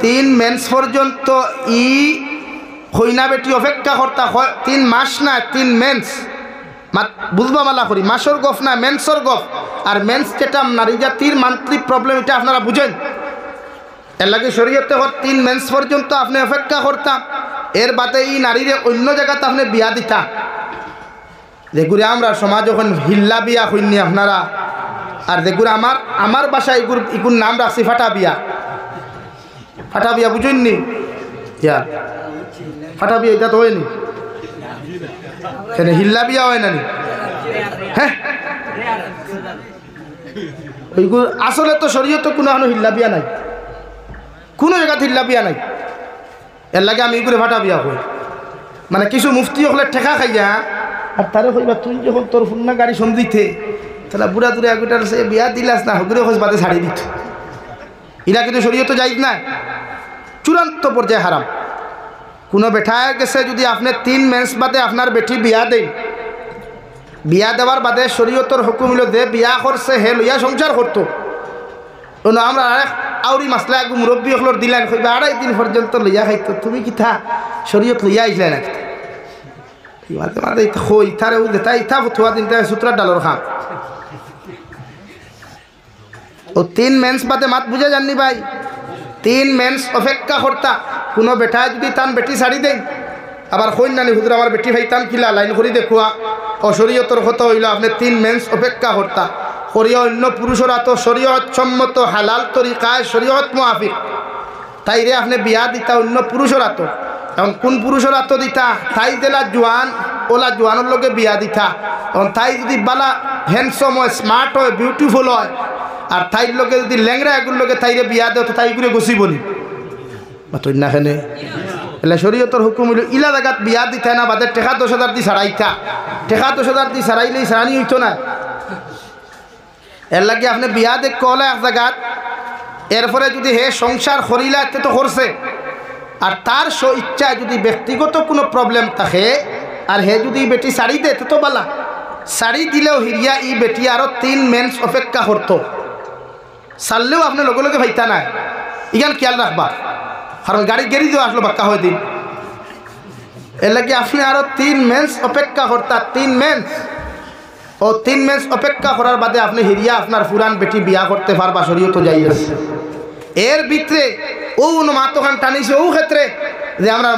[SPEAKER 1] 3 মেন্স পর্যন্ত ই হইনা বেটি অপেক্ষা করতা হয়। 3 মাস না 3 মেন্স, বুঝবা মালা করি, মাসর গফ না মেন্সর গফ। আর মেন্স যেটা নারী জাতির মান্থলি প্রবলেম, এটা আপনারা বুঝেন। এর লাগে শরীয়তে 3 মেন্স পর্যন্ত আপনি অপেক্ষা করতাম, এর বাদে এই নারীরে অন্য জায়গাতে আপনি বিয়া দিতা। যেগুলো আমরা সমাজ যখন হিল্লা বিয়া হইনি আপনারা, আর যেগুলো আমার বাসায় এগুর নাম রাখছি ফাটা বিয়া। ফাটা বিয়া বুঝেননি? ফাটা বিয়া এটা তো হয়নি, হিল্লা বিয়া হয় না? হ্যাঁ, ওইগুলো আসলে তো শরীয়তে কোনো হিল্লা বিয়া নাই, কোনো জায়গাতে হিল্লা বিয়া নাই। এর লাগে আমি এগুলো ফাটা বিয়া কই, মানে কিছু মুফতি হলে ঠেকা খাইয়া আর তারে কইবা তুই যখন তোর ফুন্না গাড়ি সন্ধিতে তাহলে বুড়া দূরে এগুটার সে বিয়া দিলাস না, হগুরে খোঁজ বাদে ছাড়ি দিত। এরা কিন্তু শরীয়তে যাইজ না, চূড়ান্ত পর্যায়ে হারাম। কোনো বেঠায় গেছে যদি আপনি 3 মেন্স বাদে আপনার বেটি বিয়া দেন, বিয়া দেওয়ার বাদে শরীয়তের হুকুম হইল যে বিয়া করছে হে লইয়া সংসার করতো। আমরা আউরি মাসলা এক মুরব্বী হলর দিলেন, কইবা 2.5 দিন পর্যন্ত লইয়া খাইতো, তুমি কি থা শরীয়ত লইয়া আইসলে না? মাঝে মাঝে হই তারে তাই ইথা ফতুয়া দিন তাই সূত্রার ডালর খাম। ও 3 মেন্স বাদে মাত বুঝে জাননি ভাই, 3 মেন্স অপেক্ষা করতা। কোনো বেটায় যদি তান বেটি ছাড়ি দেন, আবার কইন নানি হুজুর আমার বেটি ভাই তান কিলা লাইন করি দেখুয়া, অশরীয়তর কথা হইল আপনি 3 মেন্স অপেক্ষা করতা। শরীয় অন্য পুরুষরা তো শরীয়ত সম্মত হালাল তরিকায় শরীয়ত মুআফিক তাইরে আপনি বিয়া দিতা অন্য পুরুষরা তো। এখন কোন পুরুষরা তো দিতা? তাই জেলা জোয়ান, ওলা জোয়ানোর লোকে বিয়া দিতা। এখন তাই যদি বালা হ্যান্ডসম হয়, স্মার্ট হয়, বিউটিফুল হয়, আর তাইর লোকে যদি ল্যাংরা এগুলো লোকে তাইরে বিয়া দেয়, তো তাই করে গছি বলি বাতই না খেনে। এলে শরীয়তর হুকুম হইল ইলা জায়গাত বিয়া দিতে না, বাদে টেকা 10,000 দি ছাড়াইতা। টেকা 10,000 দি ছাড়াইলেই ছাড়ানি হইতো না। এর লাগে আপনি বিয়া দেখ কলে এক জায়গাত, এরপরে যদি হে সংসার করিলা এতে তো করছে, আর তার ইচ্ছায় যদি ব্যক্তিগত কোনো প্রবলেম থাকে আর হে যদি বেটি শাড়ি দে তো বালা, শাড়ি দিলেও হিরিয়া ই বেটি আরো 3 মেন্স অপেক্ষা করতো। চাললেও আপনি লগে লগে ভাইতা নাই, ইগান খেয়াল রাখবা, কারণ গাড়ি গেড়ি দেওয়া আসলো বাক্কা হয় দিন। এর লাগে আপনি আরো 3 মেন্স অপেক্ষা করতা, 3 মেন্স। ও 3 মেন্স অপেক্ষা করার বাদে আপনি হিরিয়া আপনার পুরান বেটি বিয়া করতে পারবা, শরীয়ত যাই আছে। এর ভিতরে ও মাতোখান টানিছে ও ক্ষেত্রে যে আমরা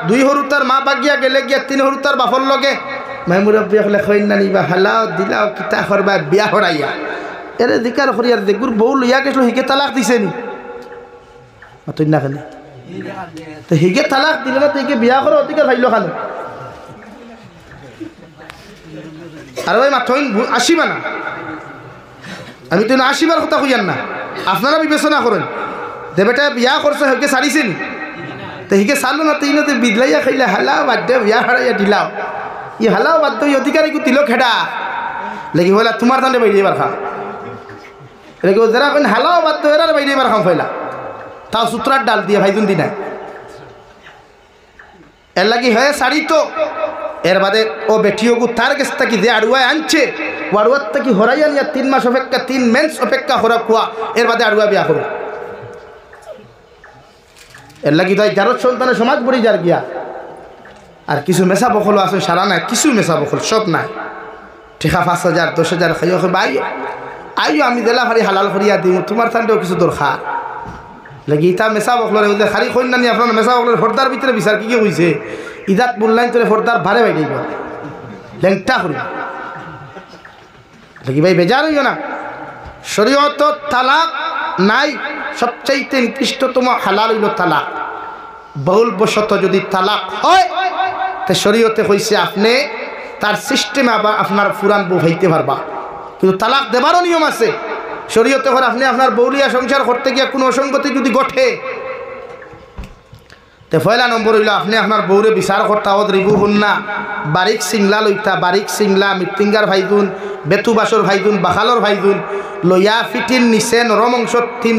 [SPEAKER 1] 2 হরুতার মা বাগিয়া গেলে গিয়া 3 হরুতার বাপর লগে মাইমুরব্বী হলে খৈন না নিবা হালাও দিলাও কিতা করবা বিয়া করাইয়া এরে দিকার করিয়ার দেখুর বউ লইয়া গেছিল হিকে তালাক দিছে নি তুই না খালি তো হিকে তালাক দিলে না তুই বিয়া করো অধিকার ভাইল খানো আর ওই মাথইন আসিবা না, আমি তো আসিবার কথা কইয়ান না, আপনারা বিবেচনা করেন যে বেটা বিয়া করছে হিকে ছাড়িছে নি, তো হিকে ছাড়লো না তুই না তুই বিদলাইয়া খাইলে হালাও বাধ্য বিয়া হারাইয়া দিলাও ই হালাও বাধ্য অধিকারী দিল খেডা লেগে বলা তোমার তাহলে বাইরে এবার খা লেগে যারা কেন হালাও বাধ্য এরার বাইরে এবার খাম ফেলা তাও সূত্রার ডাল দিয়ে ভাইজুন দিনা এর লাগি হয়ে শাড়ি তো এর বাদে ও বেটিওগু তার কাছ থেকে যে আড়ুয়ায় আনছে ও আড়ুয়ার থেকে হরাইয়া নিয়ে 3 মাস অপেক্ষা 3 মেন্স অপেক্ষা হরা কুয়া এর বাদে আড়ুয়া বিয়া করো। এর লাগি তাই যার সন্তানের সমাজ বড়ি যার গিয়া আর কিছু মেশা বখল আছে সারা নাই, কিছু মেশা বখল সব নাই, ঠিকা 5,000 10,000 খাইয়া ভাই আইও আমি জেলা ভারি হালাল করিয়া দিই তোমার তান্ডেও কিছু দরকার লাগি ইতা মেশা বখলের খারি কইন না নি আপনার মেশা বখলের ফর্দার ভিতরে বিচার কি হয়েছে ইদাত বললাইন তোরে ফর্দার ভারে ভাই দিব লেংটা করি লাগি ভাই বেজার হইও না। শরীয়ত তালাক নাই, সবচাইতে নিকৃষ্টতম হালাল হইল তালাক। বহুল বশত যদি তালাক হয় তো শরীয়তে হইছে আপনি তার সিস্টেমে আবার আপনার পুরান বউ হইতে পারবা, কিন্তু তালাক দেবারও নিয়ম আছে শরীয়তে। করে আপনি আপনার বউলিয়া সংসার করতে গিয়ে কোনো অসঙ্গতি যদি ঘটে তো পয়লা নম্বর হইল আপনি আপনার বউরে বিচার করতা ওদ রিবু হুন না বারিক সিংলা লইতা, বারিক সিংলা মৃত্যুঙ্গার ভাইজুন বেতুবাসর ভাইজুন বাখালর ভাইজুন লইয়া ফিটিন নিচে নরম অংশ 3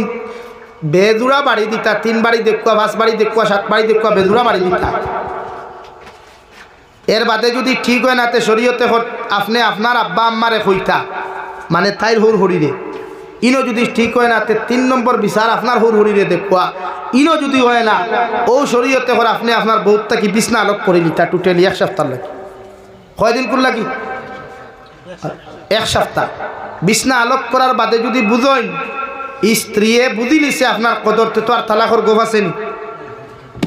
[SPEAKER 1] বেজুড়া বাড়ি দিতা, 3 বাড়ি দেখুয়া 5 বাড়ি দেখুয়া 7 বাড়ি দেখুয়া বেজুড়া বাড়ি দিতা। এর বাদে যদি ঠিক হয় না তে শরীয়তে আপনি আপনার আব্বা আম্মারে কইতা মানে তাইর হুর হরিরে, ইনো যদি ঠিক হয় না তে 3 নম্বর বিচার আপনার হুর হরিরে দেখুয়া, ইনো যদি হয় না ও শরীয়তে করে আপনি আপনার বউটা কি বিছনা আলোক করে নিতা টোটালি 1 সপ্তাহ লাগে। কয়দিন করলা কি 1 সপ্তাহ বিছনা আলোক করার বাদে যদি বুঝেন স্ত্রীয়ে বুঝি লিছে আপনার কদরতে তো আর তালাকর গোভ আছেনি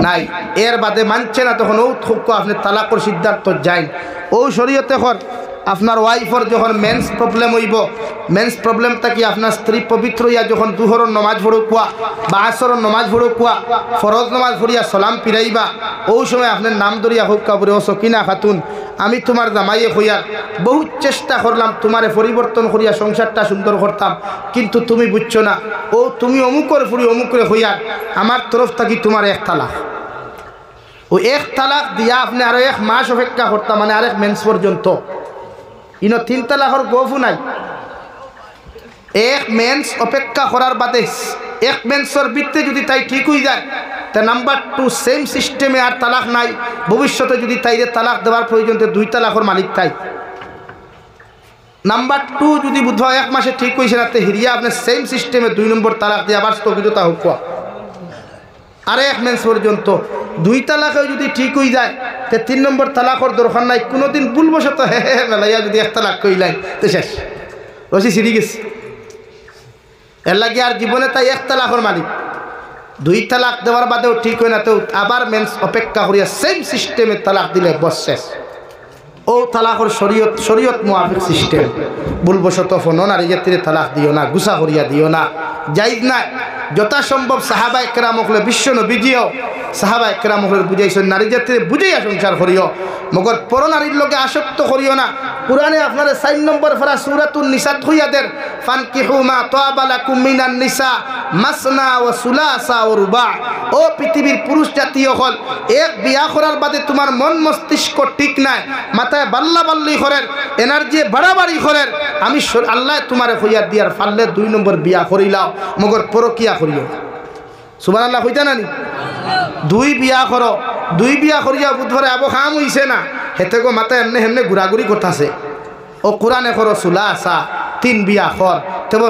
[SPEAKER 1] নাই, এর বাদে মানছে না তখন ও থুক আপনি তালাকর সিদ্ধান্ত যাই। ও শরীয়তে কর আপনার ওয়াইফর যখন মেন্স প্রবলেম হইব, মেন্স প্রবলেমটা কি আপনার স্ত্রী পবিত্র হইয়া যখন দুহরর নমাজ ভরুকুয়া বা আসরর নমাজ ভরুকুয়া ফরজ নমাজ ভরিয়া সালাম পিরাইবা ও সময় আপনার নাম ধরিয়া হোক কাবরে ও সকিনা খাতুন আমি তোমার জামাইয়ে হইয়ার বহুত চেষ্টা করলাম তোমারে পরিবর্তন করিয়া সংসারটা সুন্দর করতাম, কিন্তু তুমি বুঝছো না, ও তুমি অমুকর ফুরি অমুকরে হইয়ার আমার তরফ থাকি তোমার 1 তালাক। ও 1 তালাক দিয়া আপনি আরো 1 মাস অপেক্ষা করতাম মানে আরেক মেন্স পর্যন্ত, ইনো 3 তালাকর গফু নাই। 1 মেন্স অপেক্ষা করার বাদে 1 মেন্সর ভিত্তিতে যদি তাই ঠিক হয়ে যায় তা নাম্বার 2 সেম সিস্টেমে আর তালাক নাই, ভবিষ্যতে যদি তাইরে তালাক দেওয়ার প্রয়োজন 2 তালাকর মালিক তাই। নাম্বার 2 যদি বুধবার 1 মাসে ঠিক হয়েছে না তে হিরিয়া আপনি সেম সিস্টেমে 2 নম্বর তালাক দিয়ে আবার স্থগিততা হোক আর 1 মেন্স পর্যন্ত। 2 তালাকে যদি ঠিক হয়ে যায় তো 3 নম্বর তালাকর দরকার নাই, কোনোদিন ভুলবশত মেলাইয়া যদি 1 তালাক কইলেন তো শেষ রসি সিঁড়ি গেছে। এর লাগে আর জীবনে তাই 1 তালাকর মালিক। 2 তালাক দেওয়ার বাদেও ঠিক হয় না তো আবার মেন্স অপেক্ষা করিয়া সেম সিস্টেমে তালাক দিলে বস শেষ। ও তালাকর শরীয়ত মুআফিক সিস্টেম। ভুলবশত ফোন নারী জাতিরে তালাক দিও না, গুসা করিয়া দিও না, জায়েজ না। যথাসম্ভব সাহাবায়ে কেরামকলে বিশ্ব নবীজিও সাহাবায়ে কেরামকলে বুঝাইছেন নারী জাতিরে বুঝাইয়া সংসার করিও, মগর পর নারীর লগে আসক্ত করিও না। কুরআনে আপনার 4 নম্বর ফারা সূরাতুন নিসা হইয়াদের ফানকিহু মা তাবা লাকুম মিনান নিসা মাসনা ওয়া সুলাসা ওয়া রুবা। ও পৃথিবীর পুরুষ জাতীয় হল 1 বিয়া করার বাদে তোমার মন মস্তিষ্ক ঠিক নাই, মাথায় বাল্লা বাল্লি করেন, এনার্জি বাড়াবাড়ি করেন, আমি আল্লাহ তোমারে হইয়া দিয়ার ফাললে 2 নম্বর বিয়া করিলাও, মগর পরকিয়া করিও। সুবহানাল্লাহ হইতা নানি 2 বিয়া করো, 2 বিয়া করিয়া বুধরে আবো খাম হইছে না হেতে গো মাথায় এমনি হেমনে ঘুরাঘুরি করতেছে। ও কোরআনে করো সুলাসা 3 বিয়া কর, তবে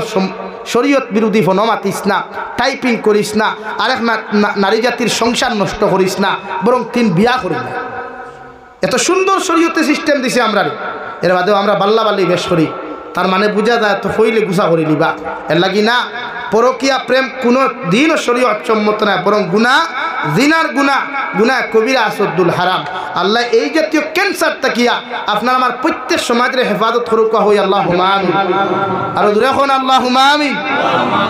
[SPEAKER 1] শরীয়ত বিরোধী ফোন মাতিস না, টাইপিং করিস না, আরেক নারী জাতির সংসার নষ্ট করিস না, বরং 3 বিয়া করি না। এত সুন্দর শরীয়তে সিস্টেম দিছে আমরা, এর বাদেও আমরা বাল্লা বাল্লি বেশ করি। তার মানে বোঝা যায় তো হইলে গুছা করে নিবা। এর লাগি না পরকিয়া প্রেম কোনো দিনও শরীয়ত সম্মত না, বরং গুনাহ, জিনার গুনাহ, গুনাহ কবিরা আসদ্দুল হারাম। আল্লাহ এই জাতীয় ক্যান্সার তাকিয়া আপনার আমার প্রত্যেক সমাজের হেফাজত করুক হই আল্লাহুম্মা আমিন। আর দূরে এখন আল্লাহুম্মা আমিন।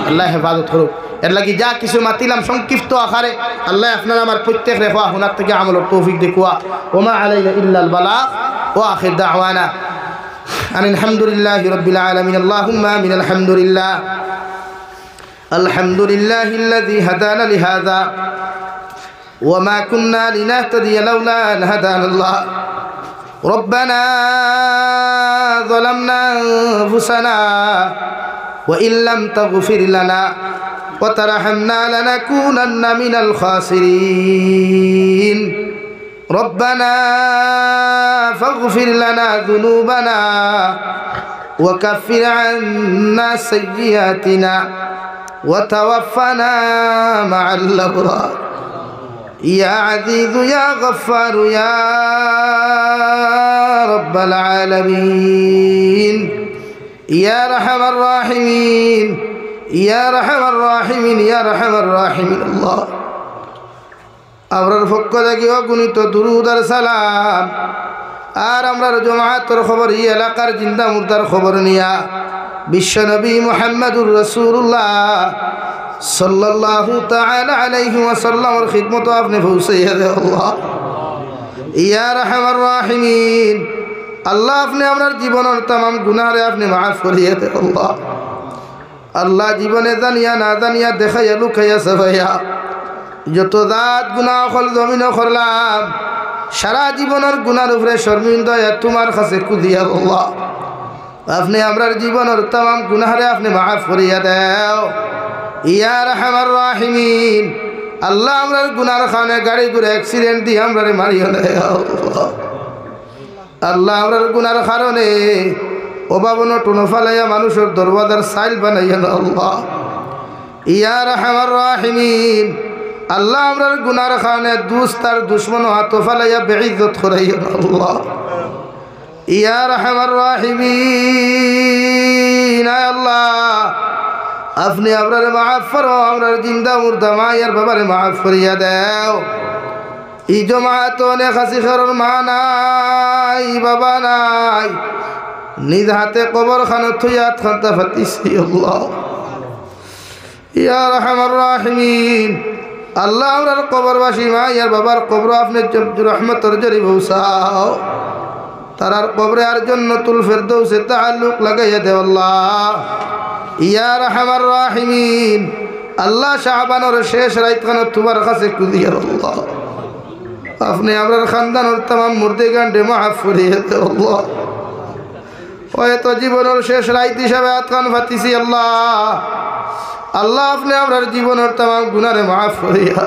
[SPEAKER 1] আল্লাহ হেফাজত করুক। এর লাগি যা কিছু মাতিলাম সংক্ষিপ্ত আকারে, আল্লাহ আপনার আমার প্রত্যেক রেফা হুনার থেকে আমলের তৌফিক দেখুয়া। ওমা আলাইনা ইল্লাল বালাগ ওয়া আখির দাওয়ানা আলহামদুলিল্লাহি রাব্বিল আলামিন। আল্লাহুম্মা আমিন। আলহামদুলিল্লাহ আলহামদুলিল্লাহিল্লাযী হাদানা লিহাযা ওয়া মা কুন্না লিনাহতাদিয়া লাউলা আন হাদানাল্লাহ। রব্বানা যালামনা আনফুসানা ওয়া ইল্লাম তাগফির লানা ওয়া তারহামনা লানাকুনান্না মিনাল খাসিরিন। ربنا فاغفر لنا ذنوبنا وكفر عنا سيئاتنا وتوفنا مع الأبرار يا عزيز يا غفار يا رب العالمين يا أرحم الراحمين يا أرحم الراحمين يا أرحم الراحمين الله। আমরার পক্ষ থেকে অগণিত দুরূদ আর সালাম আর আমরার জমাআতের খবর, এই এলাকার জিন্দা মুর্দার খবর নিয়া বিশ্বনবী মুহাম্মদুর রাসূলুল্লাহ সাল্লাল্লাহু তাআলা আলাইহি ওয়াসাল্লামের খিদমত আপনি পৌঁছাইয়া দেন আল্লাহ। ইয়া আরহামার রাহিমিন, আল্লাহ আপনি আমরার জীবনের तमाम গুনাহরে আপনি মাফ করিয়ে দেন আল্লাহ। আল্লাহ জীবনে জানিয়া না জানিয়া দেখাইয়া লুকাইয়া সাফাইয়া যত দাঁত গুনাহ হল জমিন করলাম, সারা জীবনের গুনার উপরে শর্মিন্দা তোমার কাছে কুদিয়া আল্লাহ আপনি আমরার জীবনের तमाम গুনাহরে আপনি মাফ করিয়া দেও। ইয়া আরহামার রাহিমিন, আল্লাহ আমরার গুনার খানে গাড়ি ঘুরে অ্যাক্সিডেন্ট দিয়ে আমরারে মারিয়া দেও আল্লাহ। আমরার গুনার কারণে অভাবন টুনো ফালাইয়া মানুষের দরবাজার সাইল বানাইয়া না আল্লাহ। ইয়া আরহামার রাহিমিন, আল্লাহ আমরার গুনার খানে দুস্ত আর দুশ্মন হাত ফালাইয়া বেইজ্জত করাইয়া না আল্লাহ। ইয়া আরহামার রাহিমিন, আল্লাহ আপনি আমরারে মাফ করো, আমরার জিন্দা মুর্দা মায়ের বাবারে মাফ করিয়া দেও। এই জমাত অনেক হাসি খরর মা নাই, বাবা নাই, নিজ হাতে কবর খানো থুইয়াত খান্তা ফাতিছি আল্লাহ। ইয়া আরহামার রাহিমিন, আল্লাহ আমরার কবরবাসী মা ইয়ার বাবার কবর আপনি রহমতের জরি পৌঁছাও, তারার কবরে আর জান্নাতুল ফেরদৌসে তাআল্লুক লাগাইয়া দেও আল্লাহ। ইয়া আরহামার রাহিমিন, আল্লাহ শাবানের শেষ রাত খানো তোমার কাছে কুদিয়া আল্লাহ আপনি আমরার খানদানের तमाम মুর্দে গান্ডে মাফ করিয়ে দেও আল্লাহ। হয়তো জীবনের শেষ রাত হিসাবে আতকান ফাতিছি আল্লাহ। আল্লাহ আপনি আমরার জীবনের तमाम গুনারে মাফ করিয়া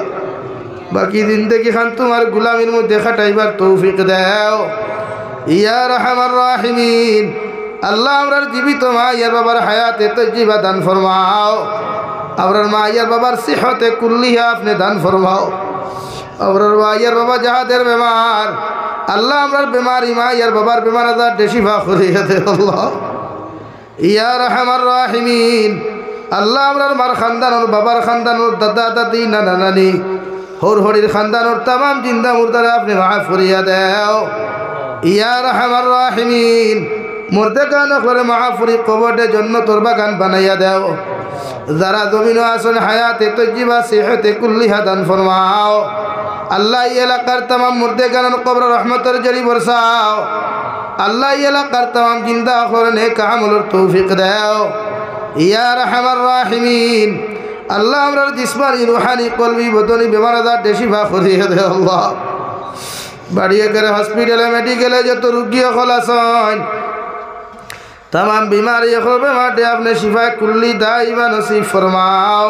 [SPEAKER 1] বাকি জিন্দেগি খান তোমার গোলামির মধ্যে খাটাইবার তৌফিক দেও। ইয়া আরহামার রাহিমিন, আল্লাহ আমরার জীবিত মা ইয়ার বাবার হায়াতে তজ্জিবা দান ফরমাও, আমরার মা ইয়ার বাবার সিহতে কুল্লিহা আপনি দান ফরমাও। আমরার মা ইয়ার বাবা যাহাদের বেমার, আল্লাহ আমরার বেমারি মা ইয়ার বাবার বেমার আজার দেশিফা করিয়া দে আল্লাহ। ইয়া আরহামার রাহিমিন, আল্লাহ আমরার মার খানদানোর বাবার খানদানোর দাদা দাদি নানা নানি হর হরির খানদানোর तमाम জিন্দা মুর্দারে আপনি মাফ করিয়া দেও। ইয়া আরহামার রাহিমিন, মুর্দে গান করে মাফ করি কবরে জান্নাতের বাগান বানাইয়া দেও। যারা জমিনে আছেন হায়াতে তজ্জিবা সিহতে কুল্লিহা দান ফরমাও। আল্লাহ এই এলাকার तमाम মুর্দে গানের কবর রহমতের জরি বরসাও। আল্লাহ এই এলাকার तमाम জিন্দা করে নেক আমলের তৌফিক দেও। ইয়া আরহামার রাহিমিন, আল্লাহ আমরার জিসমানি রুহানি কলবি বদনি বেমার আজার দেশিফা করিয়ে দেও আল্লাহ। বাড়িয়ে করে হসপিটালে মেডিকেলে যত রুগী হল আছেন तमाम बीमारी बेमारे आपने शिफा कुल्ली दाइमा नसीब फरमाओ।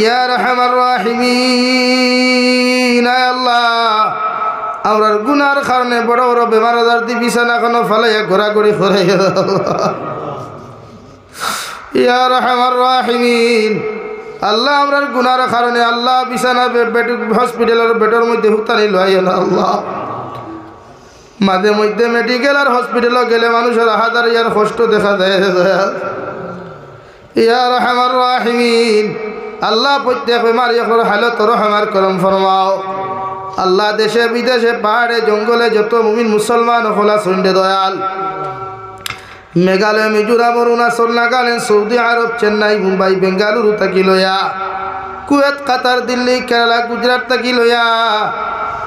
[SPEAKER 1] या रहमान राहिमीन, আল্লাহ আমরার গুনার কারণে বড় বড় বেমার আজার দি বিছানা খানো ফালাইয়া ঘোরাঘুরি করাইয়া। ইয়া আরহামার রাহিমিন। আল্লাহ আমরার গুনার কারণে আল্লাহ বিছানা বেড হসপিটালের বেডের মধ্যে হুতানি লইয়া না আল্লাহ। মাঝে মধ্যে মেডিকেল আর হসপিটালও গেলে মানুষের হাজার ইয়ার কষ্ট দেখা যায়। ইয়া আরহামার রাহিমিন। আল্লাহ প্রত্যেক বেমারি হালত রহমার করম ফরমাও আল্লাহ। দেশে বিদেশে পাহাড়ে জঙ্গলে যত মুমিন মুসলমান হলা সন্ডে দয়াল। মেঘালয়, মিজোরাম, অরুণাচল, নাগাল্যান্ড, সৌদি আরব, চেন্নাই, মুম্বাই, বেঙ্গালুরু থাকি লইয়া কুয়েত, কাতার, দিল্লি, কেরালা, গুজরাট থাকি লইয়া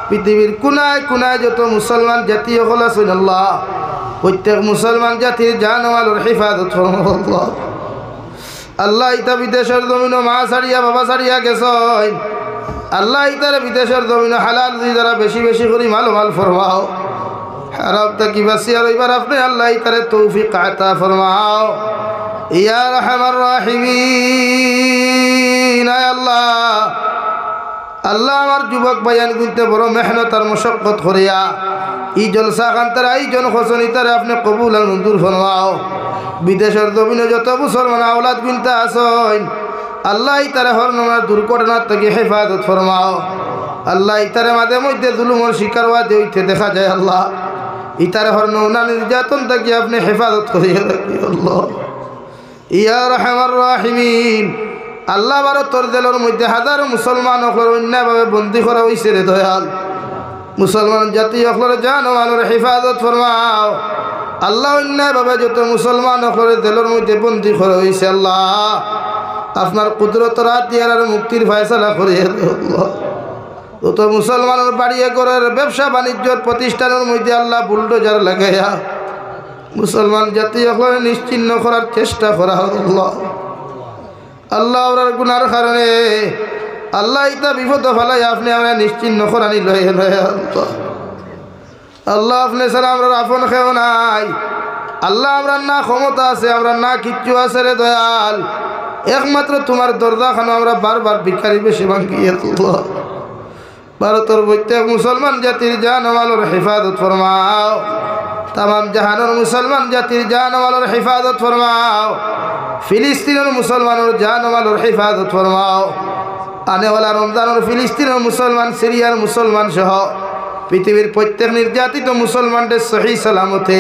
[SPEAKER 1] পৃথিবীর কোনায় কোনায় যত মুসলমান জাতি হল আছেন আল্লাহ, প্রত্যেক মুসলমান জাতির জান মালের হেফাজত ফরমাও আল্লাহ। আল্লাহ ইতা বিদেশের জমিন মা ছাড়িয়া বাবা ছাড়িয়া গেছেন আল্লাহ। ইতার বিদেশের জমিন হালাল যারা বেশি বেশি করি মাল ফরমাও। হারাম তাকি বাঁচিয়া রইবার আপনি আল্লাহ ইতারে তৌফিক আতা ফরমাও। ইয়া আরহামার রাহিমিন। আল্লাহ আল্লাহ আমার যুবক ভাইয়ান গুনতে বড় মেহনত আর মশক্কত করিয়া ই জলসা খান্তার আয়োজন খসন ইতারে আপনি কবুল আর মঞ্জুর ফরমাও। বিদেশের জমিনে যত মুসলমান আওলাদ গুনতে আসেন আল্লাহ ইতারে হরনার দুর্ঘটনার থেকে হেফাজত ফরমাও। আল্লাহ ইতারে মাঝে মধ্যে জুলুমের শিকার হওয়াতে হইতে দেখা যায় আল্লাহ। ইতারে হরনা নির্যাতন থেকে আপনি হেফাজত করিয়া রাখি আল্লাহ। ইয়া আরহামার রাহিমিন। আল্লাহ ভারতের জেলের মধ্যে হাজারো মুসলমান অন্যায়ভাবে বন্দী করা হয়েছে রে দয়াল। মুসলমান জাতি অখলের জান ও মালের হেফাজত ফরমাও আল্লাহ। অন্যায়ভাবে যত মুসলমান অখলের জেলের মধ্যে বন্দী করা হয়েছে আল্লাহ আপনার কুদরত রাত দিয়ার আর মুক্তির ফয়সালা করিয়া আল্লাহ। যত মুসলমানের বাড়িয়ে ঘরের ব্যবসা বাণিজ্যর প্রতিষ্ঠানের মধ্যে আল্লাহ বুলডোজার লাগাইয়া মুসলমান জাতি অখলের নিশ্চিহ্ন করার চেষ্টা করা আল্লাহ। আল্লাহ ওরার গুনার কারণে আল্লাহ ইতা বিপদ ফেলাই আপনি আমরা নিশ্চিহ্ন করানি লয়ে লয়ে আল্লাহ। আপনি ছাড়া আমরা আপন খেও নাই আল্লাহ। আমরা না ক্ষমতা আছে, আমরা না কিচ্ছু আছে রে দয়াল। একমাত্র তোমার দরজা খানো আমরা বারবার ভিখারি বেশি ভাঙ্গিয়ে তুল্লাহ। ভারতের প্রত্যেক মুসলমান জাতির জান মালের হেফাজত ফরমাও। তামাম জাহানের মুসলমান জাতির জান মালের হেফাজত ফরমাও। ফিলিস্তিনের মুসলমানের জান মালের হেফাজত ফরমাও। আনেওয়ালা রমজানের ফিলিস্তিনের মুসলমান, সিরিয়ার মুসলমান সহ পৃথিবীর প্রত্যেক নির্যাতিত মুসলমানদের সহি সালামতে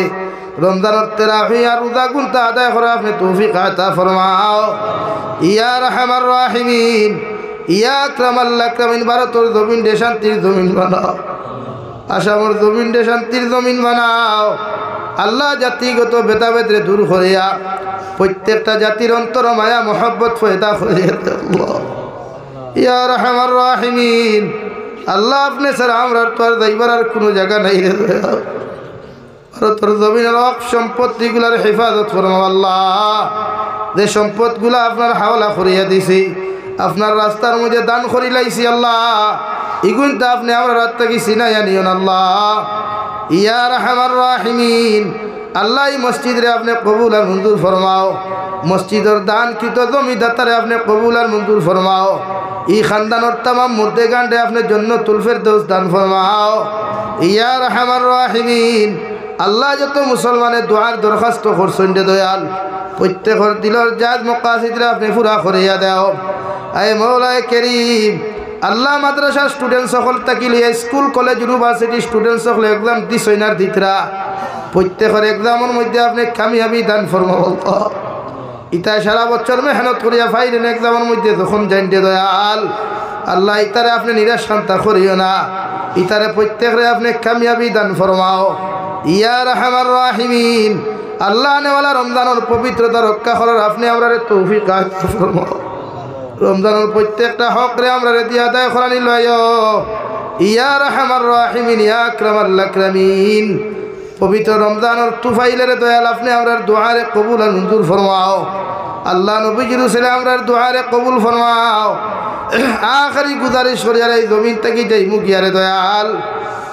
[SPEAKER 1] রমজানের তেরাহি আর রোজা গুনতা আদায় করে আপনি তৌফিক আতা ফরমাও। ইয়া আরহামার রাহিমিন। ইয়া আকরামাল আকরামিন। ভারতের জমিন দে শান্তির জমিন বানাও, আসামের জমিন দে শান্তির জমিন বানাও আল্লাহ। জাতিগত ভেদাভেদরে দূর করিয়া প্রত্যেকটা জাতির অন্তর মায়া মোহাব্বত ফয়দা করিয়া আল্লাহ। ইয়া আরহামার রাহিমিন। আল্লাহ আপনি স্যার আমরা তো আর যাইবার আর কোনো জায়গা নাই রে। ভারতের জমিনের সম্পত্তিগুলার হেফাজত ফরমাও আল্লাহ। যে সম্পদগুলা আপনার হাওলা করিয়া দিছি, আপনার রাস্তার মধ্যে দান করি লাইছি আল্লাহ, এগুনটা আপনি আমরা রাত থেকে চিনাইয়া নিয়ন আল্লাহ। ইয়া আরহামার রাহিমিন। আল্লাহ এই মসজিদরে আপনি কবুল আর মঞ্জুর ফরমাও। মসজিদের দান কৃত জমিদাতারে আপনি কবুল আর মঞ্জুর ফরমাও। এই খানদানোর তামাম মুর্দে গান্ডে আপনি জান্নাতুল ফেরদৌস দান ফরমাও। ইয়া আরহামার রাহিমিন। আল্লাহ যত মুসলমানের দোয়ার দরখাস্ত করছেন রে দয়াল, প্রত্যেকের দিলের জাত মকাসিদরে আপনি পুরা করিয়া দাও। আয় মৌলায়ে করিম। আল্লাহ মাদ্রাসা স্টুডেন্ট সকল তাকিলে স্কুল কলেজ ইউনিভার্সিটি স্টুডেন্ট সকল এক্সাম দিছইন আর দিতরা প্রত্যেকের এক্সামের মধ্যে আপনি কামিয়াবি দান ফরমাও। ইতায় সারা বছর মেহনত করিয়া ফাইলেন এক্সামের মধ্যে যখন জানতে দয়াল আল্লাহ ইতারে আপনি নিরাশ শান্তা করিও না, ইতারে প্রত্যেকরে আপনি কামিয়াবি দান ফরমাও। ইয়া আরহামার রাহিমিন। আল্লাহ নেওয়ালা রমজানের পবিত্রতা রক্ষা করার আপনি আমরা তৌফিক আতা ফরমাও। রমজানের প্রত্যেকটা হক রে আমরা দিয়া আদায় করানি লয়। ইয়া আরহামার রাহিমিন। ইয়া আকরামাল আকরামিন। পবিত্র রমজানের তুফাইলের দয়াল আপনি আমরা দোয়ারে কবুল আর মঞ্জুর ফরমাও আল্লাহ। নবীজির ছেলে আমরা দোয়ারে কবুল ফরমাও। আখরি গুজারিশ করিয়ার এই জমিন থেকে যাই মুখিয়ারে দয়াল,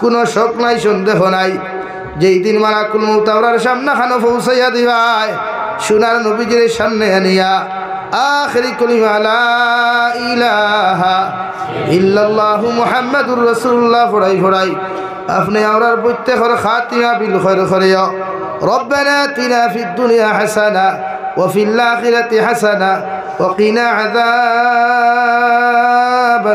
[SPEAKER 1] কোনো শোক নাই সন্দেহ নাই। যেই দিন মালাকুল মউত আমরার সামনে খানো পৌঁছাইয়া দিবাই সোনার নবীজির সামনে আনিয়া আখরি কলিমা লা ইলাহা ইল্লাল্লাহু মুহাম্মাদুর রাসূলুল্লাহ ফড়াই ফড়াই আপনি আমরার প্রত্যেকের খাতিমা বিল খৈর করিও। রব্বানা আতিনা ফিদ দুনিয়া হাসানা وفي الآخرة حسنة وقنا عذاب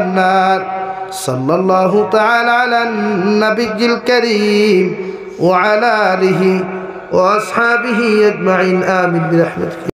[SPEAKER 1] النار صلى الله تعالى على النبي الكريم وعلى آله وأصحابه أجمعين آمين برحمتك